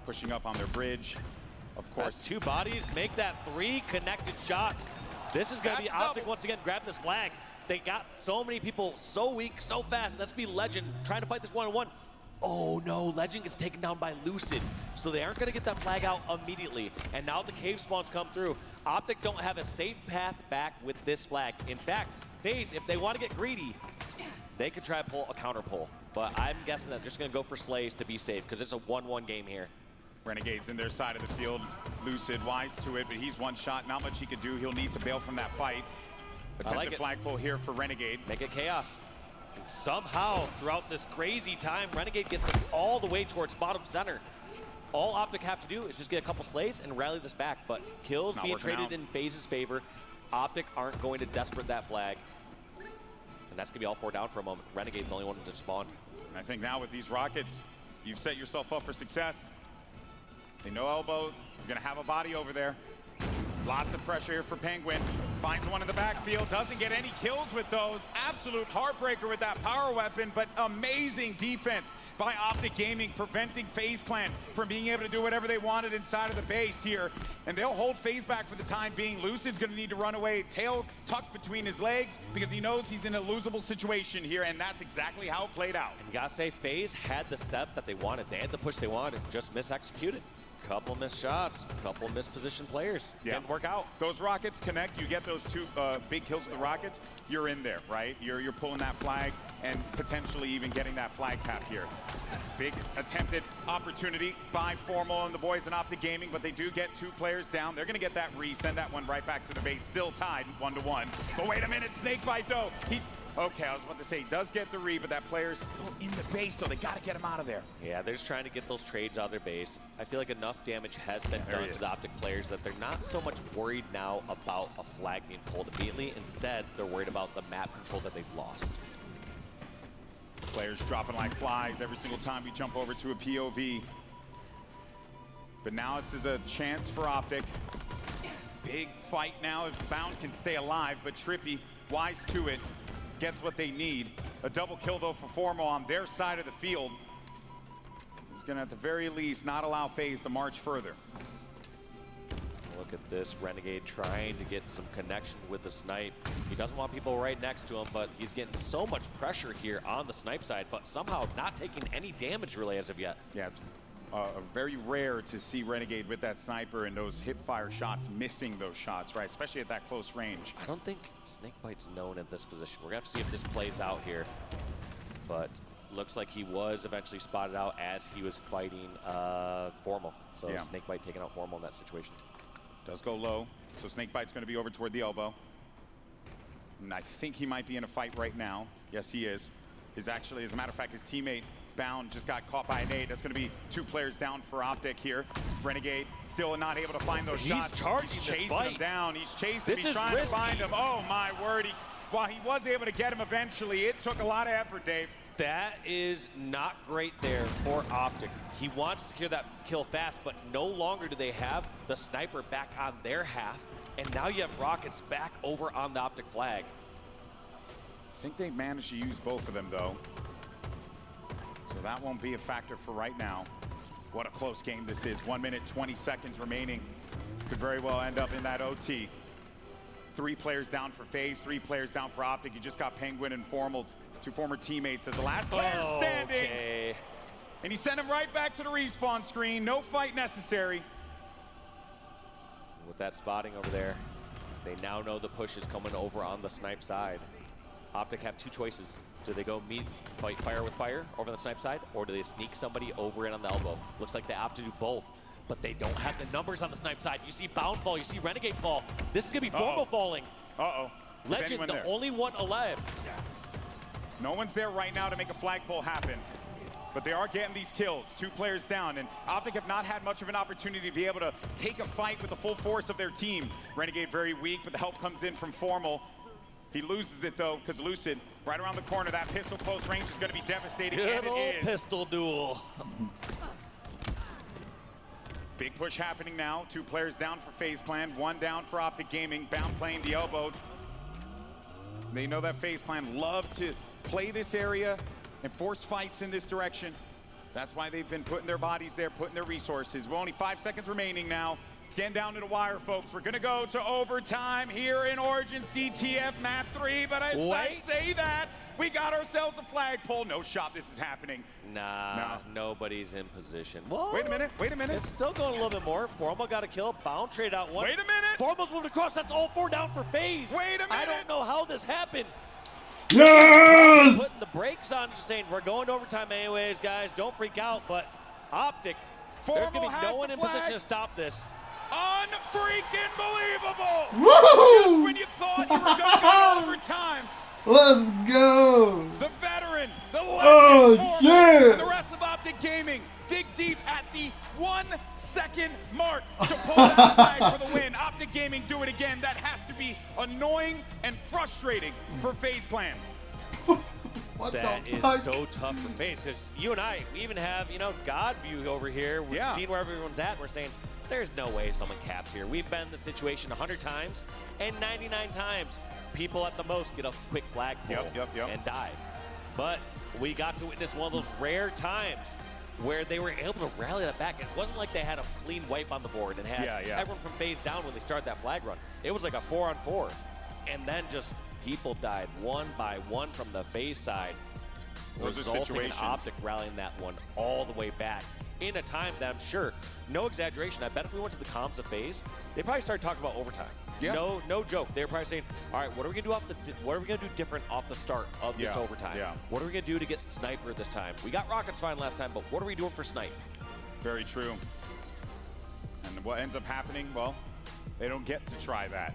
pushing up on their bridge. Of course. That's 2 bodies, make that 3 connected shots. This is going to be Optic once again grabbing this flag. They got so many people so weak, so fast. That's going to be Legend trying to fight this one-on-one. Oh no, Legend gets taken down by Lucid. So they aren't going to get that flag out immediately. And now the cave spawns come through. Optic don't have a safe path back with this flag. In fact, FaZe, if they want to get greedy, they could try to pull a counter pull. But I'm guessing that they're just going to go for Slays to be safe because it's a 1-1 game here. Renegades in their side of the field. Lucid wise to it, but he's one shot. Not much he could do. He'll need to bail from that fight. Attempted flag pull here for Renegade. Make it chaos. And somehow, throughout this crazy time, Renegade gets us all the way towards bottom center. All Optic have to do is just get a couple slays and rally this back, but kills being traded in FaZe's favor. Optic aren't going to desperate that flag. And that's gonna be all 4 down for a moment. Renegade's the only one to spawn. And I think now with these rockets, you've set yourself up for success. They know elbow, you're gonna have a body over there. Lots of pressure here for Penguin. Finds one in the backfield, doesn't get any kills with those. Absolute heartbreaker with that power weapon, but amazing defense by Optic Gaming, preventing FaZe Clan from being able to do whatever they wanted inside of the base here. And they'll hold FaZe back for the time being. Lucid's gonna need to run away, tail tucked between his legs, because he knows he's in a losable situation here, and that's exactly how it played out. And you gotta say, FaZe had the set that they wanted. They had the push they wanted, just misexecuted. Couple missed shots, couple mispositioned players. Didn't work out. Those rockets connect, you get those 2 big kills with the rockets, you're in there, right? You're pulling that flag and potentially even getting that flag cap here. Big attempted opportunity by Formal and the boys in Optic Gaming, but they do get 2 players down. They're gonna get that re, send that one right back to the base, still tied 1-1. But wait a minute, Snakebite though, okay, I was about to say, he does get the re, but that player's still in the base, so they gotta get him out of there. Yeah, they're just trying to get those trades out of their base. I feel like enough damage has been done to the Optic players that they're not so much worried now about a flag being pulled immediately. Instead, they're worried about the map control that they've lost. Players dropping like flies every single time we jump over to a POV. But now this is a chance for Optic. Big fight now if Bound can stay alive, but Trippy, wise to it, gets what they need. A double kill though for Formal on their side of the field. He's gonna at the very least not allow FaZe to march further. Look at this, Renegade trying to get some connection with the snipe. He doesn't want people right next to him, but he's getting so much pressure here on the snipe side, but somehow not taking any damage really as of yet. Yeah, it's very rare to see Renegade with that sniper and those hip fire shots, missing those shots, right? Especially at that close range. I don't think Snakebite's known in this position. We're gonna have to see if this plays out here. But looks like he was eventually spotted out as he was fighting Formal. So Snakebite taking out Formal in that situation. Does go low, so Snakebite's gonna be over toward the elbow. And I think he might be in a fight right now. Yes, he is. Actually, as a matter of fact, his teammate Bound just got caught by a nade. That's going to be 2 players down for Optic here. Renegade still not able to find those shots. He's chasing him down. He's chasing. He's trying to find him. Oh my word! While he was able to get him eventually, it took a lot of effort, Dave. That is not great there for Optic. He wants to secure that kill fast, but no longer do they have the sniper back on their half, and now you have Rockets back over on the Optic flag. I think they managed to use both of them though. So that won't be a factor for right now. What a close game this is. 1 minute, 20 seconds remaining. Could very well end up in that OT. 3 players down for FaZe, 3 players down for Optic. You just got Penguin and Formal, 2 former teammates as the last player standing. Okay. And he sent him right back to the respawn screen. No fight necessary. With that spotting over there, They now know the push is coming over on the snipe side. Optic have two choices. Do they go fight fire with fire over the snipe side, or do they sneak somebody over in on the elbow? Looks like they opt to do both, but they don't have the numbers on the snipe side. You see Bound fall, you see Renegade fall. This is gonna be Formal falling. Legend, the only one alive. No one's there right now to make a flagpole happen, but they are getting these kills. 2 players down, and Optic have not had much of an opportunity to be able to take a fight with the full force of their team. Renegade very weak, but the help comes in from Formal. He loses it though, because Lucid, right around the corner, that pistol close range is going to be devastating. Good old pistol duel. Big push happening now. 2 players down for FaZe Clan, 1 down for Optic Gaming. Bound playing the elbow. They know that FaZe Clan love to play this area and force fights in this direction. That's why they've been putting their bodies there, putting their resources. We're only 5 seconds remaining now. It's getting down to the wire, folks. We're gonna go to overtime here in Origin CTF Map 3, but as I say that, we got ourselves a flagpole. No shot this is happening. Nah, nobody's in position. Whoa. Wait a minute, wait a minute. It's still going a little bit more. Formal got a kill, Bound trade out one. Wait a minute. Formal's moved across, that's all 4 down for FaZe. Wait a minute. I don't know how this happened. Yes! Putting the brakes on, just saying, we're going to overtime anyways, guys. Don't freak out, but Optic, there's going to be no one in position to stop this. Unfreaking believable! Woo! Just when you thought you were going to go overtime. Let's go! The veteran, the legend, Oh, shit! and the rest of Optic Gaming dig deep at the 1 second mark to pull that flag for the win. Optic Gaming do it again. That has to be annoying and frustrating for FaZe Clan. That is so tough for FaZe, because you and I, we even have, God view over here. We've seen where everyone's at. We're saying, there's no way someone caps here. We've been in the situation 100 times, and 99 times, people at the most get a quick flagpole and die. But we got to witness one of those rare times where they were able to rally that back. It wasn't like they had a clean wipe on the board and had everyone from FaZe down when they started that flag run. It was like a 4-on-4. And then just people died one by one from the FaZe side, resulting in Optic rallying that one all the way back in a time that I'm sure, no exaggeration, I bet if we went to the comms of FaZe, they probably started talking about overtime. No joke. They're probably saying, all right, what are we gonna do different off the start of this overtime? What are we gonna do to get the sniper this time? We got Rockets fine last time, but what are we doing for snipe? Very true. And what ends up happening, well, they don't get to try that,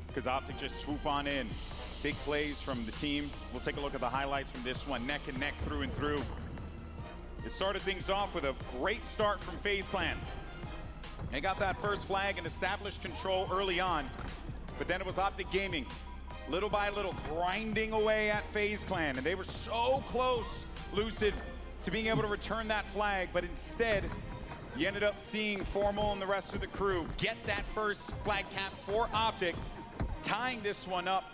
because Optic just swoop on in. Big plays from the team. We'll take a look at the highlights from this one, neck and neck, through and through. It started things off with a great start from FaZe Clan. They got that first flag and established control early on, but then it was Optic Gaming, little by little, grinding away at FaZe Clan, and they were so close, Lucid, to being able to return that flag, but instead, you ended up seeing Formal and the rest of the crew get that first flag cap for Optic, tying this one up,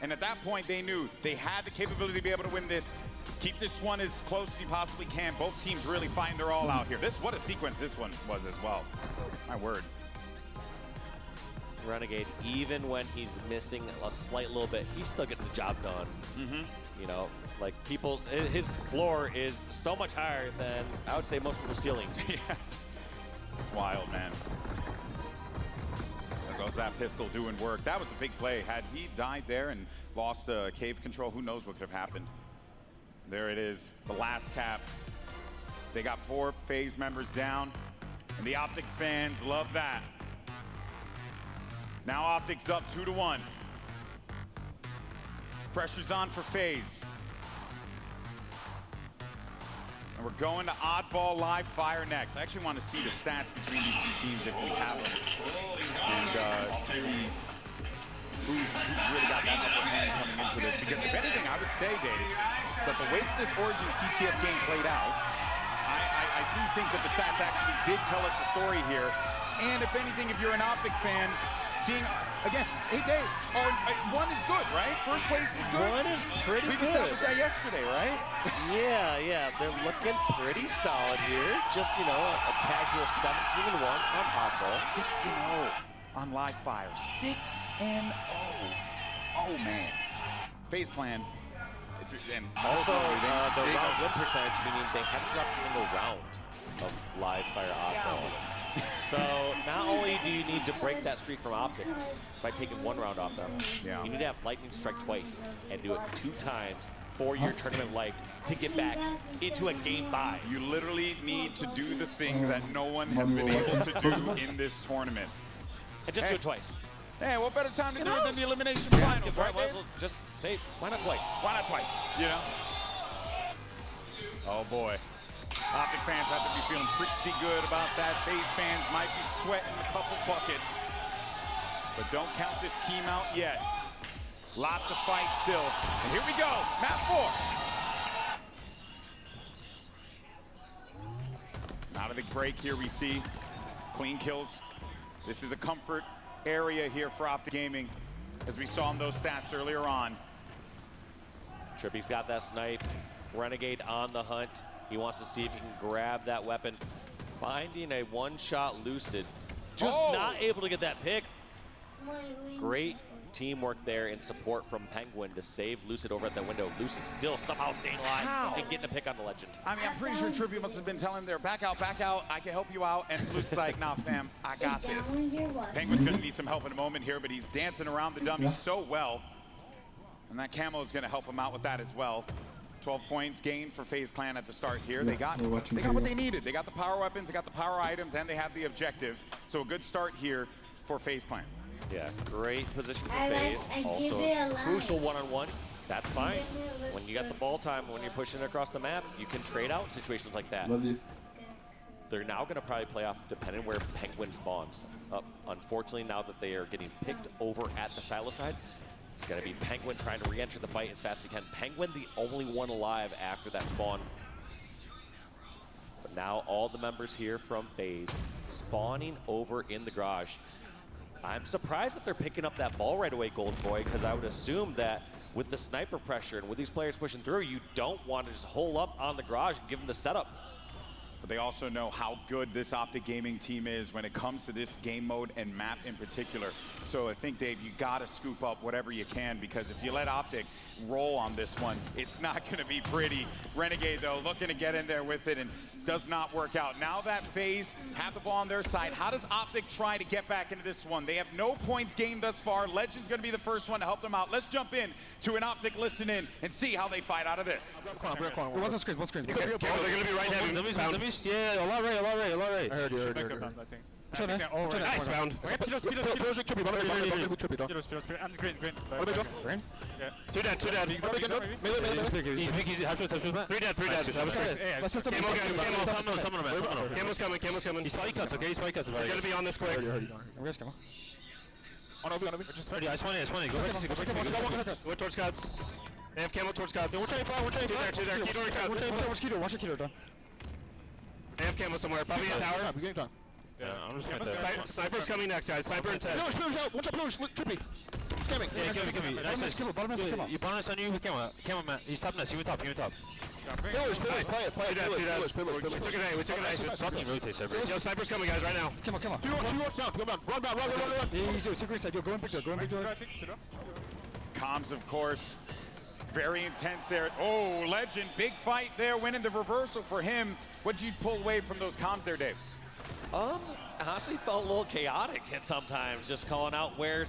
and at that point, they knew they had the capability to be able to win this. Keep this one as close as you possibly can. Both teams really find their all out here. What a sequence this one was as well. My word. Renegade, even when he's missing a slight little bit, he still gets the job done. Like his floor is so much higher than, I would say, most people's ceilings. It's wild, man. There goes that pistol doing work. That was a big play. Had he died there and lost cave control, who knows what could have happened. There it is, the last cap. They got 4 FaZe members down, and the Optic fans love that. Now Optic's up 2-1. Pressure's on for FaZe. And we're going to Oddball Live Fire next. I actually want to see the stats between these 2 teams if we have them. And see who really got that upper hand coming into this. Because if anything, I would say, Dave, that the way that this Origin CTF game played out, I do think that the stats actually did tell us the story here. And if anything, if you're an Optic fan, seeing, again, hey Dave, 1 is good, right? First place is good. 1 is pretty good. We established that yesterday, right? Yeah, they're looking pretty solid here. Just, a casual 17-1 on Oddball. 6-0 on Live Fire. 6-0. Oh, man. FaZe Clan. And also, the round win percentage, meaning they haven't dropped a single round of Live Fire Oddball. So not only do you need to break that streak from Optic by taking 1 round off them, you need to have Lightning Strike twice and do it 2 times for your tournament life to get back into a game 5. You literally need to do the thing that no one has been able to do in this tournament. And just do it twice. Hey, what better time to do it than the elimination finals, right? Well, just say, why not twice? Why not twice, you know? Oh boy. Optic fans have to be feeling pretty good about that. FaZe fans might be sweating a couple buckets. But don't count this team out yet. Lots of fights still. And here we go, map 4. Not a big break here we see. Clean kills. This is a comfort area here for Optic Gaming, as we saw in those stats earlier on. Trippy's got that snipe. Renegade on the hunt. He wants to see if he can grab that weapon. Finding a 1-shot Lucid. Just not able to get that pick. Great teamwork there in support from Penguin to save Lucid over at that window. Lucid still somehow staying alive and getting a pick on the Legend. I mean, I'm pretty sure Trippy must have been telling them, back out, I can help you out. And Lucid's like, nah, fam, I got this. Penguin's gonna need some help in a moment here, but he's dancing around the dummy so well. And that camo is gonna help him out with that as well. 12 points gained for FaZe Clan at the start here. They got what they needed. They got the power weapons, they got the power items, and they have the objective. So a good start here for FaZe Clan. Yeah, great position for FaZe. Also crucial one-on-one. That's fine. When you got the ball time, when you're pushing it across the map, you can trade out in situations like that. Love you. They're now going to probably play off depending where Penguin spawns. Unfortunately, now that they are getting picked over at the silo side, it's going to be Penguin trying to re-enter the fight as fast as he can. Penguin the only one alive after that spawn. But now all the members here from FaZe spawning over in the garage. I'm surprised that they're picking up that ball right away, Gold Boy, because I would assume that with the sniper pressure and with these players pushing through, you don't want to just hole up on the garage and give them the setup. But they also know how good this Optic Gaming team is when it comes to this game mode and map in particular. So I think, Dave, you gotta scoop up whatever you can, because if you let Optic roll on this one, it's not gonna be pretty. Renegade, though, looking to get in there with it and does not work out. Now that FaZe have the ball on their side, how does Optic try to get back into this one? They have no points gained thus far. Legend's gonna be the first one to help them out. Let's jump in to an Optic listen in and see how they fight out of this. What's the screen? What's the screen? They're gonna be right now. Yeah, a lot right. I heard you. Nice round. Green? Yeah. Two dead. He's half shot. Three dead. Camo's coming. He's spike cuts, okay? They're gonna be on this quick. Oh no, we just ready. I just want it. Go towards cuts. They have camo towards cuts. Two there. Keto cut. Watch your Keto, John. They have camo somewhere. Probably in tower. We're getting done. Yeah, I'm just gonna Sniper's coming next, guys. Sniper and 10. One shot, Trippy. Scamming. Yeah, kill me. Nice. You bonus on you with camo, man. He's top nice. You top. Play it. We took an A. Fucking rotates every. Yo, Sniper's coming, guys, right now. Come on. Two down. Run back. Easy. Secret side. Yo, go in big door. Comms, of course. Very intense there. Oh, Legend, big fight there, winning the reversal for him. What did you pull away from those comms there, Dave? Honestly felt a little chaotic at sometimes, just calling out where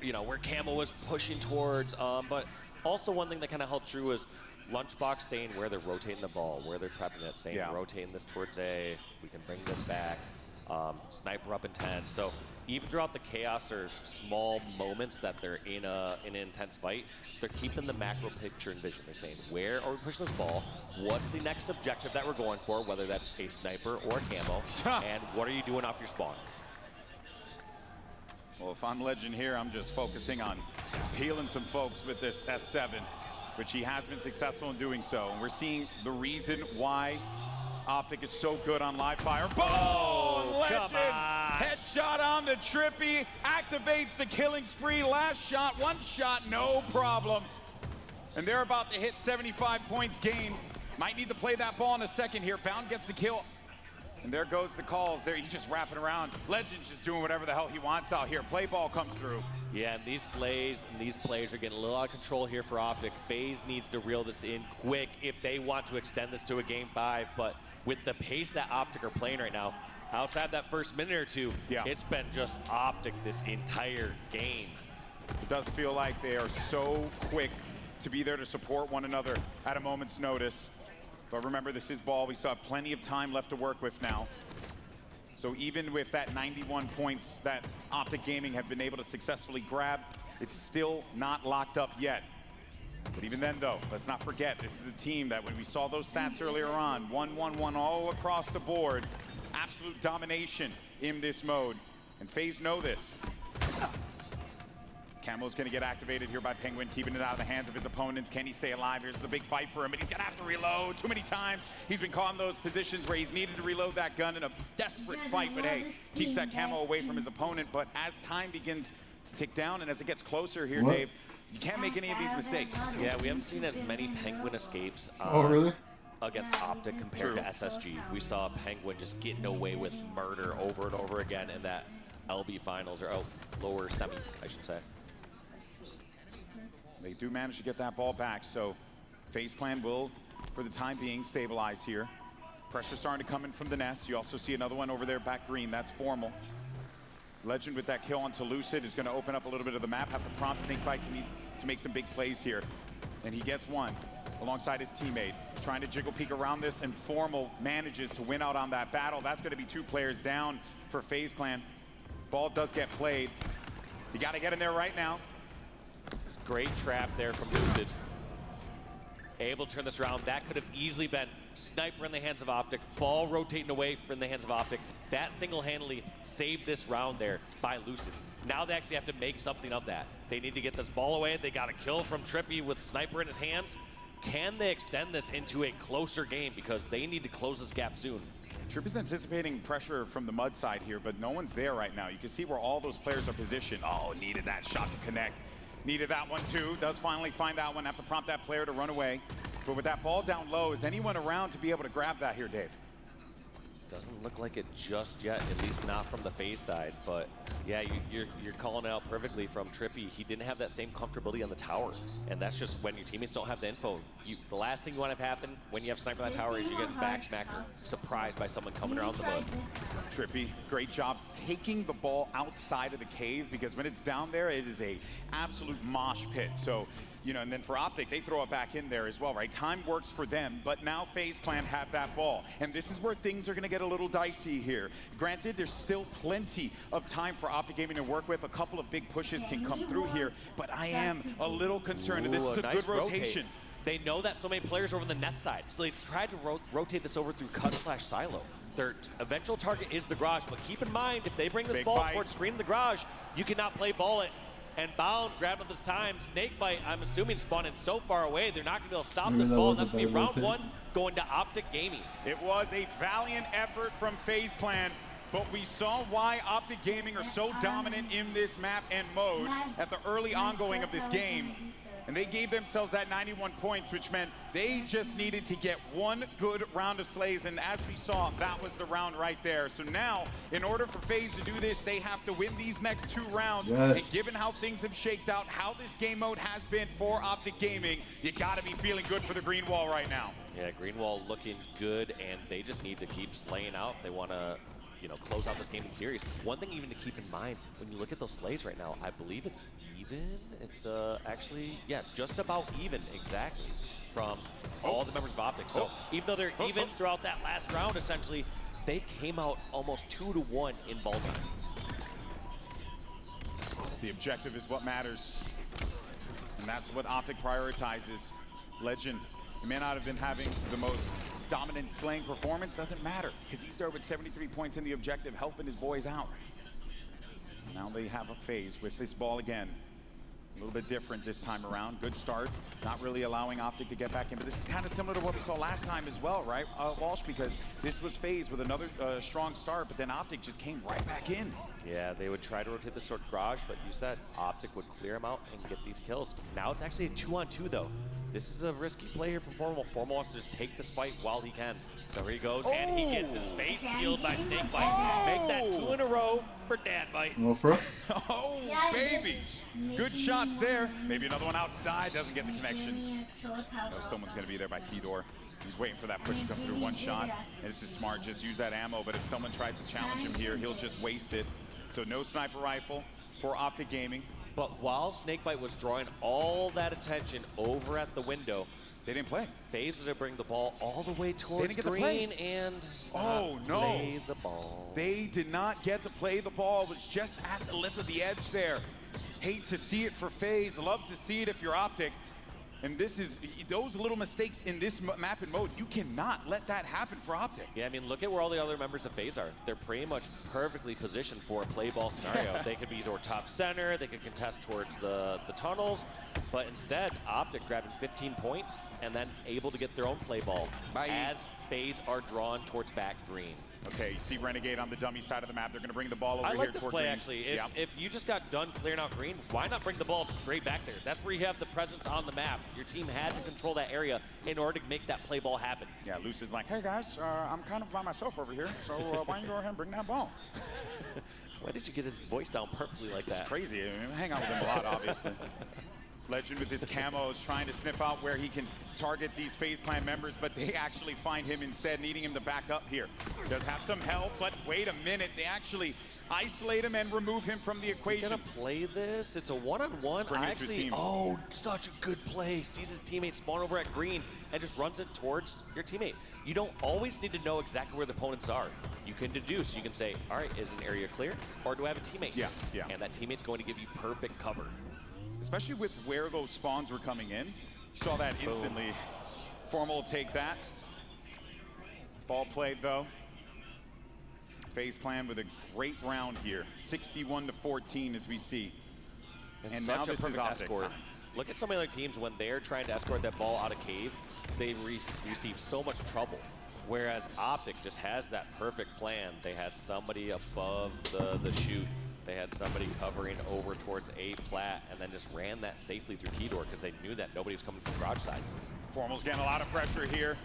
where Camo was pushing towards. But also one thing that kind of held true was Lunchbox saying where they're rotating the ball, where they're prepping it, saying rotating this towards A, we can bring this back. Sniper up in 10. So even throughout the chaos or small moments that they're in an intense fight, they're keeping the macro picture in vision. They're saying, where are we pushing this ball? What's the next objective that we're going for, whether that's a sniper or a camo, and what are you doing off your spawn? Well, if I'm Legend here, I'm just focusing on healing some folks with this S7, which he has been successful in doing so. And we're seeing the reason why Optic is so good on live fire. Boom! Legend! Headshot on the Trippy, activates the killing spree. Last shot, one shot, no problem. And they're about to hit 75 points gained. Might need to play that ball in a second here. Bound gets the kill. And there goes the calls. There, he's just wrapping around. Legend's just doing whatever the hell he wants out here. Play ball comes through. Yeah, and these slays and these plays are getting a little out of control here for Optic. FaZe needs to reel this in quick if they want to extend this to a game 5, but with the pace that Optic are playing right now, outside that first minute or two, it's been just Optic this entire game. It does feel like they are so quick to be there to support one another at a moment's notice. But remember, this is ball. We still have plenty of time left to work with now. So even with that 91 points that Optic Gaming have been able to successfully grab, it's still not locked up yet. But even then, though, let's not forget, this is a team that when we saw those stats earlier on, 1-1-1 all across the board, absolute domination in this mode. And FaZe know this. Camo's going to get activated here by Penguin, keeping it out of the hands of his opponents. Can he stay alive? Here's a big fight for him, but he's going to have to reload. Too many times he's been caught in those positions where he's needed to reload that gun in a desperate fight, but hey, keeps that Camo away from his opponent. But as time begins to tick down and as it gets closer here, Dave, you can't make any of these mistakes. Yeah, we haven't seen as many Penguin escapes against Optic compared to SSG. We saw Penguin just getting away with murder over and over again in that LB finals, or lower semis, I should say. They do manage to get that ball back, so FaZe Clan will, for the time being, stabilize here. Pressure starting to come in from the nest. You also see another one over there back green. That's Formal. Legend with that kill onto Lucid is going to open up a little bit of the map, have to prompt Snakebite to make some big plays here. And he gets one alongside his teammate, trying to jiggle peek around this, and Formal manages to win out on that battle. That's going to be 2 players down for FaZe Clan. Ball does get played. You got to get in there right now. Great trap there from Lucid. Able to turn this around. That could have easily been sniper in the hands of Optic, ball rotating away from the hands of Optic. That single-handedly saved this round there by Lucid. Now they actually have to make something of that. They need to get this ball away. They got a kill from Trippy with sniper in his hands. Can they extend this into a closer game? Because they need to close this gap soon. Trippy's anticipating pressure from the mud side here, but no one's there right now. You can see where all those players are positioned. Oh, needed that shot to connect. Needed that one too. Does finally find that one. Have to prompt that player to run away. But with that ball down low, is anyone around to be able to grab that here, Dave? Doesn't look like it just yet, at least not from the FaZe side. But yeah, you're calling out perfectly from Trippy. He didn't have that same comfortability on the tower, and that's just when your teammates don't have the info. The last thing you want to have happen when you have sniper on that tower is you get back smacked or surprised by someone coming around the mud. Trippy, great job taking the ball outside of the cave, because when it's down there, it is a absolute mosh pit. So, you know, and then for Optic, they throw it back in there as well, right? Time works for them, but now FaZe Clan have that ball. And this is where things are gonna get a little dicey here. Granted, there's still plenty of time for Optic Gaming to work with. A couple of big pushes can come through here, but I am a little concerned, and this is a nice good rotation. They know that so many players are over the nest side, so they tried to rotate this over through cut/silo. Their eventual target is the garage, but keep in mind, if they bring this Big ball fight. towards screen of the garage, you cannot play ball it. And Bound grabbed him this time. Snakebite, I'm assuming, spawned in so far away, they're not going to be able to stop Maybe this that ball. was That's a going to be bad round rotate. 1 going to Optic Gaming. It was a valiant effort from FaZe Clan, but we saw why Optic Gaming are so dominant in this map and mode at the early ongoing of this game. And they gave themselves that 91 points, which meant they just needed to get one good round of slays. And as we saw, that was the round right there. So now, in order for FaZe to do this, they have to win these next 2 rounds. Yes. And given how things have shaked out, how this game mode has been for Optic Gaming, you gotta be feeling good for the green wall right now. Yeah, green wall looking good, and they just need to keep slaying out if they want to, you know, close out this gaming series. One thing even to keep in mind, when you look at those slays right now, I believe it's even. It's actually, yeah, just about even, exactly, from all the members of Optic. So even though they're even throughout that last round, essentially, they came out almost 2-1 in ball time. The objective is what matters, and that's what Optic prioritizes. Legend, he may not have been having the most dominant slaying performance, doesn't matter, because he started with 73 points in the objective, helping his boys out. Now they have a FaZe with this ball again. A little bit different this time around. Good start, not really allowing Optic to get back in, but this is kind of similar to what we saw last time as well, right, Walsh? Because this was FaZe with another strong start, but then Optic just came right back in. Yeah, they would try to rotate this sort of garage, but you said Optic would clear him out and get these kills. Now it's actually a 2-on-2 though. This is a risky play here from Formal. Formal wants to just take this fight while he can. So here he goes, and he gets his face peeled by Snakebite. Make that 2 in a row for Dadbite. Well, for Oh, baby. Good shots there. Maybe another one outside, doesn't get the connection. Oh, someone's going to be there by Keydor. He's waiting for that push to come through. One shot, and this is smart. Just use that ammo, but if someone tries to challenge him here, he'll just waste it. So no sniper rifle for Optic Gaming. But while Snakebite was drawing all that attention over at the window, they didn't play. FaZe was to bring the ball all the way towards They didn't get green to play. and Oh, no. play the ball. They did not get to play the ball. It was just at the lip of the edge there. Hate to see it for FaZe. Love to see it if you're Optic. And this is, those little mistakes in this map and mode, you cannot let that happen for Optic. Yeah, I mean, look at where all the other members of FaZe are. They're pretty much perfectly positioned for a play ball scenario. They could be either top center, they could contest towards the tunnels, but instead, Optic grabbing 15 points and then able to get their own play ball as FaZe are drawn towards back green. Okay, you see Renegade on the dummy side of the map. They're going to bring the ball over I here like this toward play, green. actually. If you just got done clearing out green, why not bring the ball straight back there? That's where you have the presence on the map. Your team had to control that area in order to make that play ball happen. Yeah, Lucid's like, hey guys, I'm kind of by myself over here, so why don't you go ahead and bring that ball? Why did you get his voice down perfectly like that? It's crazy. I mean, I hang out with him a lot, obviously. Legend with his camo is trying to sniff out where he can target these FaZe Clan members, but they actually find him instead, needing him to back up here. Does have some help, but wait a minute. They actually isolate him and remove him from the equation. Is he gonna play this? It's a one-on-one. Oh, such a good play. Sees his teammate spawn over at green and just runs it towards your teammate. You don't always need to know exactly where the opponents are. You can deduce. You can say, all right, is an area clear, or do I have a teammate? Yeah. And that teammate's going to give you perfect cover. Especially with where those spawns were coming in. You saw that instantly. Formal will take that. Ball played though. FaZe Clan with a great round here. 61-14 as we see. And now such a this is perfect Optic's escort. time. Look at some of the other teams when they're trying to escort that ball out of cave, they receive so much trouble. Whereas Optic just has that perfect plan. They had somebody above the chute. They had somebody covering over towards A plat and then just ran that safely through T door because they knew that nobody was coming from garage side. Formal's getting a lot of pressure here.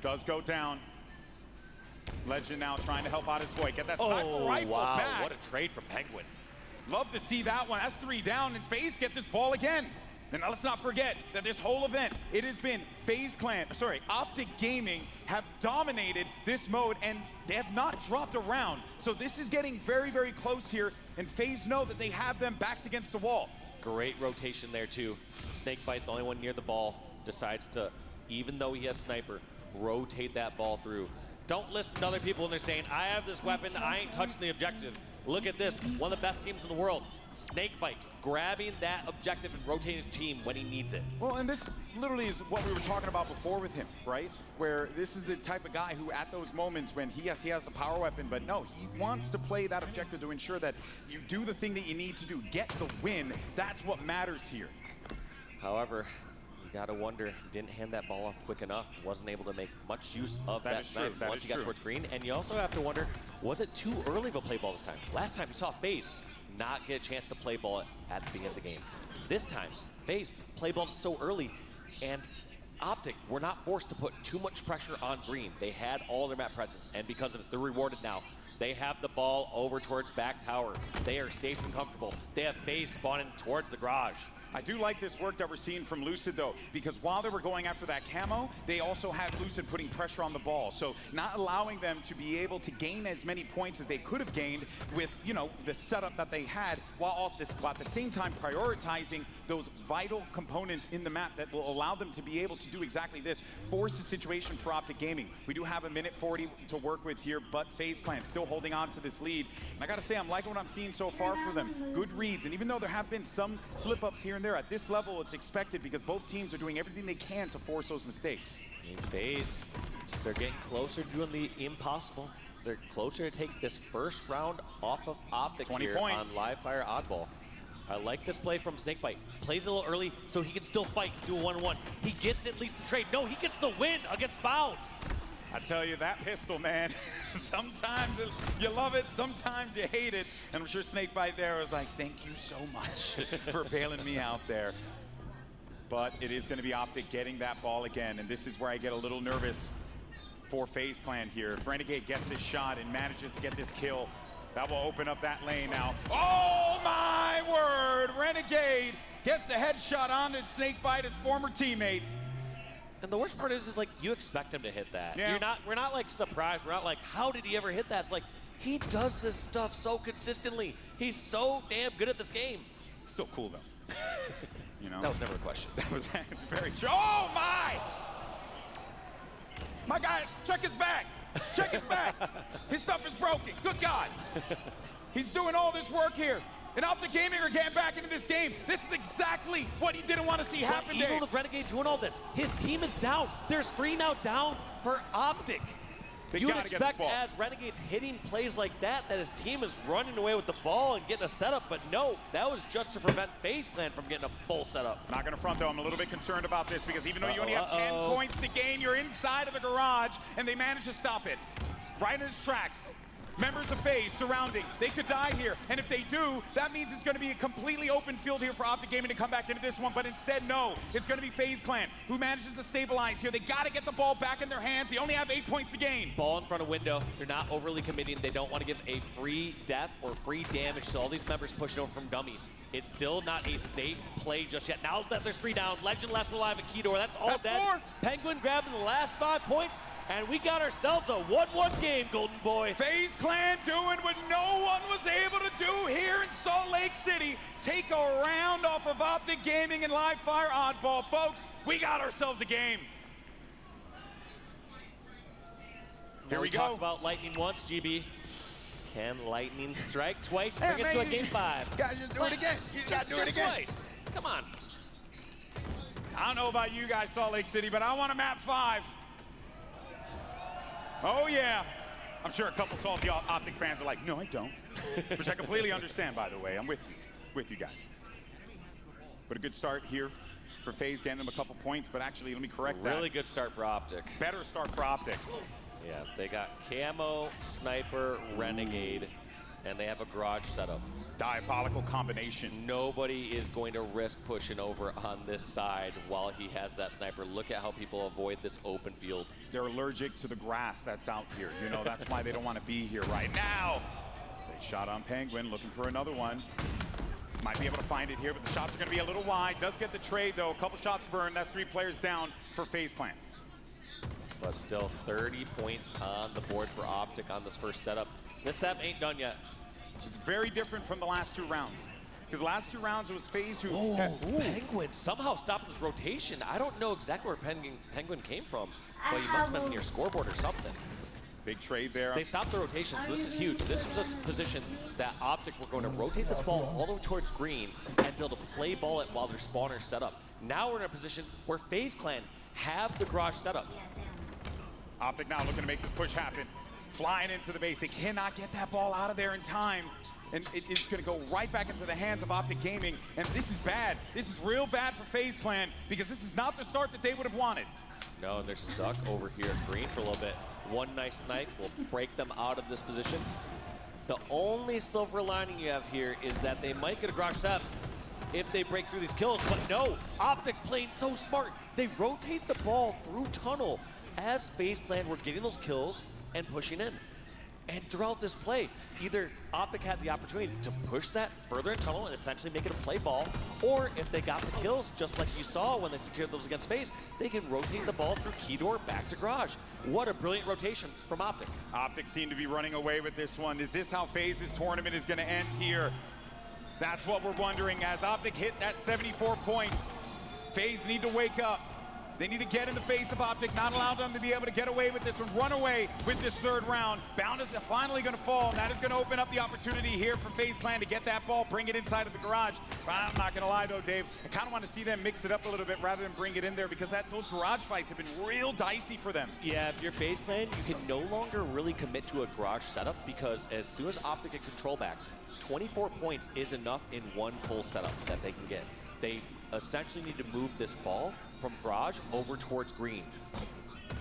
Does go down. Legend now trying to help out his boy. Get that sniper rifle back. What a trade from Penguin. Love to see that one. That's 3 down, and FaZe get this ball again. And let's not forget that this whole event, it has been Optic Gaming have dominated this mode, and they have not dropped a round. So this is getting very, very close here, and FaZe know that they have them backs against the wall. Great rotation there too. Snakebite, the only one near the ball, decides to, even though he has sniper, rotate that ball through. Don't listen to other people when they're saying, I have this weapon, I ain't touching the objective. Look at this, one of the best teams in the world. Snakebite grabbing that objective and rotating his team when he needs it. Well, and this literally is what we were talking about before with him, right? Where this is the type of guy who at those moments when he has a power weapon, but no, he wants to play that objective to ensure that you do the thing that you need to do, get the win. That's what matters here. However, you gotta wonder, didn't hand that ball off quick enough, wasn't able to make much use of that snipe once he got towards green. And you also have to wonder, was it too early of a play ball this time? Last time you saw FaZe not get a chance to play ball at the beginning of the game. This time, FaZe play ball so early, and Optic were not forced to put too much pressure on green. They had all their map presence, and because of it, they're rewarded now. They have the ball over towards back tower. They are safe and comfortable. They have FaZe spawning towards the garage. I do like this work that we're seeing from Lucid, though, because while they were going after that camo, they also had Lucid putting pressure on the ball. So not allowing them to be able to gain as many points as they could have gained with, you know, the setup that they had, while at the same time prioritizing those vital components in the map that will allow them to be able to do exactly this, force the situation for Optic Gaming. We do have a minute 40 to work with here, but FaZe Clan still holding on to this lead. And I gotta say, I'm liking what I'm seeing so far for them. Good reads, and even though there have been some slip-ups here and there, at this level, it's expected because both teams are doing everything they can to force those mistakes. In FaZe, they're getting closer to doing the impossible. They're closer to take this first round off of Optic 20 here points. on Live Fire Oddball. I like this play from Snakebite. Plays a little early so he can still fight, do a 1-1. He gets at least the trade. No, he gets the win against Bound. I tell you, that pistol, man, sometimes you love it, sometimes you hate it. And I'm sure Snakebite there was like, thank you so much for bailing me out there. But it is going to be Optic getting that ball again, and this is where I get a little nervous for FaZe Clan here. If Renegade gets his shot and manages to get this kill, that will open up that lane now. Oh my word! Renegade gets the headshot onto Snakebite, his former teammate. And the worst part is like you expect him to hit that. Yeah. We're not like surprised. We're not like, how did he ever hit that? It's like he does this stuff so consistently. He's so damn good at this game. Still cool though. You know. That was never a question. That was very true. Oh my! My guy, check his back. Check his back. His stuff is broken. Good God. He's doing all this work here. And Optic Gaming are getting back into this game. This is exactly what he didn't want to see happen. Even with Renegade doing all this, his team is down. There's 3 now down for Optic. You would expect as Renegade's hitting plays like that his team is running away with the ball and getting a setup, but no, that was just to prevent FaZe Clan from getting a full setup. Not going to front though, I'm a little bit concerned about this because even though you only have 10 points to gain, you're inside of the garage and they managed to stop it. Right in his tracks. Members of FaZe surrounding. They could die here. And if they do, that means it's going to be a completely open field here for Optic Gaming to come back into this one. But instead, no. It's going to be FaZe Clan who manages to stabilize here. They got to get the ball back in their hands. They only have 8 points to gain. Ball in front of window. They're not overly committing. They don't want to give a free death or free damage to all these members pushing over from dummies. It's still not a safe play just yet. Now that there's 3 down, Legend left alive at Keydor. That's all dead. 4. Penguin grabbing the last 5 points. And we got ourselves a 1-1 game, Golden Boy. FaZe Clan doing what no one was able to do here in Salt Lake City. Take a round off of Optic Gaming and Live Fire Oddball. Folks, we got ourselves a game. Here we go. Talked about Lightning once, GB. Can Lightning strike twice? Bring us to a game 5. You guys just do it again. You Just do it again. twice. Come on. I don't know about you guys, Salt Lake City, but I want a map 5. Oh, yeah. I'm sure a couple salty Optic fans are like, no, I don't. Which I completely understand, by the way. I'm with you guys. But a good start here for FaZe, getting them a couple points. But actually, let me correct that. Really good start for Optic. Better start for Optic. Yeah, they got Camo, Sniper, Renegade, and they have a garage setup. Diabolical combination. Nobody is going to risk pushing over on this side while he has that sniper. Look at how people avoid this open field. They're allergic to the grass that's out here. You know, that's why they don't want to be here right now. They shot on Penguin, looking for another one. Might be able to find it here, but the shots are going to be a little wide. Does get the trade, though. A couple shots burned. That's 3 players down for FaZe Clan. But still 30 points on the board for Optic on this first setup. This setup ain't done yet. It's very different from the last 2 rounds. Because the last 2 rounds, it was FaZe who... Penguin somehow stopped his rotation. I don't know exactly where Penguin came from, but he must have been near scoreboard or something. Big trade there. They stopped the rotation, so this is huge. This was a position that Optic were going to rotate this ball all the way towards green and be able to play ball it while their spawner's set up. Now we're in a position where FaZe Clan have the garage set up. Optic now looking to make this push happen. Flying into the base. They cannot get that ball out of there in time. And it's going to go right back into the hands of Optic Gaming. And this is bad. This is real bad for FaZe Clan because this is not the start that they would have wanted. No, they're stuck over here at green for a little bit. One nice snipe will break them out of this position. The only silver lining you have here is that they might get a garage set if they break through these kills. But no, Optic playing so smart. They rotate the ball through tunnel as FaZe Clan were getting those kills and pushing in. And throughout this play, either Optic had the opportunity to push that further in tunnel and essentially make it a play ball, or if they got the kills, just like you saw when they secured those against FaZe, they can rotate the ball through Keydor back to garage. What a brilliant rotation from Optic. Optic seem to be running away with this one. Is this how FaZe's tournament is going to end here? That's what we're wondering as Optic hit that 74 points. FaZe need to wake up. They need to get in the face of Optic, not allow them to be able to get away with this one, run away with this 3rd round. Bound is finally going to fall, and that is going to open up the opportunity here for FaZe Clan to get that ball, bring it inside of the garage. But I'm not going to lie, though, Dave. I kind of want to see them mix it up a little bit rather than bring it in there because those garage fights have been real dicey for them. Yeah, if you're FaZe Clan, you can no longer really commit to a garage setup because as soon as Optic get control back, 24 points is enough in one full setup that they can get. They essentially need to move this ball from garage over towards green.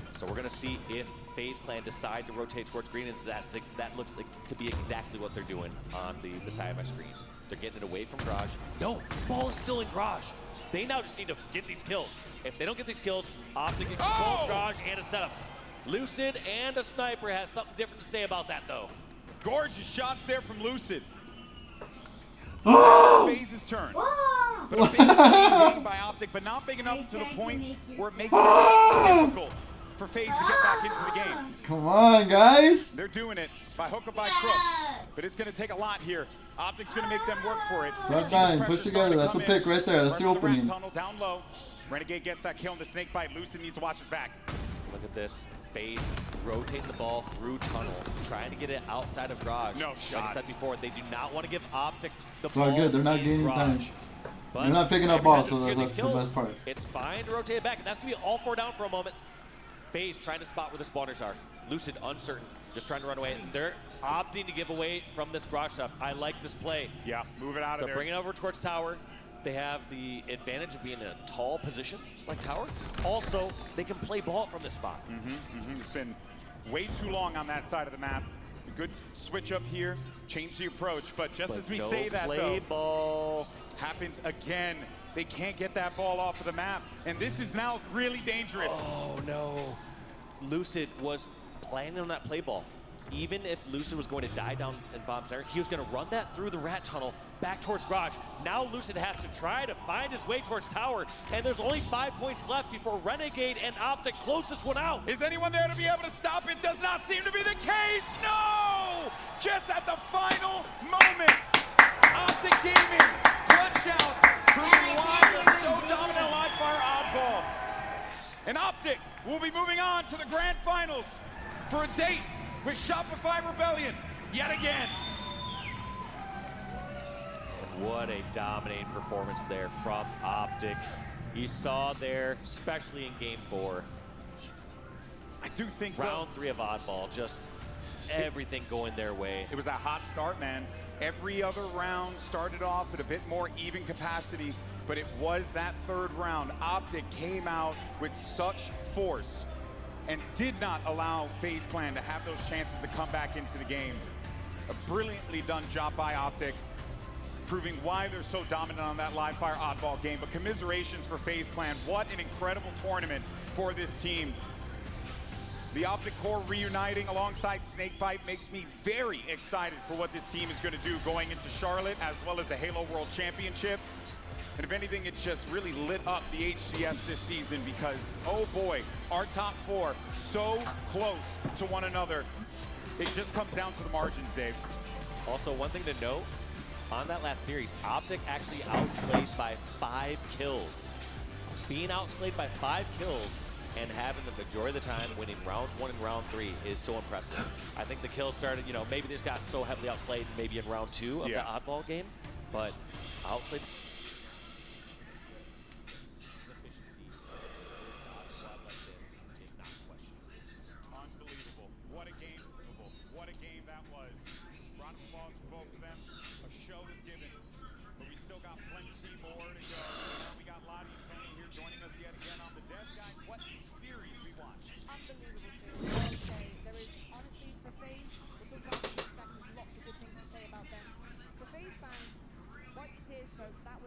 So we're going to see if FaZe Clan decide to rotate towards green, and that looks like to be exactly what they're doing on the side of my screen. They're getting it away from garage. No, ball is still in garage. They now just need to get these kills. If they don't get these kills, Optic can control garage and a setup. Lucid and a sniper has something different to say about that, though. Gorgeous shots there from Lucid. FaZe's turn. But a big game by Optic, but not big enough to the point where it makes it difficult for FaZe to get back into the game. Come on, guys. They're doing it by hook or by crook, but it's going to take a lot here. Optic's going to make them work for it. Start dying, push together. That's a pick right there. That's the opening. Tunnel down low. Renegade gets that kill in the snake bite. Lucid needs to watch his back. Look at this. FaZe rotating the ball through tunnel, trying to get it outside of garage. No shot. Like I said before, they do not want to give Optic the It's ball. all good. They're not gaining time. But They're not picking up balls, so that's the best part. It's fine to rotate it back, and that's going to be all 4 down for a moment. FaZe trying to spot where the spawners are. Lucid uncertain, just trying to run away. They're opting to give away from this garage shop. I like this play. Yeah, move it out of there. They're bringing it over towards tower. They have the advantage of being in a tall position like tower. Also, they can play ball from this spot. It's been way too long on that side of the map. A good switch up here, change the approach, but just as we say that, play ball happens again. They can't get that ball off of the map, and this is now really dangerous. Oh no. Lucid was planning on that play ball. Even if Lucid was going to die down in bomb center, he was going to run that through the rat tunnel back towards garage. Now Lucid has to try to find his way towards tower, and there's only 5 points left before Renegade and Optic close this one out. Is anyone there to be able to stop it? Does not seem to be the case. No! Just at the final moment, Optic Gaming clutch out, proving why they're so dominant live fire oddball. And Optic will be moving on to the grand finals for a date with Shopify Rebellion yet again. What a dominating performance there from Optic. You saw there, especially in game 4. I do think round 3 of oddball, just everything going their way. It was a hot start, man. Every other round started off at a bit more even capacity, but it was that 3rd round. Optic came out with such force and did not allow FaZe Clan to have those chances to come back into the game. A brilliantly done job by Optic, proving why they're so dominant on that live fire oddball game. But commiserations for FaZe Clan. What an incredible tournament for this team. The Optic core reuniting alongside Snakebite makes me very excited for what this team is going to do going into Charlotte, as well as the Halo World Championship. And if anything, it just really lit up the HCS this season because, oh boy, our top 4 so close to one another. It just comes down to the margins, Dave. Also, one thing to note, on that last series, Optic actually outslayed by 5 kills. Being outslayed by 5 kills and having the majority of the time winning rounds 1 and round 3 is so impressive. I think the kills started, you know, maybe they just got so heavily outslayed maybe in round 2 of the oddball game, but outslayed. Unbelievable. What a game. What a game that was. Round of applause for both of them. A show is given, but we still got plenty more to go. We got Lottie and Tony here joining us yet again on the desk. Guys, what series we watched? Unbelievable series, I would say. There is, honestly, for FaZe, the good round of there's lots of good things to say about them. For FaZe fans, wipe your tears, folks. That was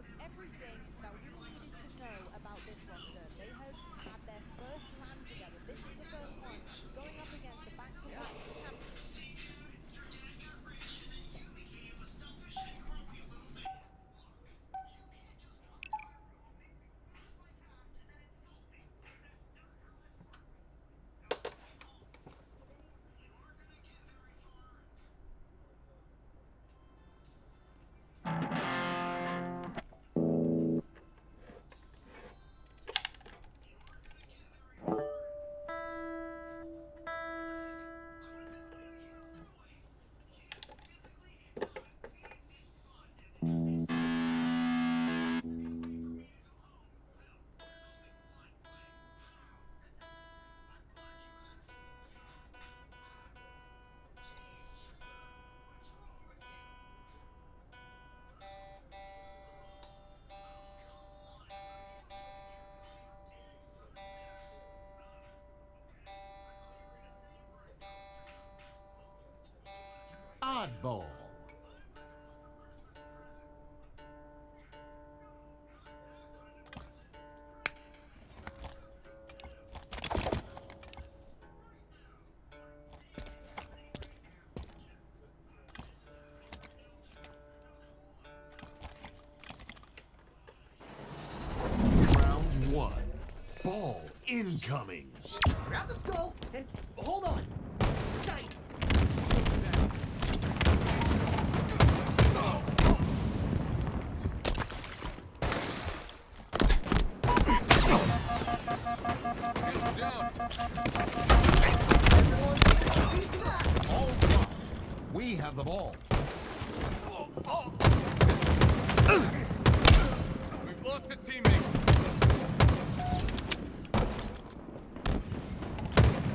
Incoming. Grab the skull and hold on. Tight. All dropped. We have the ball. We've lost a teammate.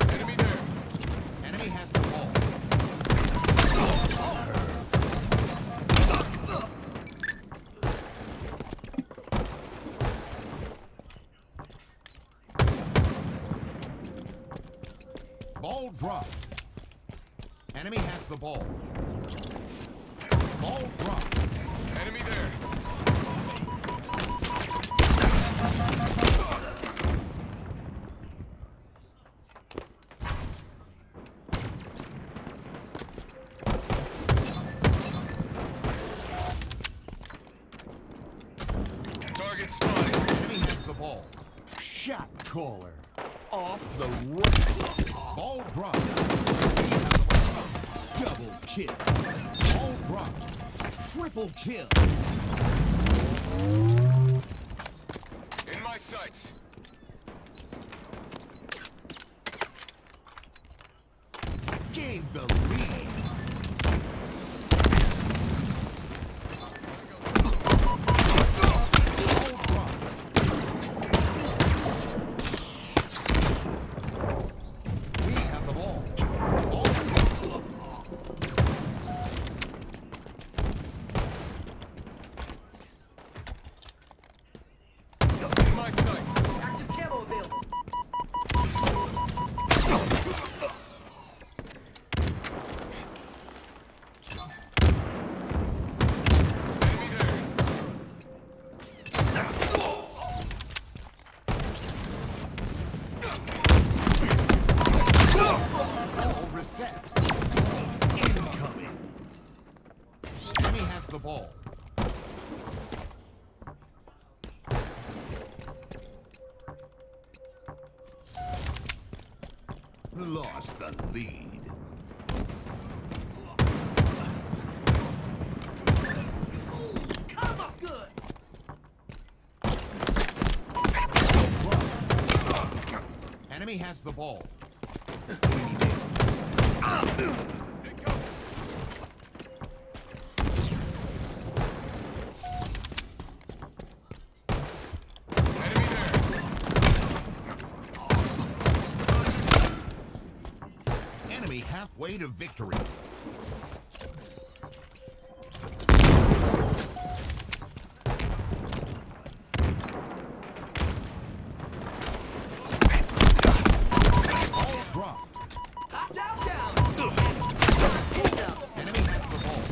Enemy there. Enemy has the ball. Ball dropped. Enemy has the ball. Ball dropped. Enemy there. Target spotted. Enemy has the ball. Shot caller. Off the rack. Ball dropped. We have the ball. Double kill. Ball dropped. Triple kill. In my sights. Gain the lead. We have the ball. In my sights. Active camo available. Ball reset. Incoming. Enemy has the ball. Lost the lead. Come up good. Enemy has the ball. Enemy halfway to victory. Ball dropped. Hostile down. Enemy has the ball.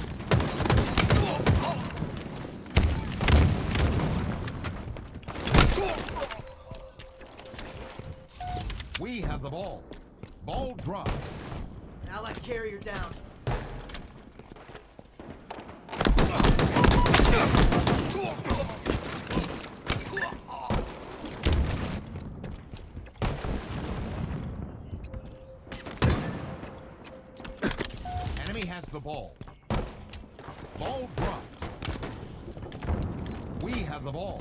We have the ball. Ball dropped. Allied carrier down. Enemy has the ball. Ball dropped. We have the ball.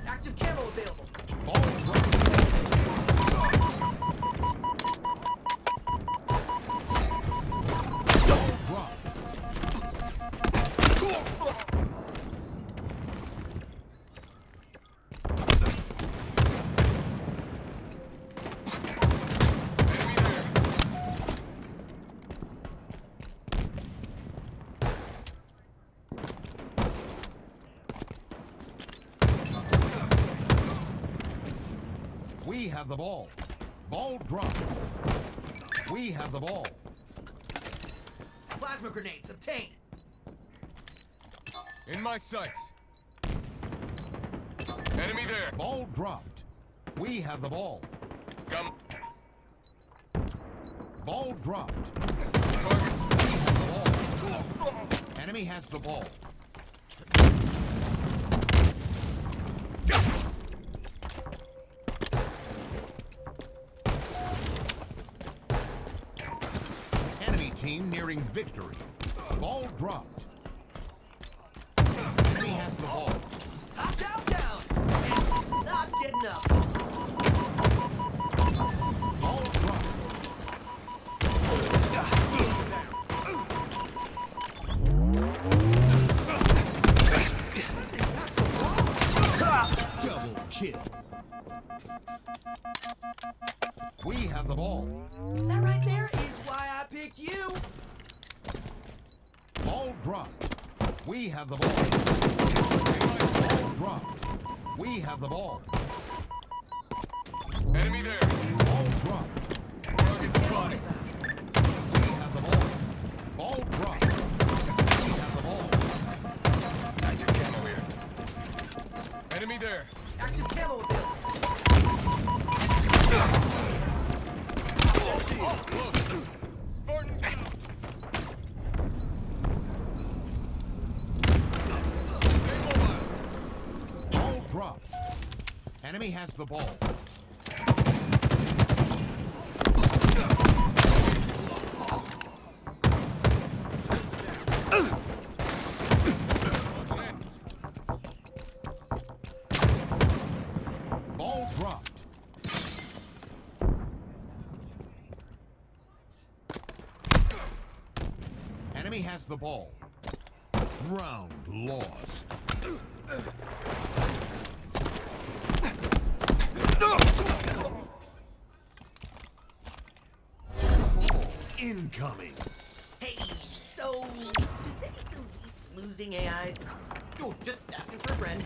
Active camo available. Ball dropped. Ball dropped. We have the ball. Ball dropped. We have the ball. Plasma grenades obtained. In my sights. Enemy there. Ball dropped. We have the ball. Come. Ball dropped. Targets. We have the ball. Enemy has the ball. team nearing victory. Ball dropped. Enemy has the ball. Down. And not getting up. Ball dropped. Double kill. We have the ball. That right there is why I picked you. Ball dropped. We have the ball. Ball dropped. We have the ball. Enemy there. Ball dropped. Target spotted. We have the ball. Ball dropped. We have the ball. Active camo here. Enemy there. Active camo available. Spartan down. Ball dropped. Enemy has the ball. Ball dropped. Enemy has the ball. Round lost. Ball incoming. Hey, so do they delete losing AIs? Oh, just asking for a friend.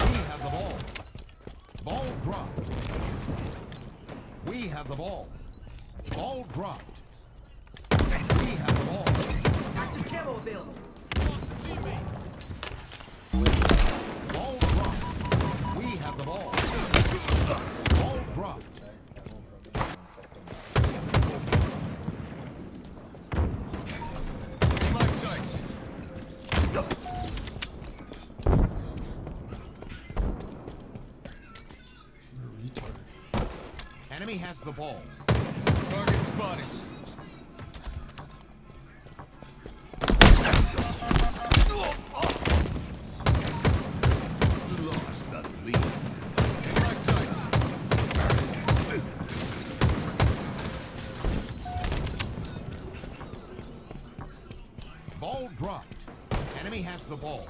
We have the ball. Ball dropped. We have the ball. Ball dropped. We have the ball. Active camo available. Ball dropped. We have the ball. Ball dropped. In my sights. Enemy has the ball. Target spotted. Lost the lead. In my sights. Ball dropped. Enemy has the ball.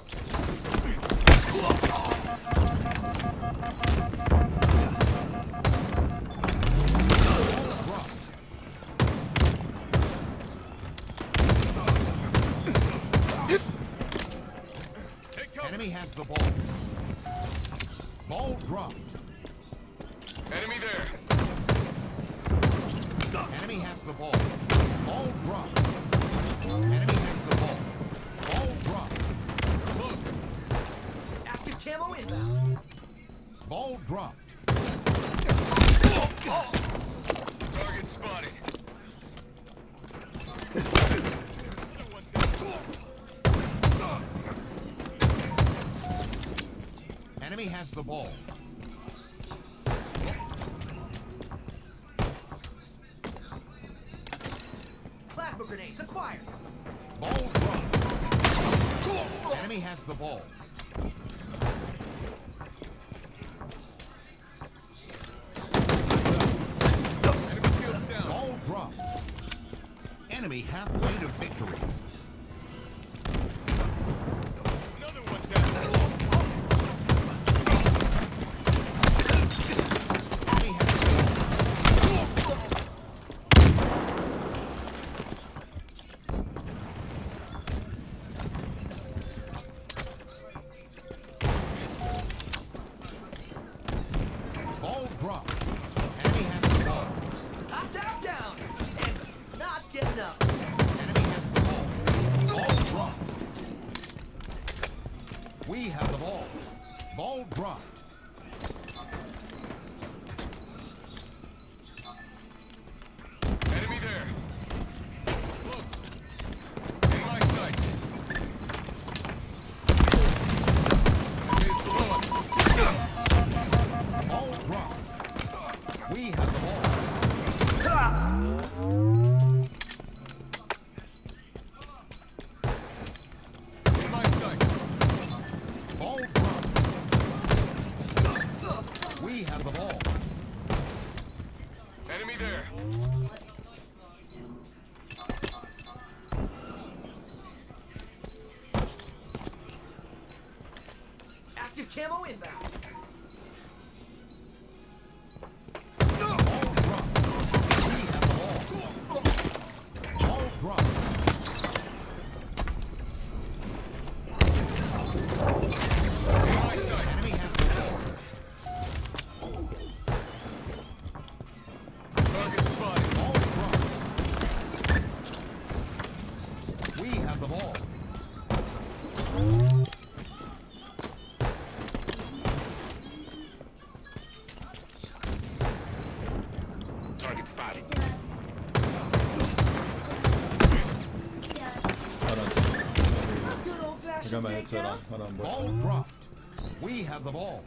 Enemy has the ball. Ball dropped. Enemy there. Enemy has the ball. Ball dropped. Enemy has the ball. Ball dropped. Close. Active camo inbound. Ball dropped. Target spotted. Enemy has the ball. Plasma grenades acquired. Ball dropped. Enemy has the ball. Enemy field's down. Ball dropped. Enemy halfway to victory. Another one down. Enemy has the ball. Ball dropped. Enemy has the ball. Down. And not getting up. Enemy has the ball. Ball dropped. We have the ball. Ball dropped. Enemy there. Close. In my got my headset on. Hold on, boy. Ball dropped. We have the ball.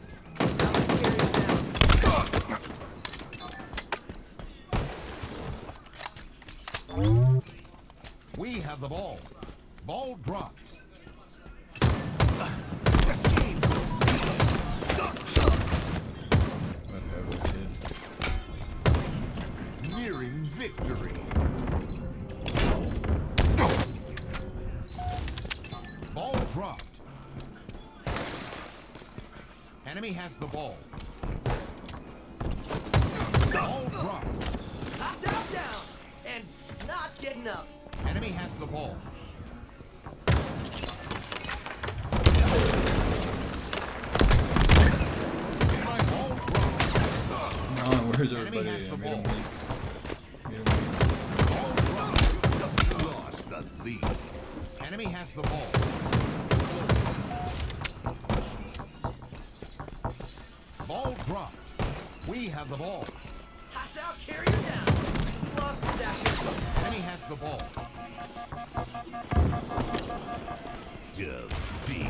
We have the ball. Ball dropped. Nearing victory. Ball dropped. Enemy has the ball. Ball dropped. Down, and not getting up. Enemy has the ball. Come on, where's everybody? Has the ball. Lost the lead. Enemy has the ball. Ball dropped. We have the ball. Hostile carrier down. Lost possession. Enemy has the ball. Defeat.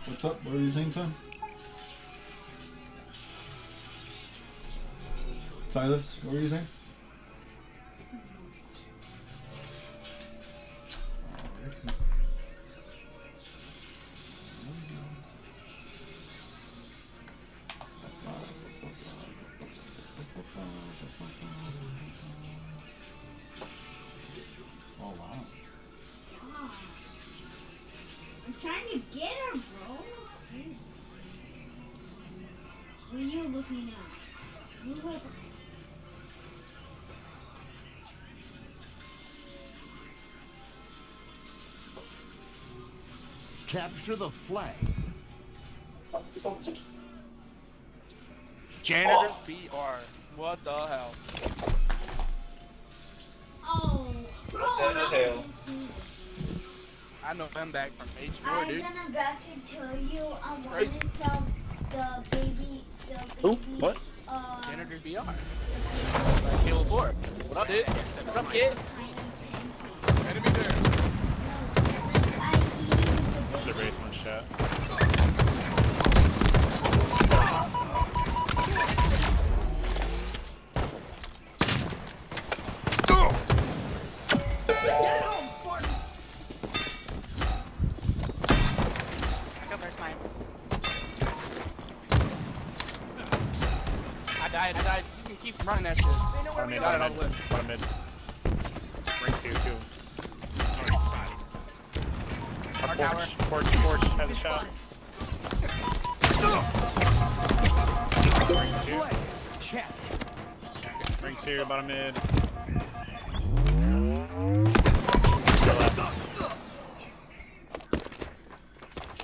What's up? What are you saying, Tom? Silas, what were you saying? Oh wow. I'm trying to get her, bro. What are you looking at? Move over. Capture the flag. Janitor BR. What the hell? Oh. What the hell? I know them back from H4, dude. I'm about to tell you I want to sell the baby. Who? What? Janitor BR. Halo 4. What up, dude? What up, kid? Enemy there. There's a race one shot. Get home, Spartan. I go first time. I died. You can keep running that shit. Bottom mid, bottom mid. Bottom mid. Ring 2, 2. Porch has a shot. Ring 2, bottom mid.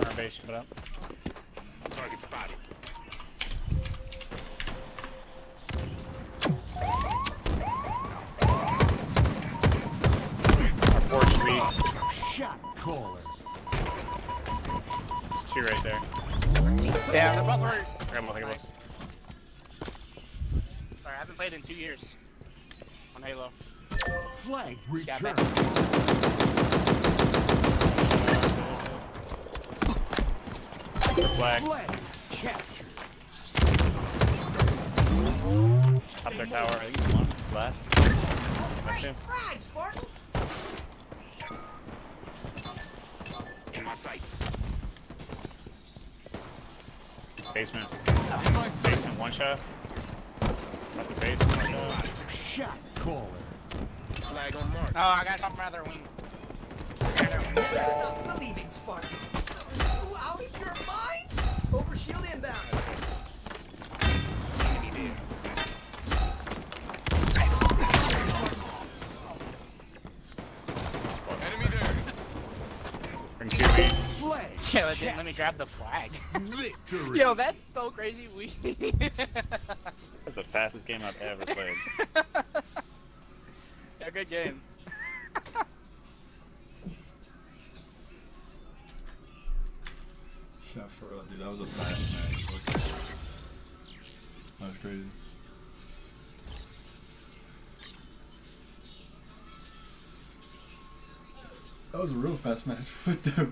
Our base, put up. Target spotted. Our porch weak. Shot caller. There's 2 right there. Yeah, they're both hurt. I got both. Sorry, I haven't played in 2 years on Halo. Flag return. Flag. Capture. Up their tower. I think it's one. Last. That's him. Frag, Spartan. In my sights. Basement. Basement, one shot. Up the basement, one shot. Shot caller. Flag on mark. Oh, I got top rather wing. Never stop believing, Spartan. You out of your mind? Overshield inbound. Enemy there. Ring 2 B. Flag Yeah, but then let me grab the flag. Victory. Yo, that's so crazy. That's the fastest game I've ever played. Yeah, good game. Shot for dude, that was a fast match. That was crazy. That was a real fast match with the.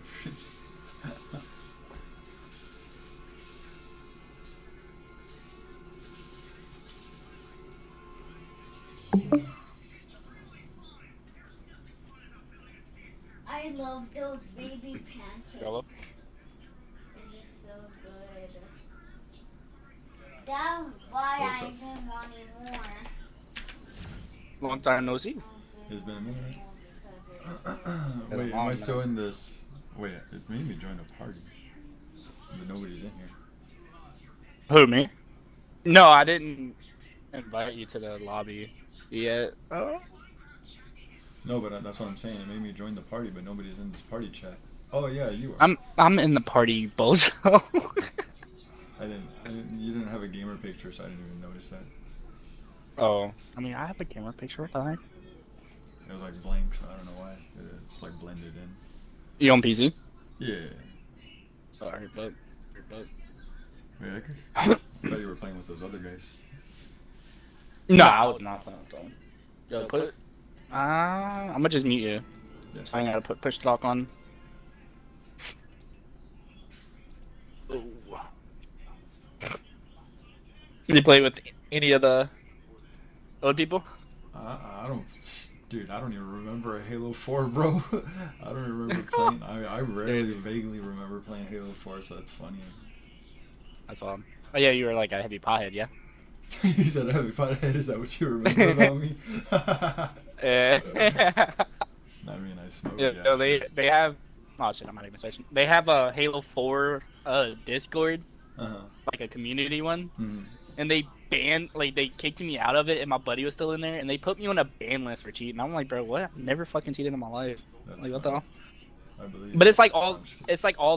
I love those baby pancakes. Hello? It is so good. That's why I've been wanting more. Long time no see. It's been a minute, right? Wait, am I still in this? Wait, it made me join a party. But nobody's in here. Who, me? No, I didn't invite you to the lobby yet. Oh. No, but that's what I'm saying. It made me join the party, but nobody's in this party chat. Oh yeah, you are. I'm in the party, bozo. You didn't have a gamer picture, so I didn't even notice that. Oh, I mean, I have a camera picture. What the heck? It was like blank, so I don't know why. It just like blended in. You on PC? Yeah. Sorry, but. Wait, I thought you were playing with those other guys. No, I was not playing with them. Yo, put. I'm gonna just mute you. Yeah. I gotta put push talk on. Ooh. You play with any of the old people? I don't, dude. I don't even remember a Halo 4, bro. I don't remember playing. I rarely, vaguely remember playing Halo 4, so that's funny. That's all. Oh yeah, you were like a heavy pothead, yeah. You said a heavy pothead. Is that what you remember about me? Yeah. I mean, I smoke. Yeah, Yeah. so they have. Oh shit, I'm not even searching. They have a Halo 4 Discord, like a community one, and they they kicked me out of it, and my buddy was still in there, and they put me on a ban list for cheating. I'm like, bro, what? I've never fucking cheated in my life. That's like, what the hell? I believe. But it's like all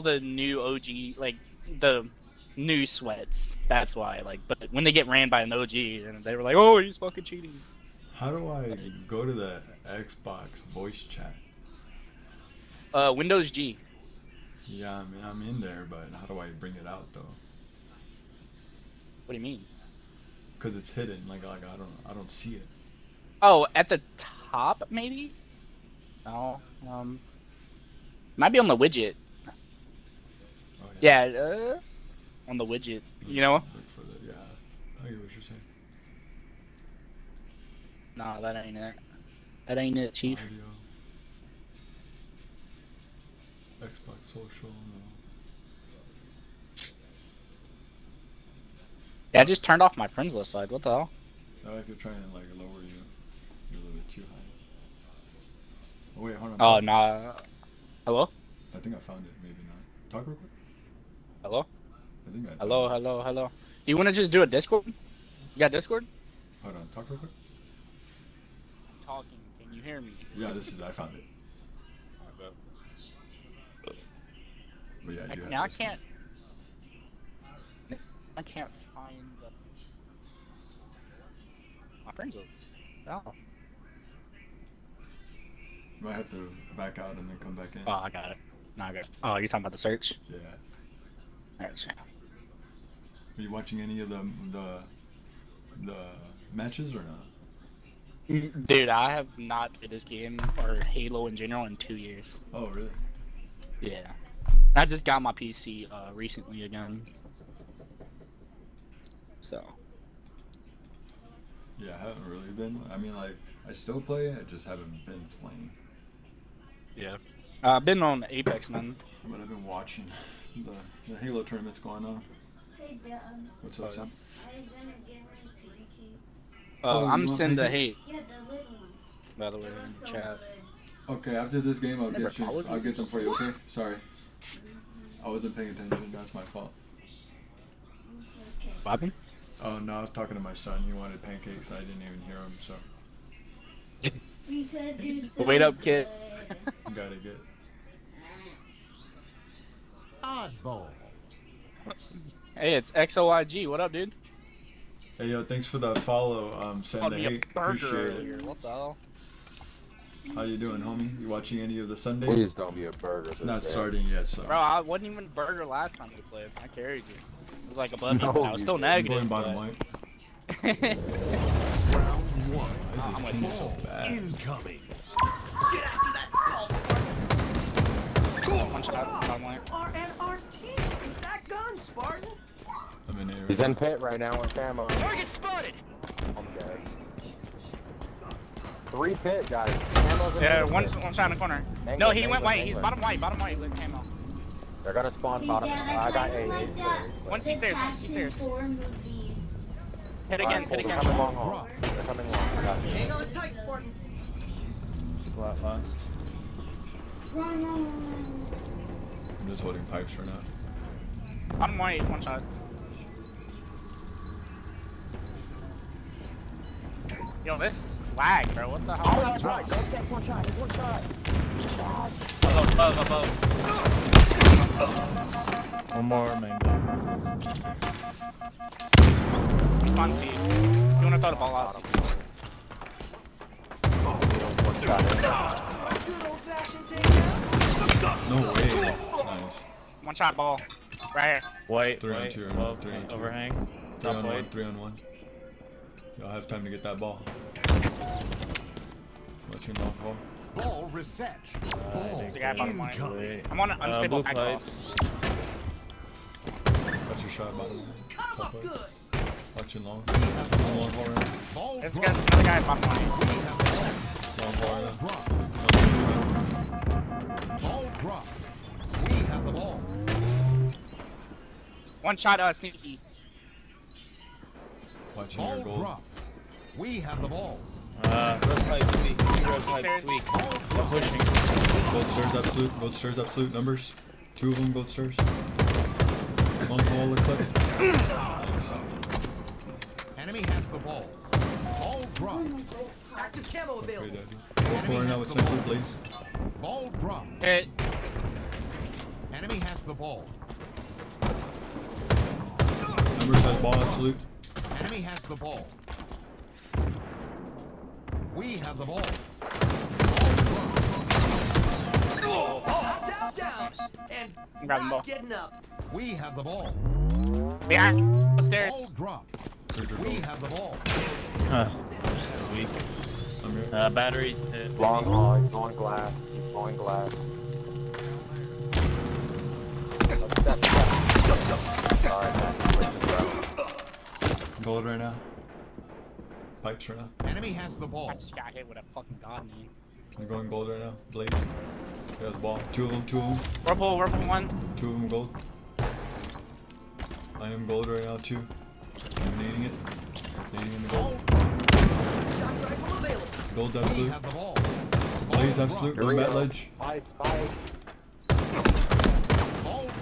the new OG, like the new sweats. That's why, like, but when they get ran by an OG, and they were like, oh, he's fucking cheating. How do I go to the Xbox voice chat? Windows G. Yeah, I mean, I'm in there, but how do I bring it out though? What do you mean? Because it's hidden. Like I don't see it. Oh, at the top maybe? No. Might be on the widget. Oh, yeah, on the widget. You know? Look for the, yeah, I get what you're saying. Nah, that ain't it. That ain't it, Chief. Audio. Xbox social. No. Yeah, I just turned off my friends list side. What the hell? I could try and like lower you. You're a little bit too high. Oh wait, hold on. Oh, nah. Hello? I think I found it. Maybe not. Talk real quick. Hello? I think I. Hello. Do you want to just do a Discord? You got Discord? Hold on. Talk real quick. I'm talking. Can you hear me? Yeah, I found it. But yeah, I do have Now this. I can't find my friends list. Oh. You might have to back out and then come back in. Oh, I got it. No, I got it. Oh, you're talking about the search? Yeah. Alright. Are you watching any of the matches or not? Dude, I have not played this game or Halo in general in 2 years. Oh, really? Yeah. I just got my PC recently again. So. Yeah, I haven't really been. I mean, like, I still play it, I just haven't been playing. Yeah. I've been on Apex, man. But I've been watching the Halo tournaments going on. Hey, Dad. What's up, Sam? I was gonna give her Pancake. I'm sending the hate. Yeah, the little one. By the way, in chat. Okay, after this game, I'll Never get you. followed I'll you. get them for you. Okay? Sorry. I wasn't paying attention. That's my fault. What happened? Oh no, I was talking to my son. He wanted pancakes. I didn't even hear him. So. We could do Wait up, kid. Gotta get. Oddball. Hey, it's XOIG. What up, dude? Hey, yo, thanks for the follow, Called Sunday. me a Hey, burger appreciate earlier. it. What the hell? How you doing, homie? You watching any of the Sunday? Please don't be a burger. It's not starting yet, so. Bro, I wasn't even burger last time we played. I carried you. It was like a button. No, I was still you negative. I'm going bottom but- right. Round one. Why is this ping so bad? Incoming. Get after that skull, One shot, bottom right. RNRT, shoot that gun, Spartan. I'm in here. He's in pit right now with camo. Target spotted. I'm dead. 3 pit, guys. Camo's in Yeah, pit. one shot in the corner. Mangler, No, he went Mangler, white. He's Mangler. bottom white with camo. They're gonna spawn bottom. I got A. One C stairs, one C stairs. Hit Alright, again, hit they're again. coming long haul. They're coming long. I got Hang on tight, Spartan. Flat last. I'm just holding pipes for now. Bottom white, one shot. Yo, this is lag, bro. What the hell? Oh, that's right. Go set one shot. He's one shot. Above. One more, mango. He's on C. You wanna throw the ball out? One shot. Good old-fashioned takedown. No way. Nice. One shot ball. Right here. White, 3 on white, 2, above, 3 on 2. overhang. 3 Top on white. 1, 3 on 1. Y'all have time to get that ball. Watching long ball. Ball reset. Ball There's a guy bottom white. incoming. I'm on an unstable blue back pipe. off. That's your shot, bottom. Cut him up good. Watching long. Long ball right. Ball There's drop. another guy bottom white. Long ball right. Drop. Ball drop. We have the ball. One shot, sneaky. Watching Ball your goal. drop. We have the ball. Red pipe, sweet. Red pipe, sweet. I'm pushing. Gold stairs absolute. Gold stairs absolute. Numbers. 2 of them gold stairs. Long ball looks like. Nice. Enemy has the ball. Ball drop. Active camo Great available. idea. Go for it now with sensor, please. Ball drop. Hit. Enemy has the ball. Numbers has ball absolute. Enemy has the ball. We have the ball. Down. And I'm grabbing ball. not getting up. We have the ball. Behind. Upstairs. Ball drop. Cleared your We goal. have the ball. Huh. Weak. I'm here. Batteries hit. Long haul. He's going glass. Going glass. Alright, man. Gold right now. Pipes right now. Enemy has the ball. I just got hit with a fucking god knee. I'm going gold right now. Blaze. He has the ball. 2 of them. 2 of them. Purple one. 2 of them gold. I am gold right now too. I'm needing it. Needing in the gold. Shock rifle available. Gold We absolute. have the ball. Blaze absolute. Go bat ledge. Fights. Ball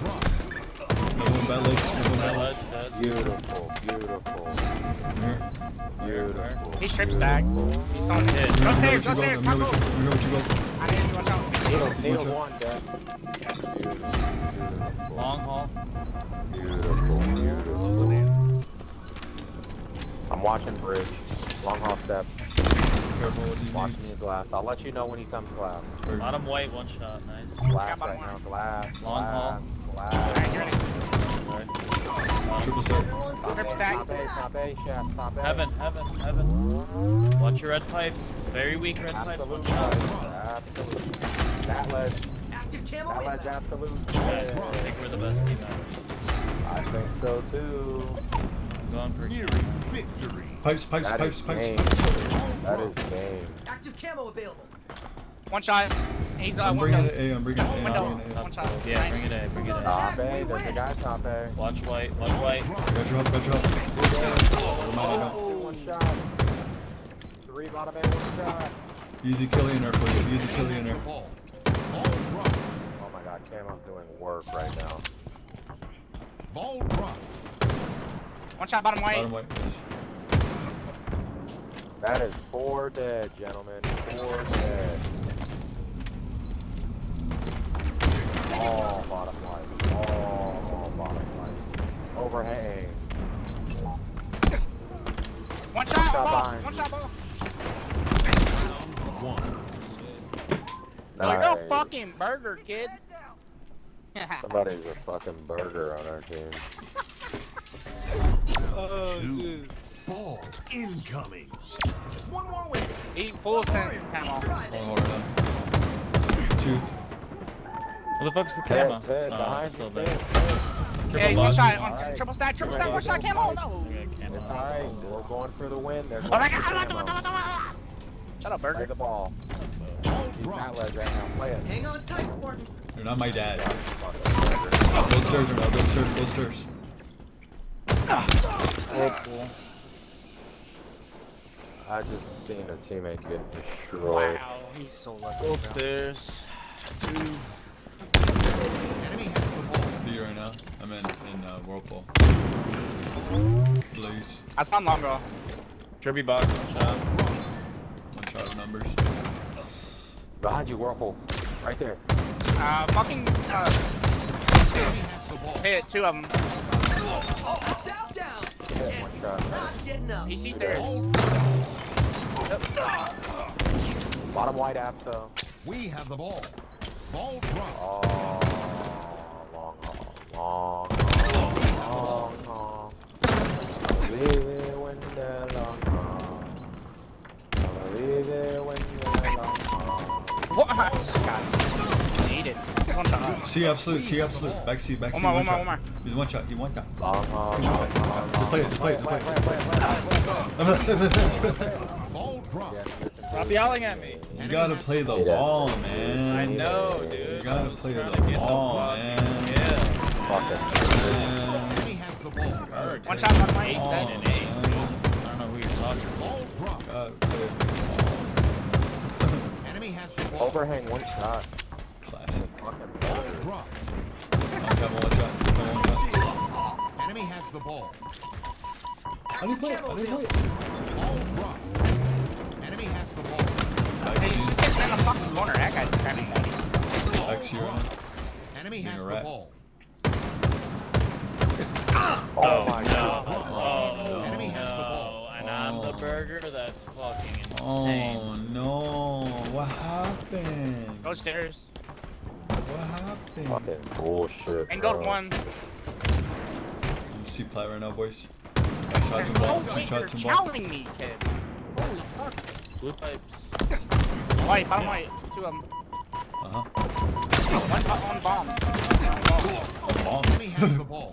drop. Another one bat ledge. Another one bat ledge. Beautiful. I'm here. Beautiful. He strip stack. He's going hit. Go stairs, Let me know what you go. I didn't even watch out. Needle one, dead. Long haul. Beautiful. I'm watching bridge. Long haul step. Careful what you Watching your glass. I'll let you know when he comes glass. Bottom white, one shot. Nice. Glass right now. Glass. Long haul. Glass. Triple set. Strip stack. Top A, chef. Top A. Heaven. Watch your red pipes. Very weak red pipes. Absolute. Absolute. That ledge. Active camo That ledge, inbound. absolute. I think we're the best team ever. I think so too. Going for Nearing victory. Pipes. That is game. That is game. Active camo available. One shot. He's I'm window. bringing it A. I'm bringing it A. I'm Window. bringing it A. One shot. Yeah, bring it A. Top A. There's a guy top A. Watch white. Watch white. Got your help. Got your help. One shot. 3 bottom A, 1 shot. Easy killing in there for you. Easy killing in there. Ball. Ball drop. Oh my god, Camo's doing work right now. Ball drop. One shot bottom white. Bottom white. Yes. That is 4 dead, gentlemen. 4 dead. All bottom white. All overhang. One shot, ball. behind. One shot, ball. Nice. Go fucking burger, kid. Somebody's a fucking burger on our team. Two. Ball incoming. Just one more win. Eat full sense camo. Tooth. What the fuck's the camo? Behind still you, there. Yeah, one shot. Triple stack, one shot camo. No. It's alright. We're going for the win. They're Oh going my for god, the camo. Shut up, Play burger. the ball. He's not ledge right now. Play it. Hang on tight, Spartan. You're not my dad. Gold stairs, Ronaldo. Gold stairs, gold stairs. I just seen a teammate get destroyed. Wow, he's so lucky. Go upstairs. Enemy has the ball. B right now. I'm in Whirlpool. Blaze. That's not long, bro. Derby box. One shot. One shot of numbers. Behind you, Whirlpool. Right there. Fucking. Hit two of them. Down. Hit one shot. Not getting up. PC stairs. Bottom white app though. We have the ball. Ball drop. Oh, long haul. Long haul. Leave it when they're long haul. Leave it when they're long haul. What? God. Need it. One shot. See absolute, see absolute. Back C, back C. One more. He's one shot. He want that. Long haul. Play it. Ball drop. Stop yelling at me. You gotta play the ball, man. I know, dude. You gotta play the ball, man. Enemy has the ball. One shot, one my 8 I don't know who you're talking to. Ball drop. Gotta play the Enemy has the ball. Overhang one shot. classic. Ball drop. Come one shot. Enemy has the ball. How do you play it? How do you play it? Ball drop. Enemy has the ball. Hey, you should sit in the fucking corner. That guy's cramming money. Back C right now. Enemy Being has a the rat. ball. Oh my god. Enemy has the ball. And I'm the burger. That's fucking insane. Oh no! What happened? Go stairs. What happened? Fucking bullshit. And go to bro. one. You see plat right now, boys. Two shots and ball. Oh, Two wait, you're shots and ball. challenging me, kid. Holy fuck. Blue pipes. White, bottom white. Two of them. Uh-huh. One bomb. Bomb. Enemy has the ball.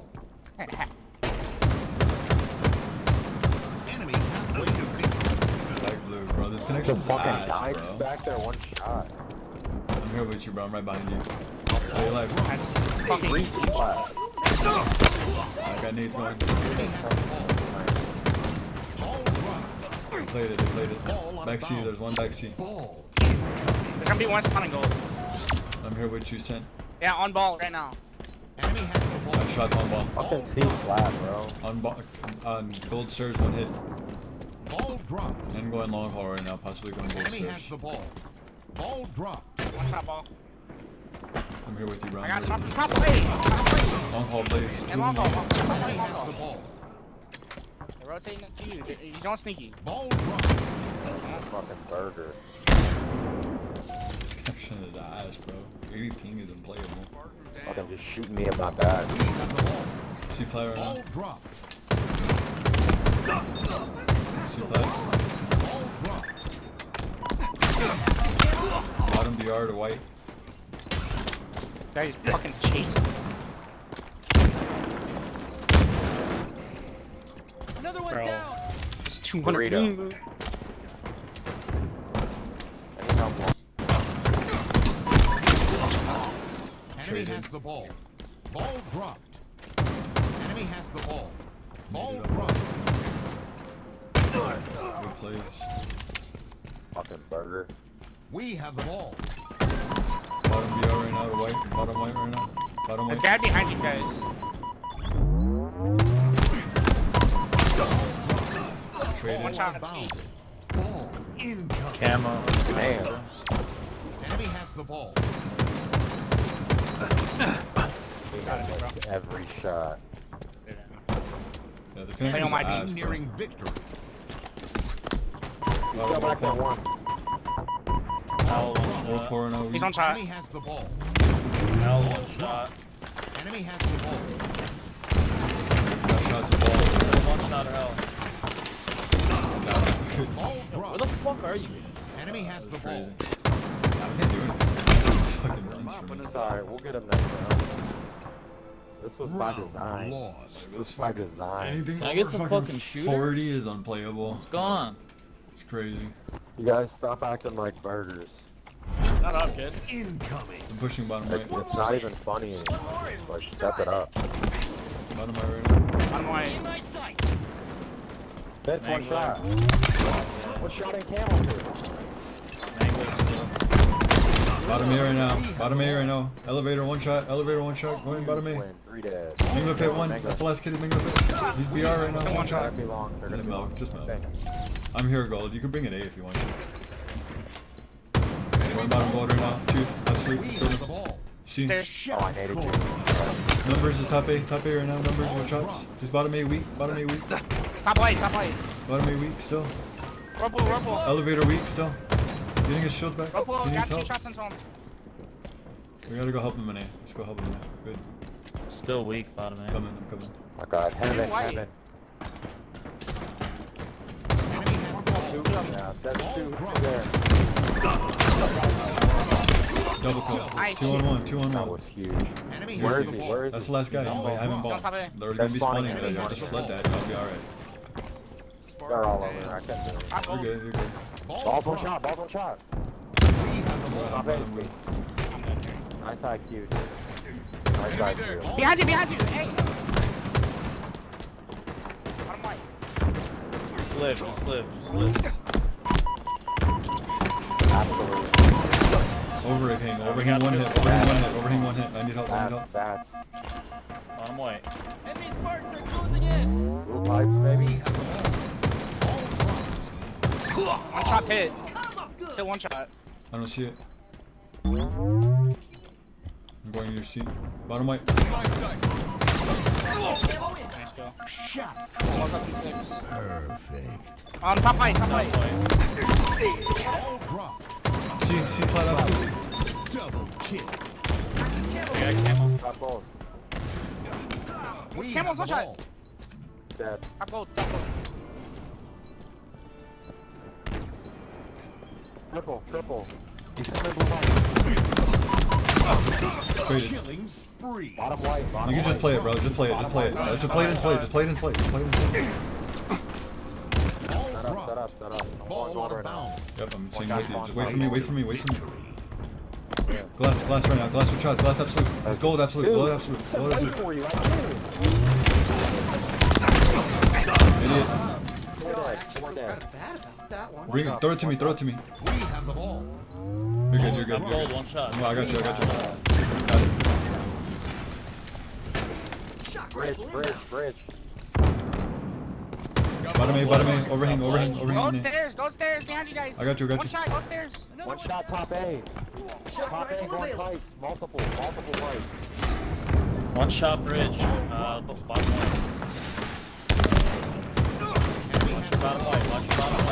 Enemy halfway to victory. Light blue, bro. This The connection's fucking ass, guy bro. back there one shot. I'm here with you, bro. I'm right behind you. Stay alive. Fucking I got nades going. Ball drop. They played it. Back C. There's one back C. Ball. There's gonna be one spawning gold. I'm here with you, Sen. Yeah, on ball right now. Enemy has the ball. Five shots on ball. Fucking C flat, bro. On gold stairs, one hit. Ball drop. And going long haul right now, possibly going gold Enemy has stairs. the ball. Ball drop. One shot ball. I'm here with you, bro. I I'm got here with top lane. Top lane. you. Long haul blaze. And long ball. Enemy has the ball. They're rotating it to you. He's going sneaky. Ball drop. Fucking burger. Connection is ass, bro. Maybe ping is unplayable. Fucking just shooting me in my back. We have the ball. See play right now. Ball drop. See play. Ball drop. Bottom BR to white. Guy's fucking chasing. Another one Bro. down. It's 200. Burrito. Any help? Enemy has the ball. Ball dropped. Enemy has the ball. Ball dropped. Good plays. Fucking burger. We have the ball. Bottom BR right now to white. Bottom white right now. Bottom There's white. guy behind you guys. Traded. One shot. Bounded. Ball incoming. Camo. Damn. Enemy has the ball. Every shot. Yeah, the Play on my Panthers are team. ass, Nearing victory. He's still back there one. Roll for an OE. He's on shot. Enemy has the ball. L one shot. Enemy has the ball. Got shots of ball. One shot or L. Ball Where dropped. the fuck are you? Enemy has the ball. I can't do anything. Fucking runs for me. It's alright, we'll get him next round. This was by design. Lost. This was by design. Anything Can I get over some fucking fucking shooter? 40 is unplayable. What's going on? It's crazy. You guys stop acting like burgers. Shut up, kid. Incoming. I'm pushing bottom right. It's not even funny anymore. Like, step it up. Bottom right right now. Bottom right. Bitch, one shot. One shot in camel too. Bottom A right now. Bottom A right now. Elevator one shot. Elevator one shot. Going bottom A. Win. 3 dead. Mingler pit one. That's the last kid in Mingler pit. He's BR right now. One shot. Be long. They're gonna be long. Just milk. I'm here, Gold. You can bring an A if you want to. One bottom gold right now. Shoot. Absolute. We have the ball. See. Oh, I needed you. Numbers is top A. Top A right now. Numbers. No shots. Just bottom A weak. Bottom A weak. Top right, top right. Bottom A weak still. Rumble. Elevator weak still. Getting his shield back. Rumble, He got needs 2 help. shots into him. We gotta go help him in A. Let's go help him in A. Good. Still weak, bottom I'm A. coming. I'm coming. Oh god, heaven, white. heaven. Enemy has the ball. Yeah, that's two there. Double kill. Nice. 2 on 1. 2 on That 1. was huge. Enemy Where has is the he? ball. Where is That's he? the last guy. I haven't ball. Don't top A. They're already They're gonna be spawning spawning. enemy. Just flood that. I'll be alright. They're all over. I can't do it. You're good. You're good. Balls one shot. Balls one shot. We have the ball. Stop it. Nice IQ, dude. Nice IQ. Behind you. Hey. Bottom right. Just live. Absolutely. Overhang. Overhang one hit. Overhang one hit. I need help. That's Bottom white. blue pipes, baby. One shot hit. Still one shot. I don't see it. I'm going to your seat. Bottom white. Nice go. Shot. Walk up in 6. Perfect. On top right. Ball drop. See flat out. Double kill. Top gold. We Camel's have the one shot. ball. Dead. Top gold. Triple. Traded. Killing spree. Bottom white. You can just play it, bro. Just play it. Just play it in slate. Just play it in slate. Set up. I'm Ball going gold out right of now. bounds. Yep, I'm staying with you. Just wait for me. Glass right now. Glass with shots. Glass absolute. It's gold absolute. Gold absolute. Gold Ready absolute. for you. Idiot. Four dead. Bad about that one. Bring it. Throw it to me. We have the ball. You're good. Gold, one shot. No, I got you. Got it. Shot Bridge. Bottom A. Overhang. Go in stairs behind you guys. I got you. One shot, go stairs. One shot top A. Top A going pipes. Multiple pipes. One shot bridge. Bottom white. Bottom white. Watch bottom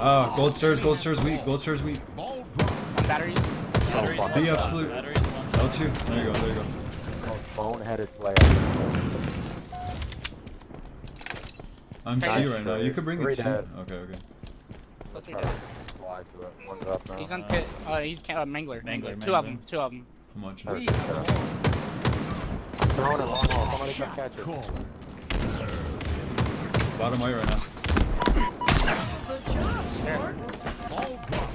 white. Gold stairs weak. Ball drop. Batteries. B absolute. Batteries, one shot. L2. There you go. Boneheaded player. I'm C right now. You could bring it C. Dead. Okay. Let's try to fly to it. One's up now. He's on pit. He's Mangler. Mangler. Two of them. Come on, chill. We have the ball. Throwing it long haul. Somebody come catch it. Bottom white right now. Good job, Smart. Ball drop.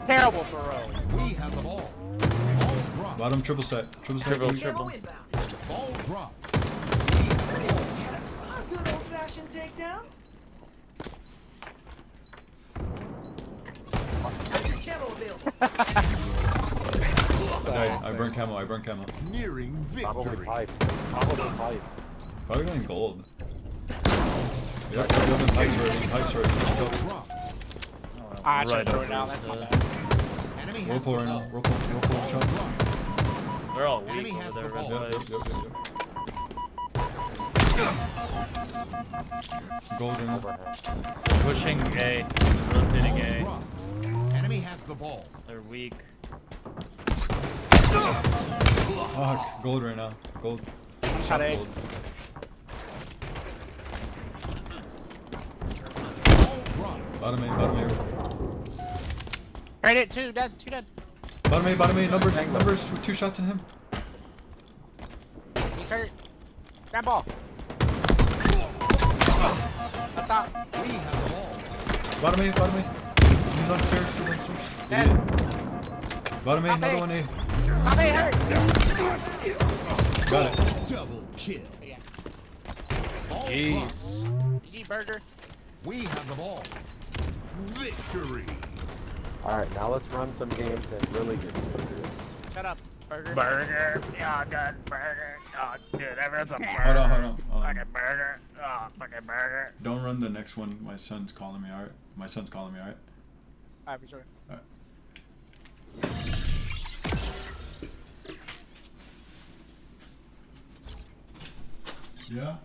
Terrible throw. We have the ball. Ball drop. Bottom triple set. Camo inbound. Ball drop. A good old-fashioned takedown. Camo available. I burn camo. Nearing Probably victory. pipes. Probably going gold. Yep, pipes already. Drop. I should throw it down. That's not bad. Enemy Roll has the pull right ball. now. Roll pull shot. They're all Enemy weak has over the there. ball. Red pipes. Yep. Golden. Pushing A. Rotating A. Enemy has the ball. They're weak. Oh, gold right now. Gold. Shot A. Gold. Bottom A, bottom A. Right at 2 dead, 2 dead. Bottom A, numbers, with 2 shots on him. He's hurt. Grab ball. That's out. We have the ball. Bottom A. He's on stairs, Dead. Bottom A, another one A. Top A hurt. Got it. Double kill. Yeah. Ball Jeez. dropped. GG Burger. We have the ball. Victory. Alright, now let's run some games and really get serious. Shut up, Burger. Burger. Yeah, good. Burger. Oh, dude, everyone's a burger. Hold on. Fucking burger. Oh, fucking burger. Don't run the next one. My son's calling me, alright? Alright? Alright, for sure. Alright. Yeah?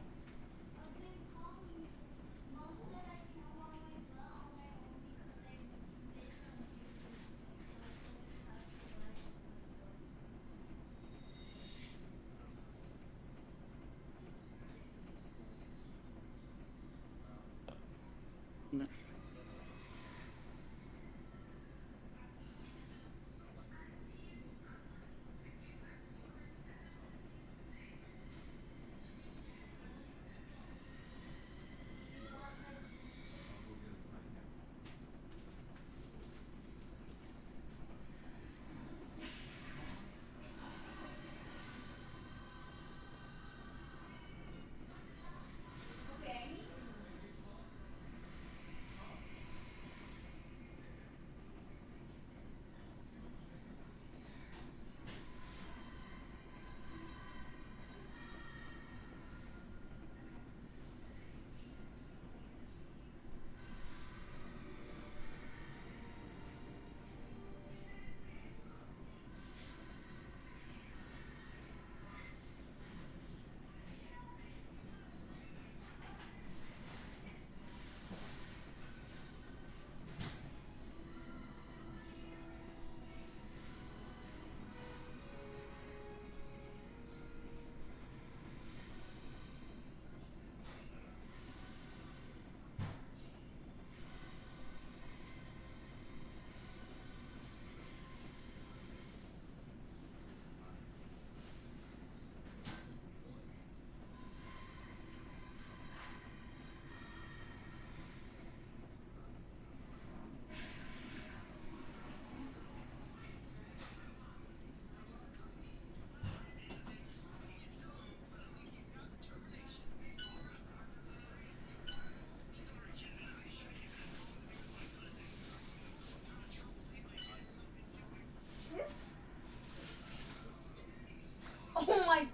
Oh my.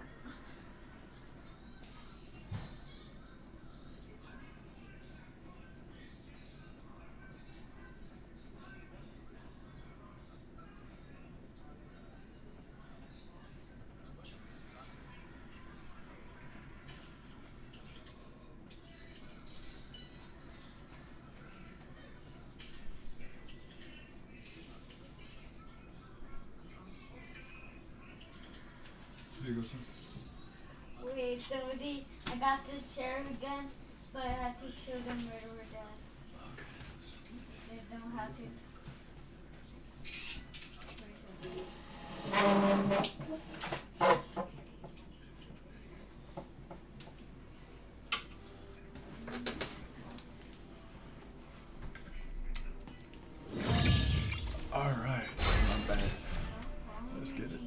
Here you go, son. Wait, somebody, I got this sheriff again, but I had to kill the murderer dad. They don't have to. Alright, I'm back. Let's get it.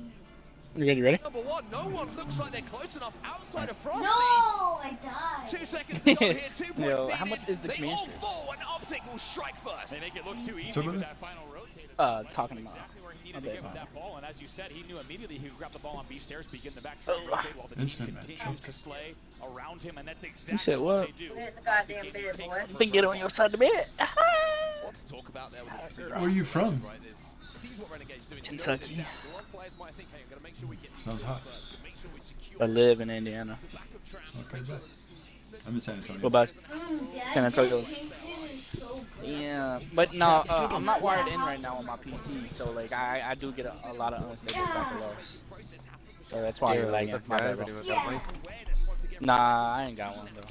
You ready? Number one, no one looks like they're close enough outside of Frosty. No, I died. 2 seconds to go here, 2 points Yo, needed. how much is the They command all stream? fall and Optic will strike first. They make it look too easy So with good. that final rotator. Talking about. Exactly where he A needed to bit. get with that ball, and as you said, he knew immediately he could grab the ball on B stairs, begin the back rotate while the team Instant, man. continues to slay around him, and that's You exactly said what what? they do. Where's the goddamn bed, boy? Then get on your side of the bed. What to talk about there with the Where are you from? right? Sees what Renegade's doing. Kentucky. So a lot of players might think, hey, I'm going to make sure we get these Sounds kills hot. first, to make sure we secure I live in Indiana. the back of Tram, Okay, make sure bet. that I'm in San Antonio. Go back. Yeah, San Antonio. Kingston is so good. Yeah, but no, I'm not wired in right now on my PC, so like I do get a lot of unstable graphics loss. So that's why you're lagging. My bad, bro. Nah, I ain't got one though.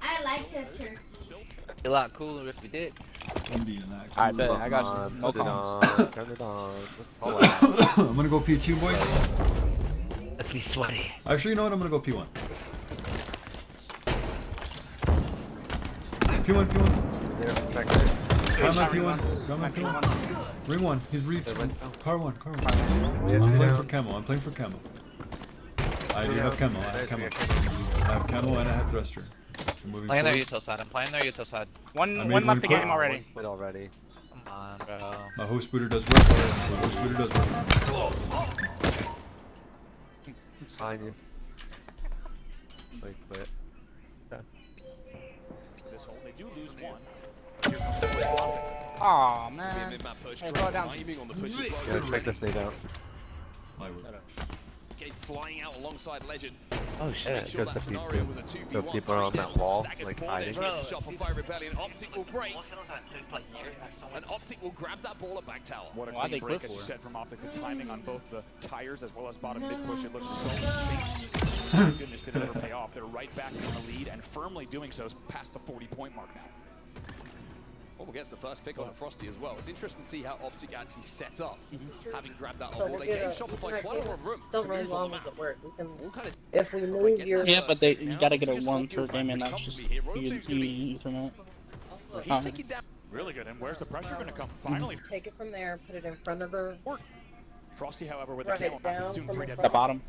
I like the turkey. Be a lot cooler if we did. I bet. I got you. No comments. Turn it on. I'm gonna go P2, boys. Let's be sweaty. Actually, you know what? I'm gonna go P1. P1, P1. I'm at P1. I'm at P1. Ring 1. He's car 1. Car 1. I'm playing for camo. I'm playing for camo. I do have camo. I have camo. I have camo and I have thruster. Playing their Uto side. I'm playing their Uto side. One left the game already. Quit already. Come on, bro. My host booter does work. My host booter does work. Sign you. Wait, quit. This hole, they do lose one. Aw, man. Mid-map push, Hey, great go down. timing on the push as well. Yeah, check this nade out. Gate flying out alongside Legend. Oh shit, Sure because that the scenario was a 2v1. people, people are on that wall, Staggered like ball hiding. in here for Shopify Rebellion. Optic will break. And Optic will grab that ball at back tower. What a clean break, as you said, from Optic. The timing on both the tires as well as bottom mid push. It looked so safe. Thank goodness did it ever pay off. They're right back in the lead and firmly doing so past the 40-point mark now. Oh, gets the first pick on Frosty as well. It's interesting to see how Optic actually set up, having grabbed that So ball. we'll They get gave a- Shopify quite a lot of room Don't to run move long on the as map. it work. We can, All kind of if we move your Yeah, but you gotta get a 1 per game and that's just Ethernet. He's taking down. Really good. And where's the pressure going to come? Finally. take it from there, put it in front of the Frosty, however, with Run the it camo, down consumed from 3 the dead. The bottom.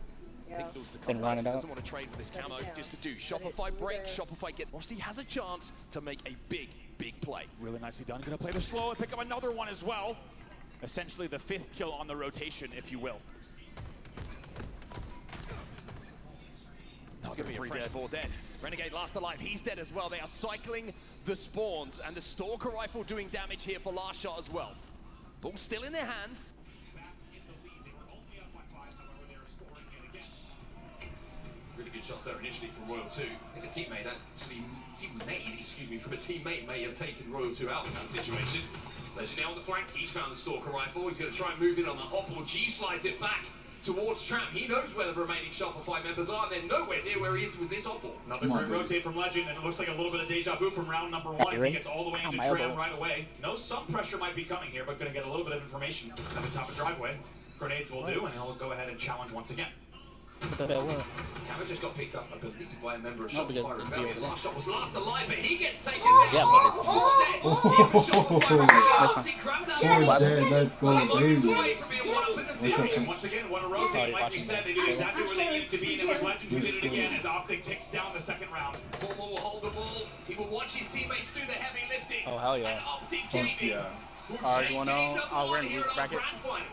Yeah. Then run it out. Doesn't want to trade for this camo just to do. Shopify break, Shopify get. Frosty has a chance to make a big play. Really nicely done. Going to play the slow and pick up another one as well. Essentially the 5th kill on the rotation, if you will. It's going to be a fresh 4 dead. Renegade last alive, he's dead as well. They are cycling the spawns, and the Stalker Rifle doing damage here for last shot as well. Ball still in their hands. Really good shots there initially from Royal 2. I think a teammate from a teammate may have taken Royal 2 out in that situation. Legend now on the flank, he's found the Stalker Rifle. He's going to try and move in on the hop or G slides it back towards Trap. He knows where the remaining Shopify members are. They're nowhere near where he is with this opal. Another great rotate from Legend, and it looks like a little bit of deja vu from round number 1 as he gets all the way into Tram right away. Knows some pressure might be coming here, but going to get a little bit of information at the top of driveway. Grenades will do, and he'll go ahead and challenge once again. Camera just got picked up, I believe, by a member of No, because Shopify it's Rebellion. the- Last shot was last alive, but he gets taken Yeah, down. but it's... Oh, dead. Let's go, baby. And once again, want to rotate, like we said, they did exactly where they needed to be, and it was Legend who did it again as Optic takes down the 2nd round. Formal will hold the ball. He will watch his teammates do the heavy lifting. Oh, hell yeah. And Optic Gaming Alright, you wanna... Oh, we're in weak bracket.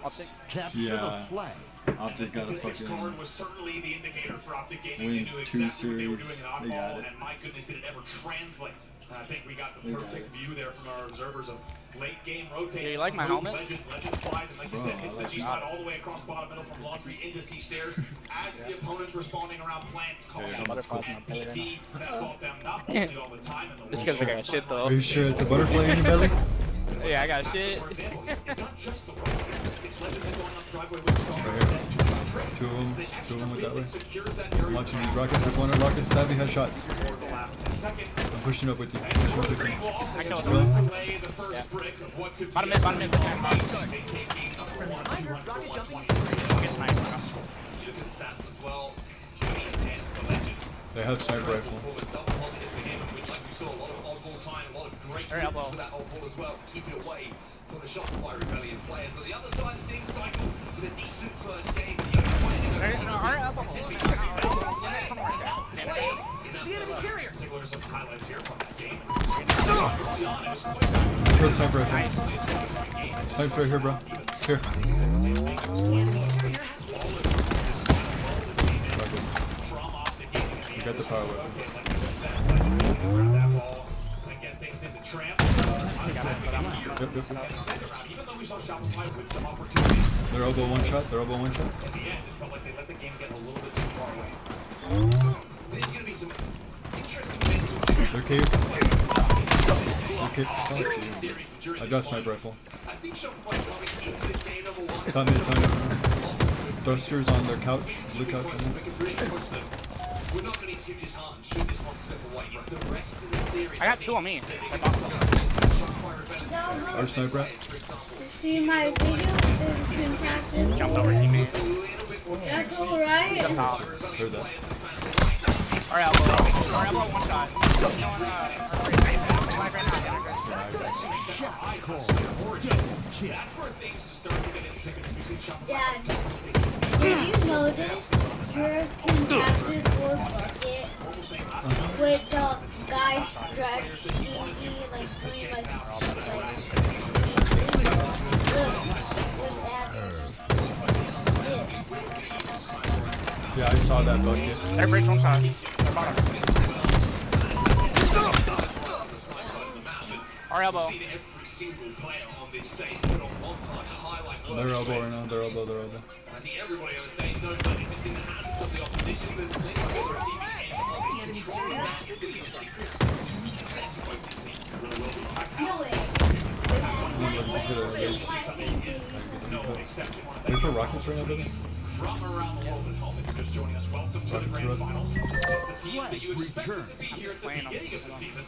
Optic. Capture Yeah. the flag. Optic got a Statistics fucking card was certainly the indicator for Optic Gaming. win They knew 2 exactly what they were series. doing in They got oddball, it. and my goodness, did it ever translate. And I think we got the They got perfect view there from our observers of late game rotates. Yeah, you like my from helmet? Legend flies, and like you said, Bro, hits I the like G slide all the way across bottom middle from Laundry into C stairs. As the opponent's responding around plants, caution. Butterflies in my belly right PD that bought them not only all the time in the This guy's like I got shit though. Are you sure it's a butterfly in your belly? Yeah, I got shit. It's not just the rotate. It's Legend going up driveway with the Stalker. Two of them went that way. I'm watching these rockets. They're going to rockets. Savvy has shots. I'm pushing up with you. Pushing up with you. I killed him. Yeah. Bottom mid, bottom mid. Look at the stats as well. 2010 for Legend. They have sniper rifle. Like we saw a lot of oddball time, a lot of great moves for that oddball as well to keep it away from the Shopify Rebellion players. On the other side of things, Cycle with a decent first game. The enemy carrier. Take a look at some highlights here from that game. Kill sniper rifle. Sniper right here, bro. Here. You got the power weapon. They're elbow one shot. They're elbow one shot. At the end, it felt like they let the game get a little bit too far away. There's going to be some interesting things to They're cave. I got sniper rifle. I think Shopify coming into this game number one. Found it. Thrusters on their couch. Blue couch. We can really push them. We're not going to too disheartened should this one slip away. It's the rest of the series. I got 2 on me. Our sniper. See my video? There's a captain. Jumped over teammate. That's alright. Heard that. Our elbow, one shot. Dad, did you notice you're contacted for bucket with the guy stretch easy, like doing Yeah, I saw that bucket. They're breach one shot. They're bottom. Our elbow. Their elbow right now, their elbow. I think everybody on the stage knows that if it's in the hands of the opposition, then they're not going to receive it. Controlling that is going to be the secret to success for both these teams. No exception. Are you for rockets right now, brother? From around the world at home, if you're just joining us, welcome to the grand finals. It's the team that you expected to be here at the beginning of the season.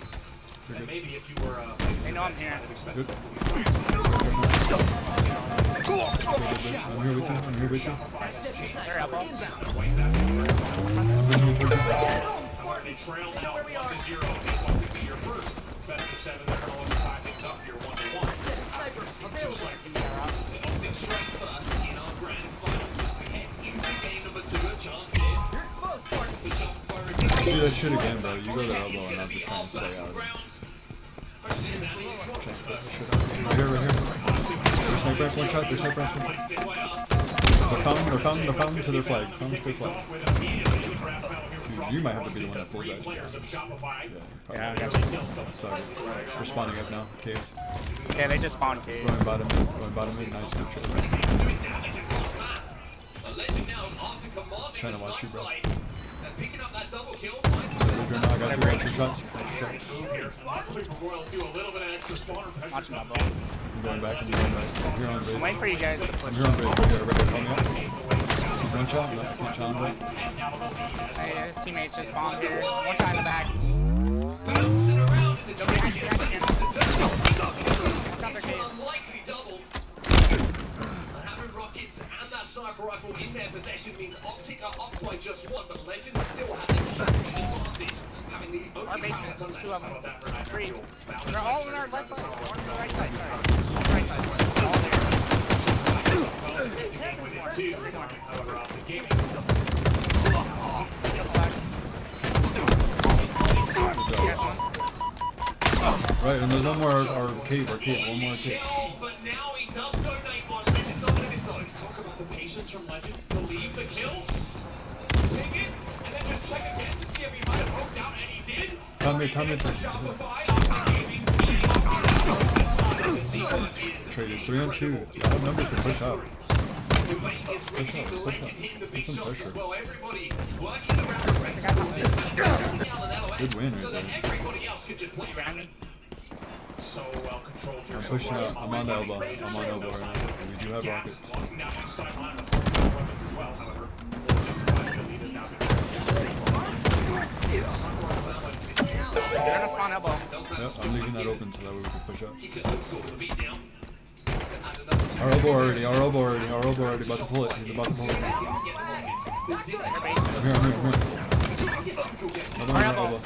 And maybe if you were they know I'm here. Good. I'm here with you. They're elbow. I'm bringing you towards you. They trail now 1-0. What could be your first best of 7? They're going to look to tie things up here 1-1. Just like the Optic strike first in our grand final. We head into game number 2. A chance here. Do that shit again, bro. You go to elbow and I'm just trying to stay out of it. Right here. There's sniper rifle, one shot. There's sniper rifle. They're found to their flag. Found to their flag. Dude, you might have to be the one that pulls that. Yeah, I got you. Sorry. We're spawning up now. Cave. Yeah, they just spawned cave. Going bottom mid. Nice, good shit. Trying to watch you, bro. Picking up that double kill. I got 2 shots. Watching my ball. I'm going back. I'm here on base. I'm waiting for you guys. I'm here on base. Right here. One shot. No, I can't challenge that. Hey, his teammates just spawned here. One shot in the back. Bouncing around in the trenches. Unlikely double. Having rockets and that sniper rifle in their possession means Optic are up by just 1, but Legend still has a huge advantage. Having the only power gun left. How about that for an 3. They're all on our left side. One on the right side. Right side. All there. However, after gaming. Right, and there's one more arcade. One more arcade. But now he does donate one. Legend not going to miss those. Talk about the patience from Legends to leave the kills. Ping it, and then just check again to see if he might have broke out, and he did. Time it. Traded 3 on 2. That number can push out. Push out. Put some pressure. Good win right there. Everybody else could just play around it. So well controlled here. I'm pushing out. I'm on the elbow. right now. We do have rockets. They're gonna spawn elbow. Yep, I'm leaving that open so that way we can push up. Our elbow already, about to pull it. He's about to pull it. I'm here. Another elbow.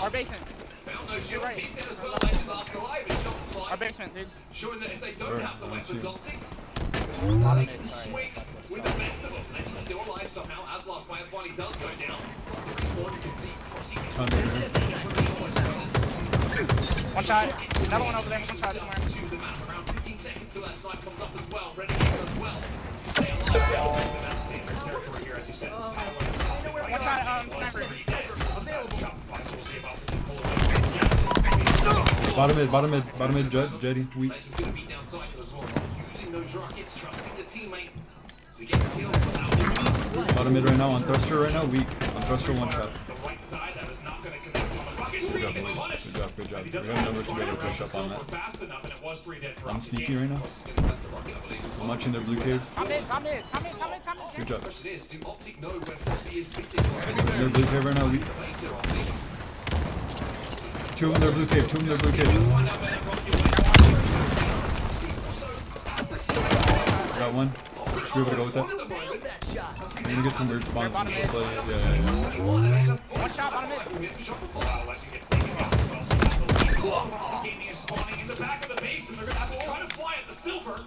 Our basement. Our basement, dude. Showing that if they don't have the weapons Optic, they can swing with the best of them. Legend still alive somehow, as last player finally does go down. The respawn, you can see Frosty's one shot, another one over there, one shot somewhere. To the map, around 15 seconds till that snipe comes up as well. Renegade as well. Stay alive, dangerous territory here, as you said. One shot, sniper. Shopify, so we'll see about the pull Bottom mid, Jetty, weak. Legend gonna beat down Cycle as well. Using those rockets, trusting the teammate to get kills without Bottom mid right now, on thruster right now, weak. On thruster, one shot. The right side that is not going to connect on the rocket stream. Good job, good job. As he We doesn't have have numbers to be able to push up on that. fast enough, and it was 3 dead for I'm Optic sneaky Gaming. right now. I'm watching their blue cave. Good job. question is, do Optic know where Frosty is with this Their blue cave right now, weak. Two in their blue cave, Got one. Should be able to go with that. I'm gonna get some weird spawns. Yeah. One shot on it. Legend gets taken down as well. So Optic Gaming is spawning in the back of the base, and they're going to have to try to fly at the silver.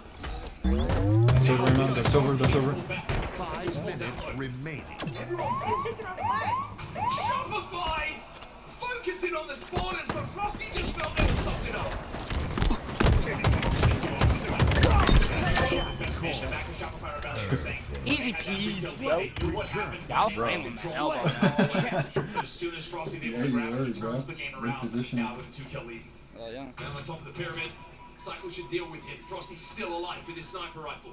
Silver right now, they're silver. 5 minutes remaining. Shopify! Focusing on the spawners, but Frosty just felt there was something up. Easy peasy, bro. Y'all flaming elbow. As soon as Frosty's able to grab it, he turns the game around. Now with a 2-kill lead. Yeah. Down on top of the pyramid, Cycle should deal with him. Frosty's still alive with his sniper rifle.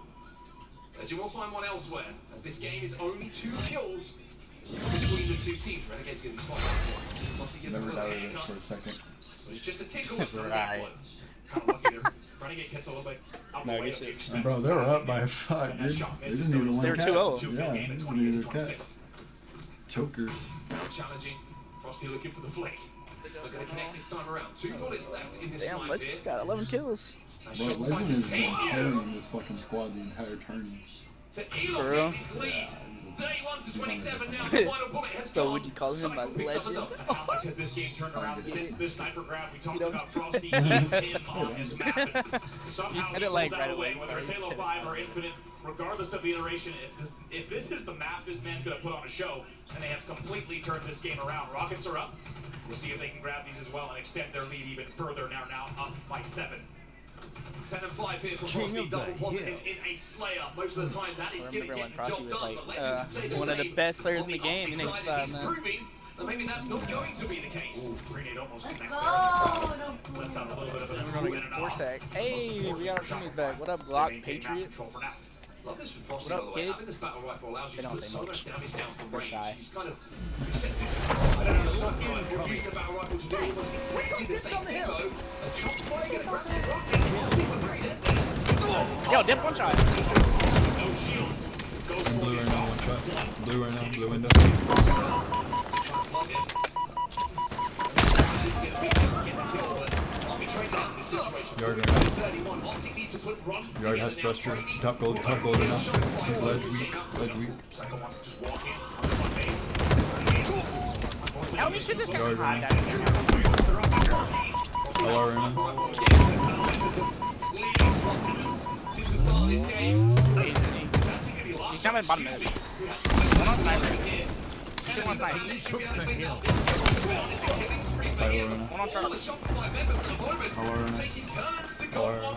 You will find one elsewhere, as this game is only 2 kills between the 2 teams. Renegade's going to be spotted. Frosty gets a little haircut, for a second. but it's just a tickle. It's not a Right. blow. Kind of lucky there. Renegade gets a little bit out the way of the expected. Bro, they were up by 5, dude. They just needed one They were catch. 2-0. Yeah, they just needed a catch. Chokers. Challenging. Frosty looking for the flick. Not going to connect this time around. 2 bullets left in this Damn, snipe Legend here. got 11 kills. Bro, Legend is carrying this fucking squad the entire tournament. To For real? elongate this lead. 31 to 27 now. The final bullet has So gone. would you call him a Cycle picks up the legend? double. How much has this game turned around since this sniper grab? We talked about Frosty. He's him on this map. And somehow he I didn't pulls like that right away, away. whether it's Halo 5 or Infinite, regardless of the iteration. If this is the map, this man's going to put on a show, and they have completely turned this game around. Rockets are up. We'll see if they can grab these as well and extend their lead even further. Now up by 7. 10 and 5 here for Frosty, double positive in a Slayer. Most of the time, that is going to get the job done. But Legend can say the one of the same. best players On in the game. Optic He needs side, that, he's man. proving that maybe that's not going to be the case. Grenade almost connects there. Oh, Let's have a little bit of an We're gonna get 4 stack. Hey, we got our teammates back. What up, Glock Patriot? Love this from Frosty, What by up, the way. kid? Having this battle rifle allows you They to don't put say so much. much damage down from They're range. shy. He's kind of accepted. I don't know, something like using the battle rifle to do almost exactly the same thing, though. A chop fire gonna grab the rocket, drops it with Raider. Yo, dip one shot. No shields. Goes for Blue the right now, shots. one shot. Blue right now, blue window. Yard right now. Yard has thruster. Top gold right now. He's ledge weak. Help me shoot this guy. Yard right now. LR right now. Since the start of this game, He's coming bottom mid. One on sniper. Two on sniper. Tyler right now. One on sniper. LR right now. LR right now.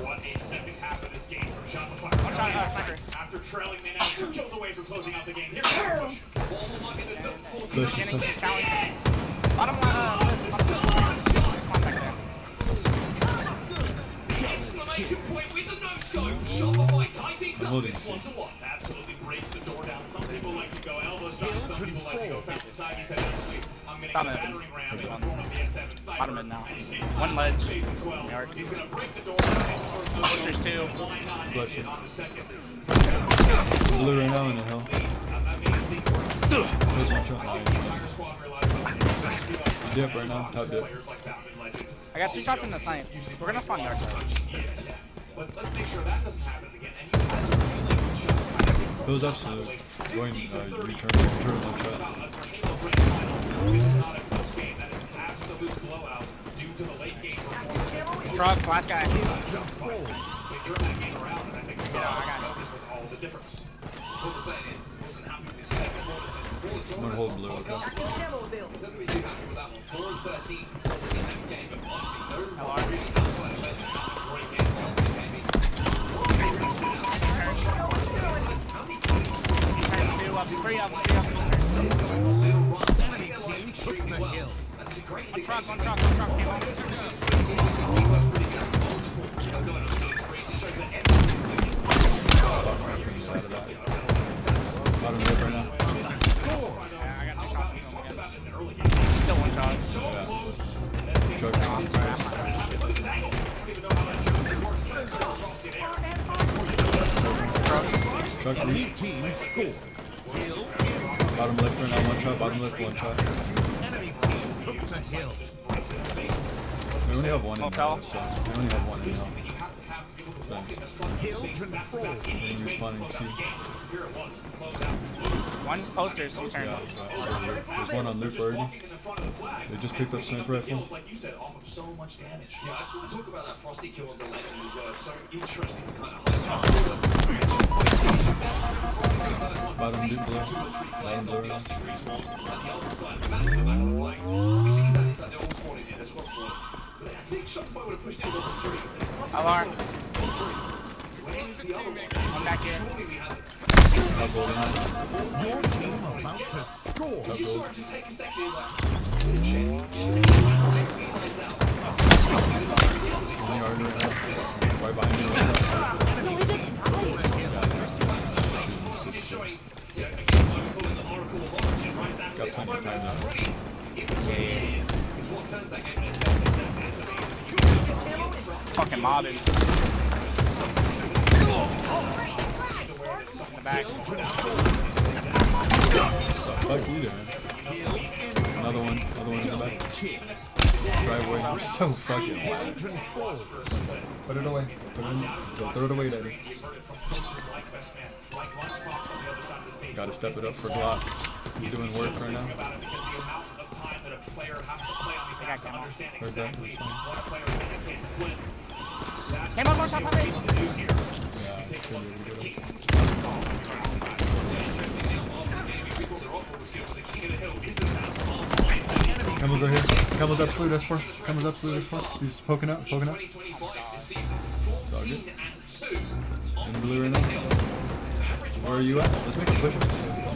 What a second half of this game from Shopify. One shot, sniper. After trailing, they now 2 kills away from closing out the game. Here comes the push. Formal might be the Push, Getting push. challenge. Bottom exclamation point with the no-scope. Shopify tie things up. Holding. It's 1-1. Absolutely breaks the door down. Some people like to go elbow side, some people like to go fence side. He said, actually, I'm going to get a battering ram in the form of the S7 Sniper. Bottom mid now. And you see One ledge. space as well. Yard. He's going to break the door down. There's 2. Why not Bless end you. it on the second? Blue right now in the hill. Amazing. Close one shot. Entire squad realized Dip right now. Top dip. players like Falcon Legend. I got 2 shots in the snipe. We're gonna spawn yard side. Yeah. Let's make sure that doesn't happen again. And you have the feeling with Shopify. Goes up, so going return one shot. This is not a close game. That is an absolute blowout due to the late game performance. Truck, flash guy. They turned that game around, and I think this was all the difference. What was saying, it wasn't happy with this game before this and before the I'm gonna hold blue, okay? He's not going to be too happy with that one. 4 and 13 for Frosty in that game, but honestly, no really outside of Legend. Great game for Optic Gaming. Three up. Little run, extremely well. That is a great indication Bottom lip right now. Still one shot. Truck reach. Bottom lip right now, one shot. Bottom lip, one shot. We only have one in now, so we only have one in now. One's posters. Yeah, there's one on loop already. They just picked up sniper rifle. Yeah, I just want to talk about that Frosty kill on the legend as well. It's so interesting to kind of highlight. Bottom loop blue. Bottom blue right now. You see that? It's like they're all spawning here. They're squad spawning. But I think Shopify would have pushed it to level 3. Alarm. I'm back here. Your team about to score. You saw it just take a second. Right behind you. Got plenty of time now. Fucking mobbing. In the back. Fuck you doing? Another one in the back. Driveway. We're so fucking loud. Put it away. Don't throw it away, Daddy. Gotta step it up for Glock. He's doing work right now. Heard that? Came on, more shot, Yeah, it's good. Camel's right here. Camel's up slew, that's 4. Camel's up slew, that's 4. He's poking out. It's all good. In blue right now. Where are you at? Let's make a push. I'm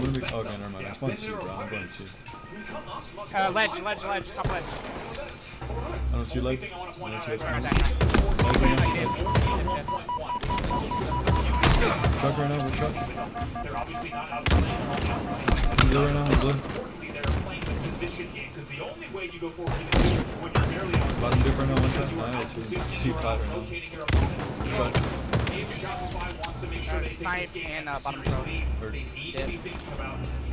gonna be. Okay, never mind. It's 1-2, bro. I'm going 2. ledge, top ledge. I don't see leg. I don't see what's going on. Truck right now, we're truck. Blue right now, blue. Bottom dip right now, one shot. I see flat right now. Truck. Snipe and bottom throw.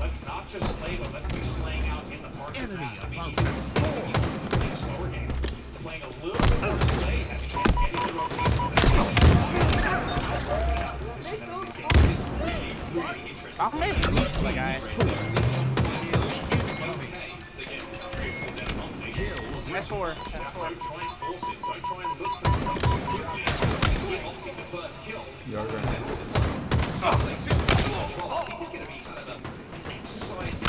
Let's not just slay, but let's be slaying out in the park. Enemy slower game. Playing a little bit more slay heavy and getting the rotation. I'll make the guy. That's 4. Don't try and force it. Don't try and look for something too quickly. Get opting the first kill. Yard right now. I think it's going to be kind of an exercise.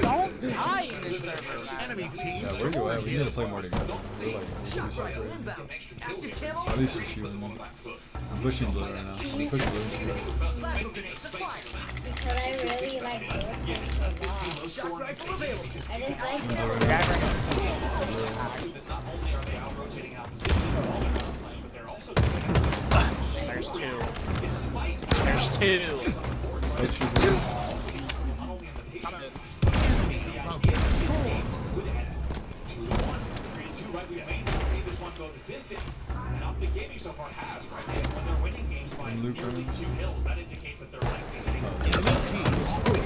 Don't die in this server. Enemy team. Yeah, where you at? We need to play more together. We're like, at least it's you and me. I'm pushing blue right now. I'm pushing blue. But I really like it. Shock rifle available. I just like Not only are they out rotating out position, but they're also There's 2. despite There's 2. Right, we may not see this one go the distance, and Optic Gaming so far has, right? When they're winning games by nearly 2 kills, that indicates that they're likely to Enemy team score.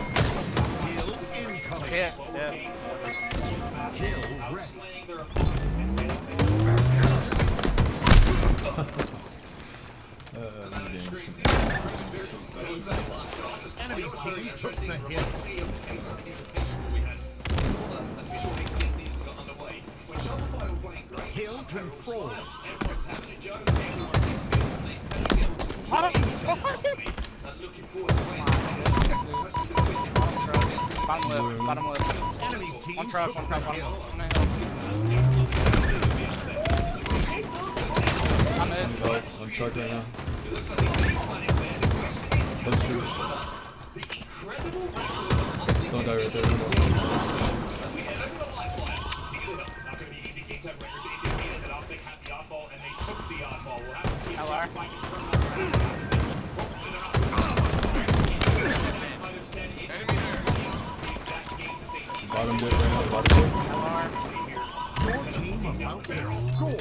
Kills incoming. Yeah. Kill ready. outslaying their opponent. Enemy team took the hit. Kill control. Bottom left. Enemy team One truck, took bottom the hill. I'm in. One truck right now. Don't die right there. Bottom bit right now, bottom bit. Your team about to score.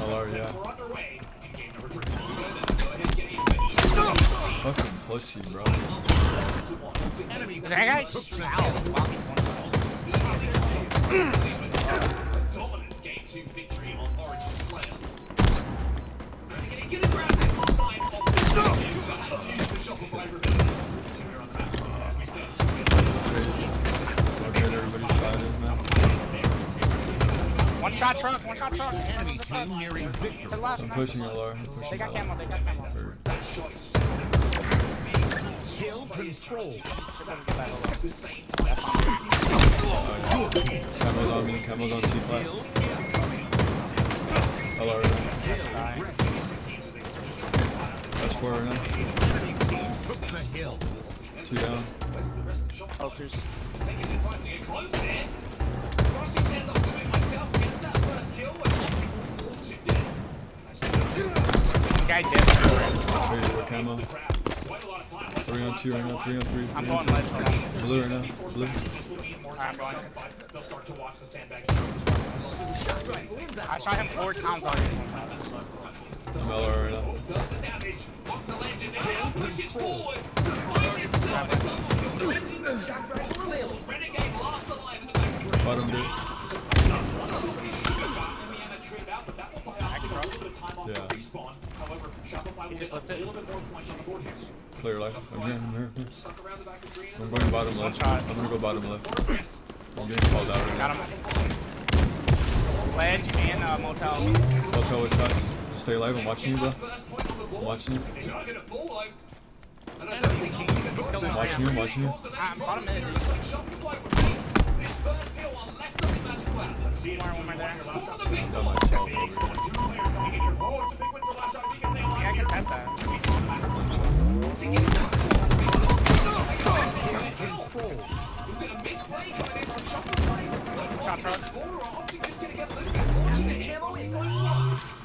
LR, yeah. Fucking pussy, bro. That guy's Dominant game 2 victory on Origin Slayer. Renegade gonna grab this slide off the use the Shopify ability. As we said, Okay, everybody's shot in, man. one shot truck. Enemy team nearing victory. I'm pushing LR. I'm pushing They got LR. camo. Kill control. Camo's on me. Camo's on C-flat. LR. That's 4 right now. Took the hill. 2 down. Ulters. taking the time to get close there. Frosty says I'm doing it myself. Gets that first kill and Optic will fall to death. Guy dead. Ready to camo. 3 on 2 right now. 3 on 3. I'm going left. Blue right now. Blue. I'm going. They'll start to watch the sandbag. I shot him 4 times already. I'm LR right now. Does the damage. Onto Legend and now pushes forward to find himself a double kill. Legend. Renegade last alive in the back of the Bottom bit. Yeah. Respawn. However, Shopify will get a little bit more points on the board here. Clear life. I'm here. I'm going bottom left. I'm gonna go bottom left. I'm getting called out right Got now. him. Ledge and motel. Motel with shots. Just stay alive. I'm watching you, bro. I'm watching you. I'm watching you. I'm bottom mid. This first hill on less than the magic well. Let's see it for the big I've done myself over here. two players coming in here. Oh, it's a big win for Lash Out because they Yeah, I are can test that. Is it a misplay coming in from Shopify? Shot truck. Or Optic just going to get a little bit fortunate here?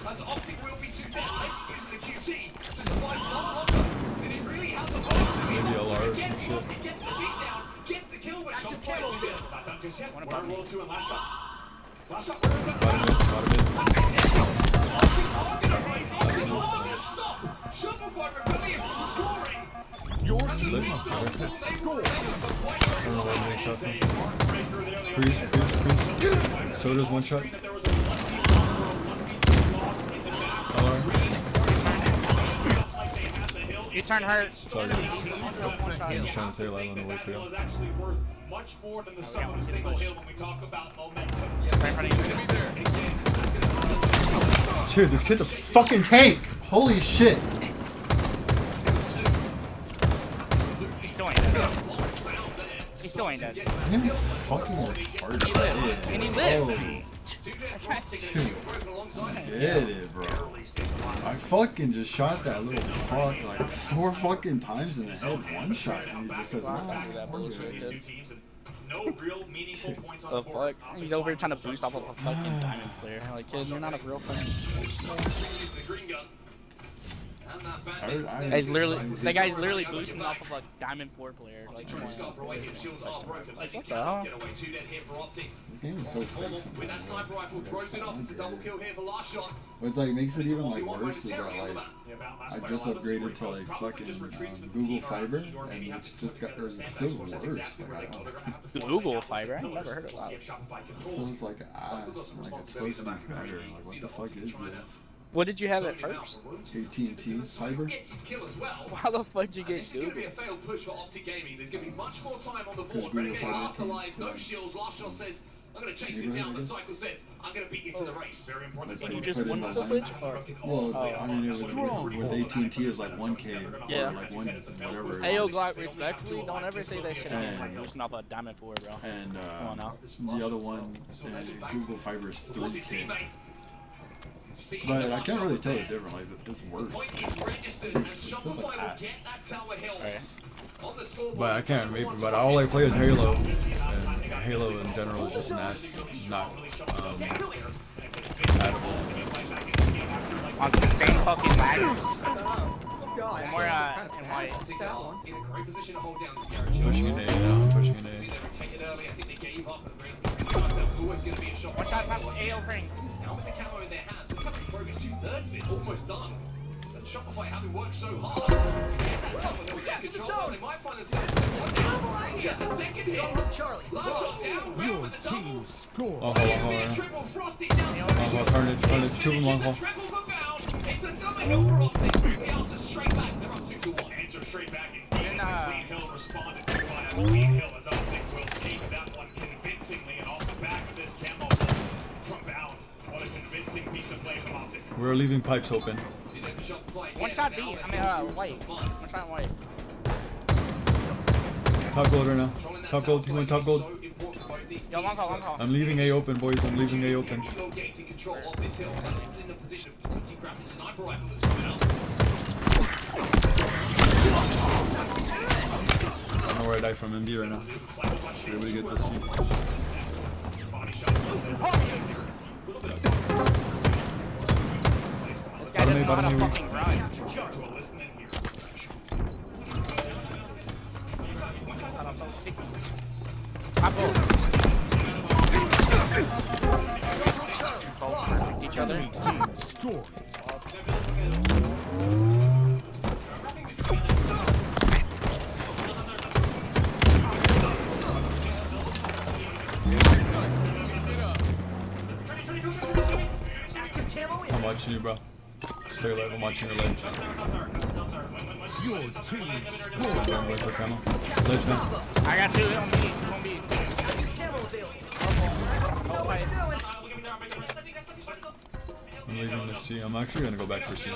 As Optic will be too dead, Legend using the QT to survive far longer. And it really has a lot to Maybe it. LR or Again, some shit. Frosty gets the beat down, gets the kill, but Shopify is good. Not done just yet. One roll 2 and Lash Out. Lash Out, where is it? Bottom mid. Bottom mid. Shopify rebellion from scoring. Your team Lift. about to score. I don't know why I'm getting shot from. Freeze. Soda's one shot. LR. You turn hurt. Sorry. I'm just trying to stay alive on the way That hill through. is actually worth much more than the sum of a single hill when we talk about momentum. Dude, this kid's a fucking tank! Holy shit! He's still ain't dead. He still ain't dead. Him fucking retarded. He lived. And he lived. Get it, bro. I fucking just shot that little fuck like 4 fucking times in the head. One shot, and he just says, nah, we're good. No real meaningful points on the The board. fuck? He's over here trying to boost off of a fucking diamond player. Like, kid, you're not a real fucking. That guy's literally boosting off of a diamond 4 player. Like, come on. Like, what the hell? This game is so fake with that sniper rifle, throws it off. It's a double kill here for last shot. But it's like makes it even like worse is that like I just upgraded to like fucking Google Fiber and it's just got it feels worse. Like, I don't Google Fiber? I've never heard of that. It feels like ass. Like it's supposed to be better. Like what the fuck is this? What did you have at first? AT&T Fiber. How the fuck did you get This is going to be a failed push for Optic Gaming. There's going to be much more time on the board. Google Renegade Fiber last came alive, no from- shields. Last shot says, I'm going to chase him down, but Cycle says, I'm going to beat you to the race. Very important. So you just won with the switch? Well, I mean, it with AT&T is like 1K Yeah. or like one whatever. Hey yo, Glock, respectfully, don't ever say that shit again. Boosting off a diamond 4, bro. And Come on now. the other one, Google Fiber is 3K. But I can't really tell the difference. Like it's worse. But I can't remember. But all I play is Halo, and Halo in general is just not compatible. On the same fucking lag. God. More in white. In a great position to hold down this garage. Pushing an A now. Pushing an A. AO ring. Now with the camo in their hands, they're covering progress 2/3 of it, almost done. But Shopify having worked so hard to get that someone that we get control of, they might find themselves just a second here. Charlie. Last shot down, round with the double. Oh, Triple Frosty down to turn it, two of them long haul. treble for Bound. It's another hill for Optic. The answer's straight back. They're up 2-1. Answer straight back indeed. It's a clean hill responded to by a clean hill as Optic will take that one convincingly and off the back of this camo from Bound. What a convincing piece of play from Optic. We're leaving pipes open. One shot B. I mean, white. One shot white. Top gold right now. Top gold, he went top gold. Yo, one call. I'm leaving A open, boys. I'm leaving A open. Elongating control of this hill. He's in a position to potentially grab the sniper rifle that's coming out. I don't know where I died from MB right now. Should be able to get this seat. Bottom me. Each other. Score. I'm watching you, bro. Stay alive, I'm watching your ledge. Your team scored. I'm going for camo. Ledge man. I got two on me. I'm leaving the C. I'm actually gonna go back to C.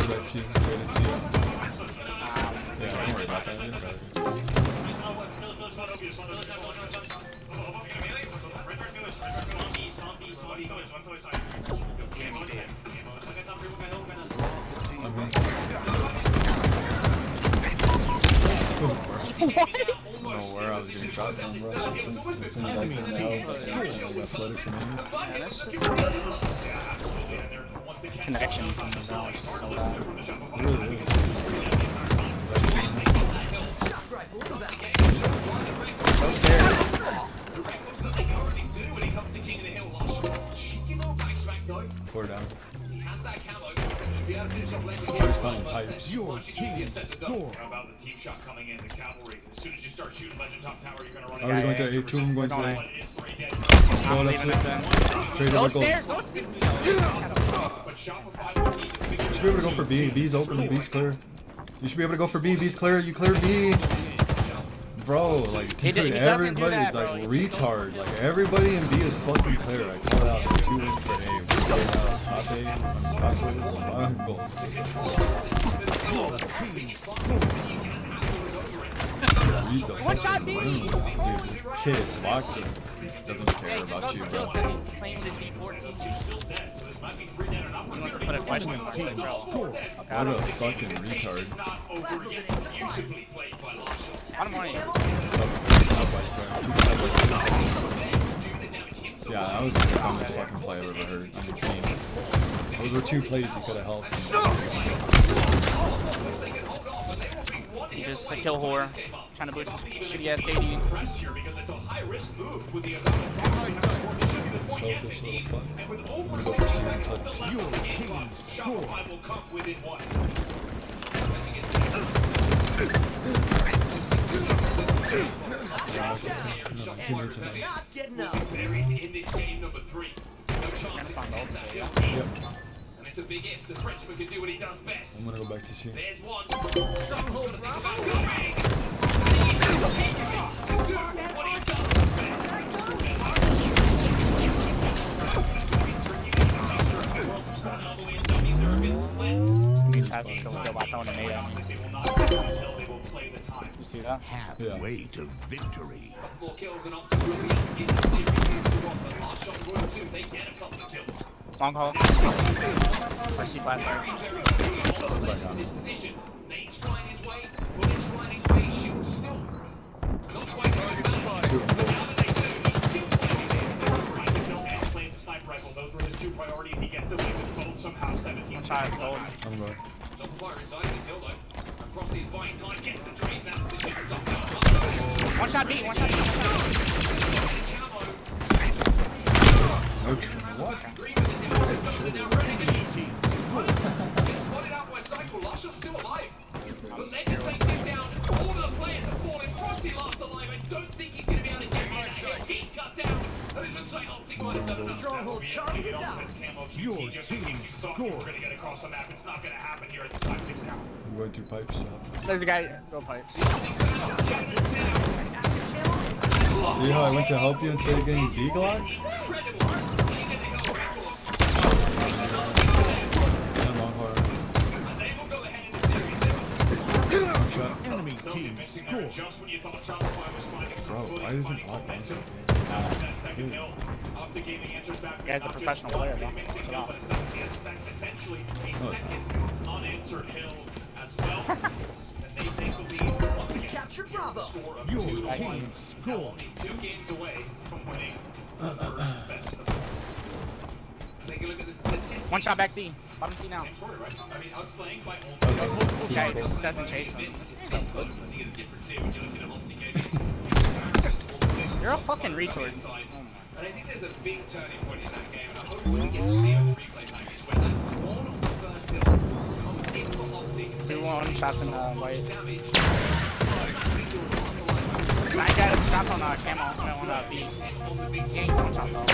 Let's see. Yeah, don't worry about that. I don't know where I was getting shot from, bro. As soon as I came out, I got flooded from here. Connection from the valley. Really? Four down. Pipes. Your team scored. How about the team shot coming in, the cavalry? As soon as you start shooting Legend Top Tower, you're gonna run Are we going to A? Two of them going to A. Go left flip. Trade over gold. You should be able to go for B. B's open. B's clear. You should be able to go for B. B's clear. You clear B. Bro, like, dude, everybody's like retard. Like, everybody in B is fucking clear. I call it out. 2 wins for A. One shot B! Dude, this kid, Lock just doesn't care about you, bro. Put a question mark, bro. What a fucking retard. Bottom right. Yeah, that was the dumbest fucking play I've ever heard. I mean, seen. Those were 2 plays he could have helped. Just a kill whore. Trying to boost his shitty ass KD. Your team scored. Not getting up. Buried in this game number 3. No chance to contest that hill. And it's a big if. The Frenchman can do what he does best. I'm gonna go back to C. There's one. You see that? Halfway to victory. More kills and Optic will be up in the series. Last shot Royal 2, they get a couple of kills. Long haul. RC blast there. In his position. Nate's flying his way. Bullet's flying his way. Shoots still. Not quite going back. Now that they do, he's still playing it. Trying to kill and plays the sniper rifle. Those were his 2 priorities. He gets away with both somehow. 17 seconds. I'm going. Double fire inside of this hill though. Frosty is buying time, getting the drain down position somehow. One shot B, one shot B, one shot B. What? Spotted out by Cycle. Larsha's still alive. But Legend takes him down. All of the players have fallen. Frosty last alive. I don't think he's going to be able to get his head. He's cut down. And it looks like Optic might have done enough. Stronghold Charlie is out. Your team thought you were going to get across the map. It's not going to happen here at the time ticks down. I'm going to pipe stop. There's a guy. Go pipes. See how I went to help you instead of getting B-Glock? Enemy team score. Just when you thought Shopify was finding some Bro, why isn't Glock momentum. That second hill. Optic Gaming enters back. Guy's a professional player, though. Essentially a second unanswered hill as well. And they take the lead once again. Capture Bravo. Your team score. Only 2 games away from winning the first best of 7. Take a look at the statistics. One shot back C. Bottom C now. Same story, right? I mean, outslaying by Guy doesn't chase him. You're a fucking retard. And I think there's a big turning point in that game, and I hope we get to see it on the replay package where that spawn of the first hill comes in for Optic. 2-1 shots in white. I got a shot on camo. I on B. He ain't one shot though.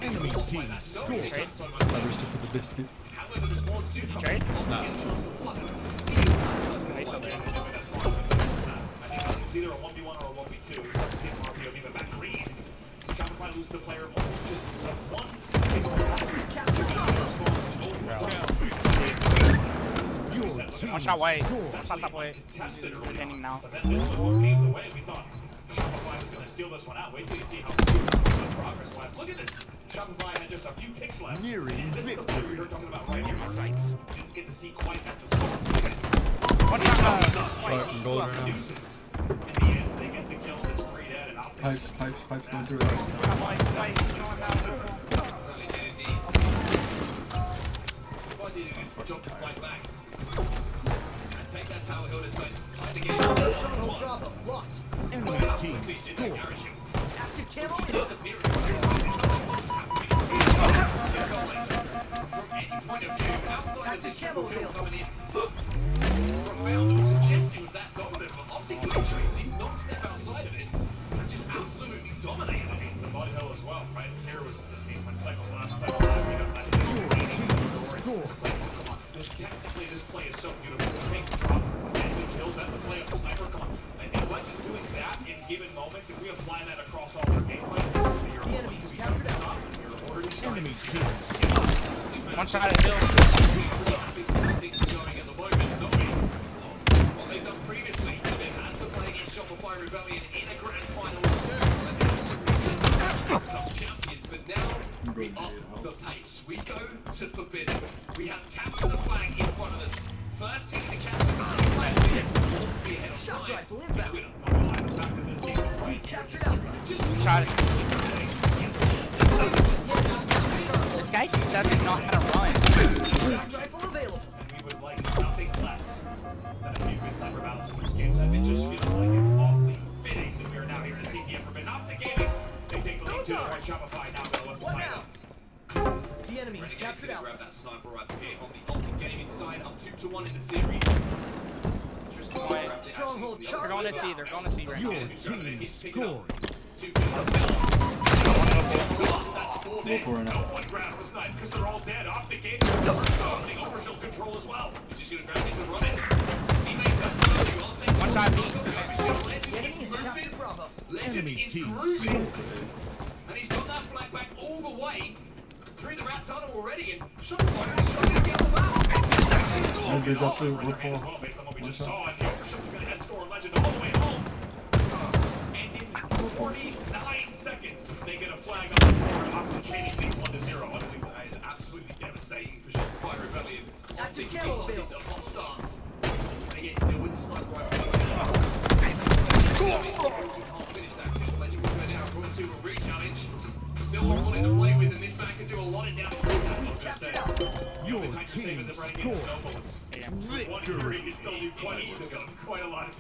Enemy team score. Trade. Others to put the biscuit. Trade? Nah. It's either a 1v1 or a 1v2. We start to see Mario even back green. Shopify loses the player almost just 1 second loss. One shot white. One shot top white. Defending now. But then this was what paved the way. We thought Shopify was going to steal this one out. Wait till you see how progress-wise. Look at this. Shopify had just a few ticks left. Nearing This is the play we were talking about right here. My sights. Didn't get to see quite as the score. One shot Gold right now. Nuisance. In the end, they get the kill. It's 3 dead and Optics. Pipes going through it. Job to fight back. And take that tower hill to tie the game. Bravo. Lost. Enemy team score. Active camo. From any point of view, outside of this triple kill coming in, from Bound was suggesting was that dominant, but Optic literally did not step outside of it and just absolutely dominated. I mean, the body hill as well, right? Here was when Cycle last played, we got that technically this play is so beautiful. Take the drop and the kill, then the play of the sniper. Come on. I think Legend's doing that in given moments. If we apply that across all their gameplay, the enemy is captured out. Enemy team. One shot at Hill. What they've done previously, they've had to play against Shopify Rebellion in a grand final champions, but now we up the pace. We go to Forbidden. We have captured the flag in front of us. First team to capture the flag. Be ahead of time. Rifle inbound. We captured Alpha. Just shot it. This guy doesn't know how to run. Rifle available. And we would like nothing less than a previous cyber battles in this game. And it just feels like it's awfully fitting that we are now here to CTF Forbidden Optic Gaming. They take the lead to the Shopify now. They'll look to tie up. The enemy has captured Alpha. Grab that sniper rifle here on the Optic Gaming side, up 2-1 in the series. Stronghold They're going to C. They're going to C right Your now. team scored. No one grabs the snipe because they're all dead. Optic Gaming opening overshield control as well. He's just going to grab these and run it. Teammates are taking on taking One shot B. The enemy has captured Bravo. Legend is grooving. And he's got that flag back all the way through the rat tunnel already, and Shopify is trying to get the map. Dude, that's a rip Based on what we just saw, and the overshield is going to escort Legend all the way home. And in 49 seconds, they get a flag on the board. Oxygenating leads 1-0. Unbelievable. That is absolutely devastating for Shopify Rebellion. Active camo available. Just a hot stance. And again, still with the sniper rifle. Can't finish that kill. Legend will go down. According to a re-challenge. Still a lot to play with, and this man can do a lot of damage. Your The type of save team as if running into scored. snow bullets. One Victory. Fury can still do quite a lot of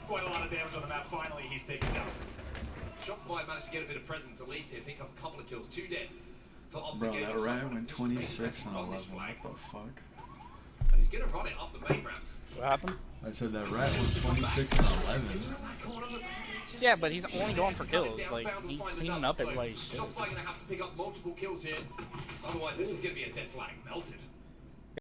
quite a lot of damage on the map. Finally, he's taken down. Shopify managed to get a bit of presence at least here, pick up a couple of kills, 2 dead for Optic. Bro, Gaming. that Riot went 26 on 11. What the fuck? And he's gonna run it up the main ramp. What happened? I said that Riot went 26 on 11. Yeah, but he's only going for kills. Like, he's cleaning up everybody's shit. Shopify gonna have to pick up multiple kills here. Otherwise, this is gonna be a dead flag. Melted.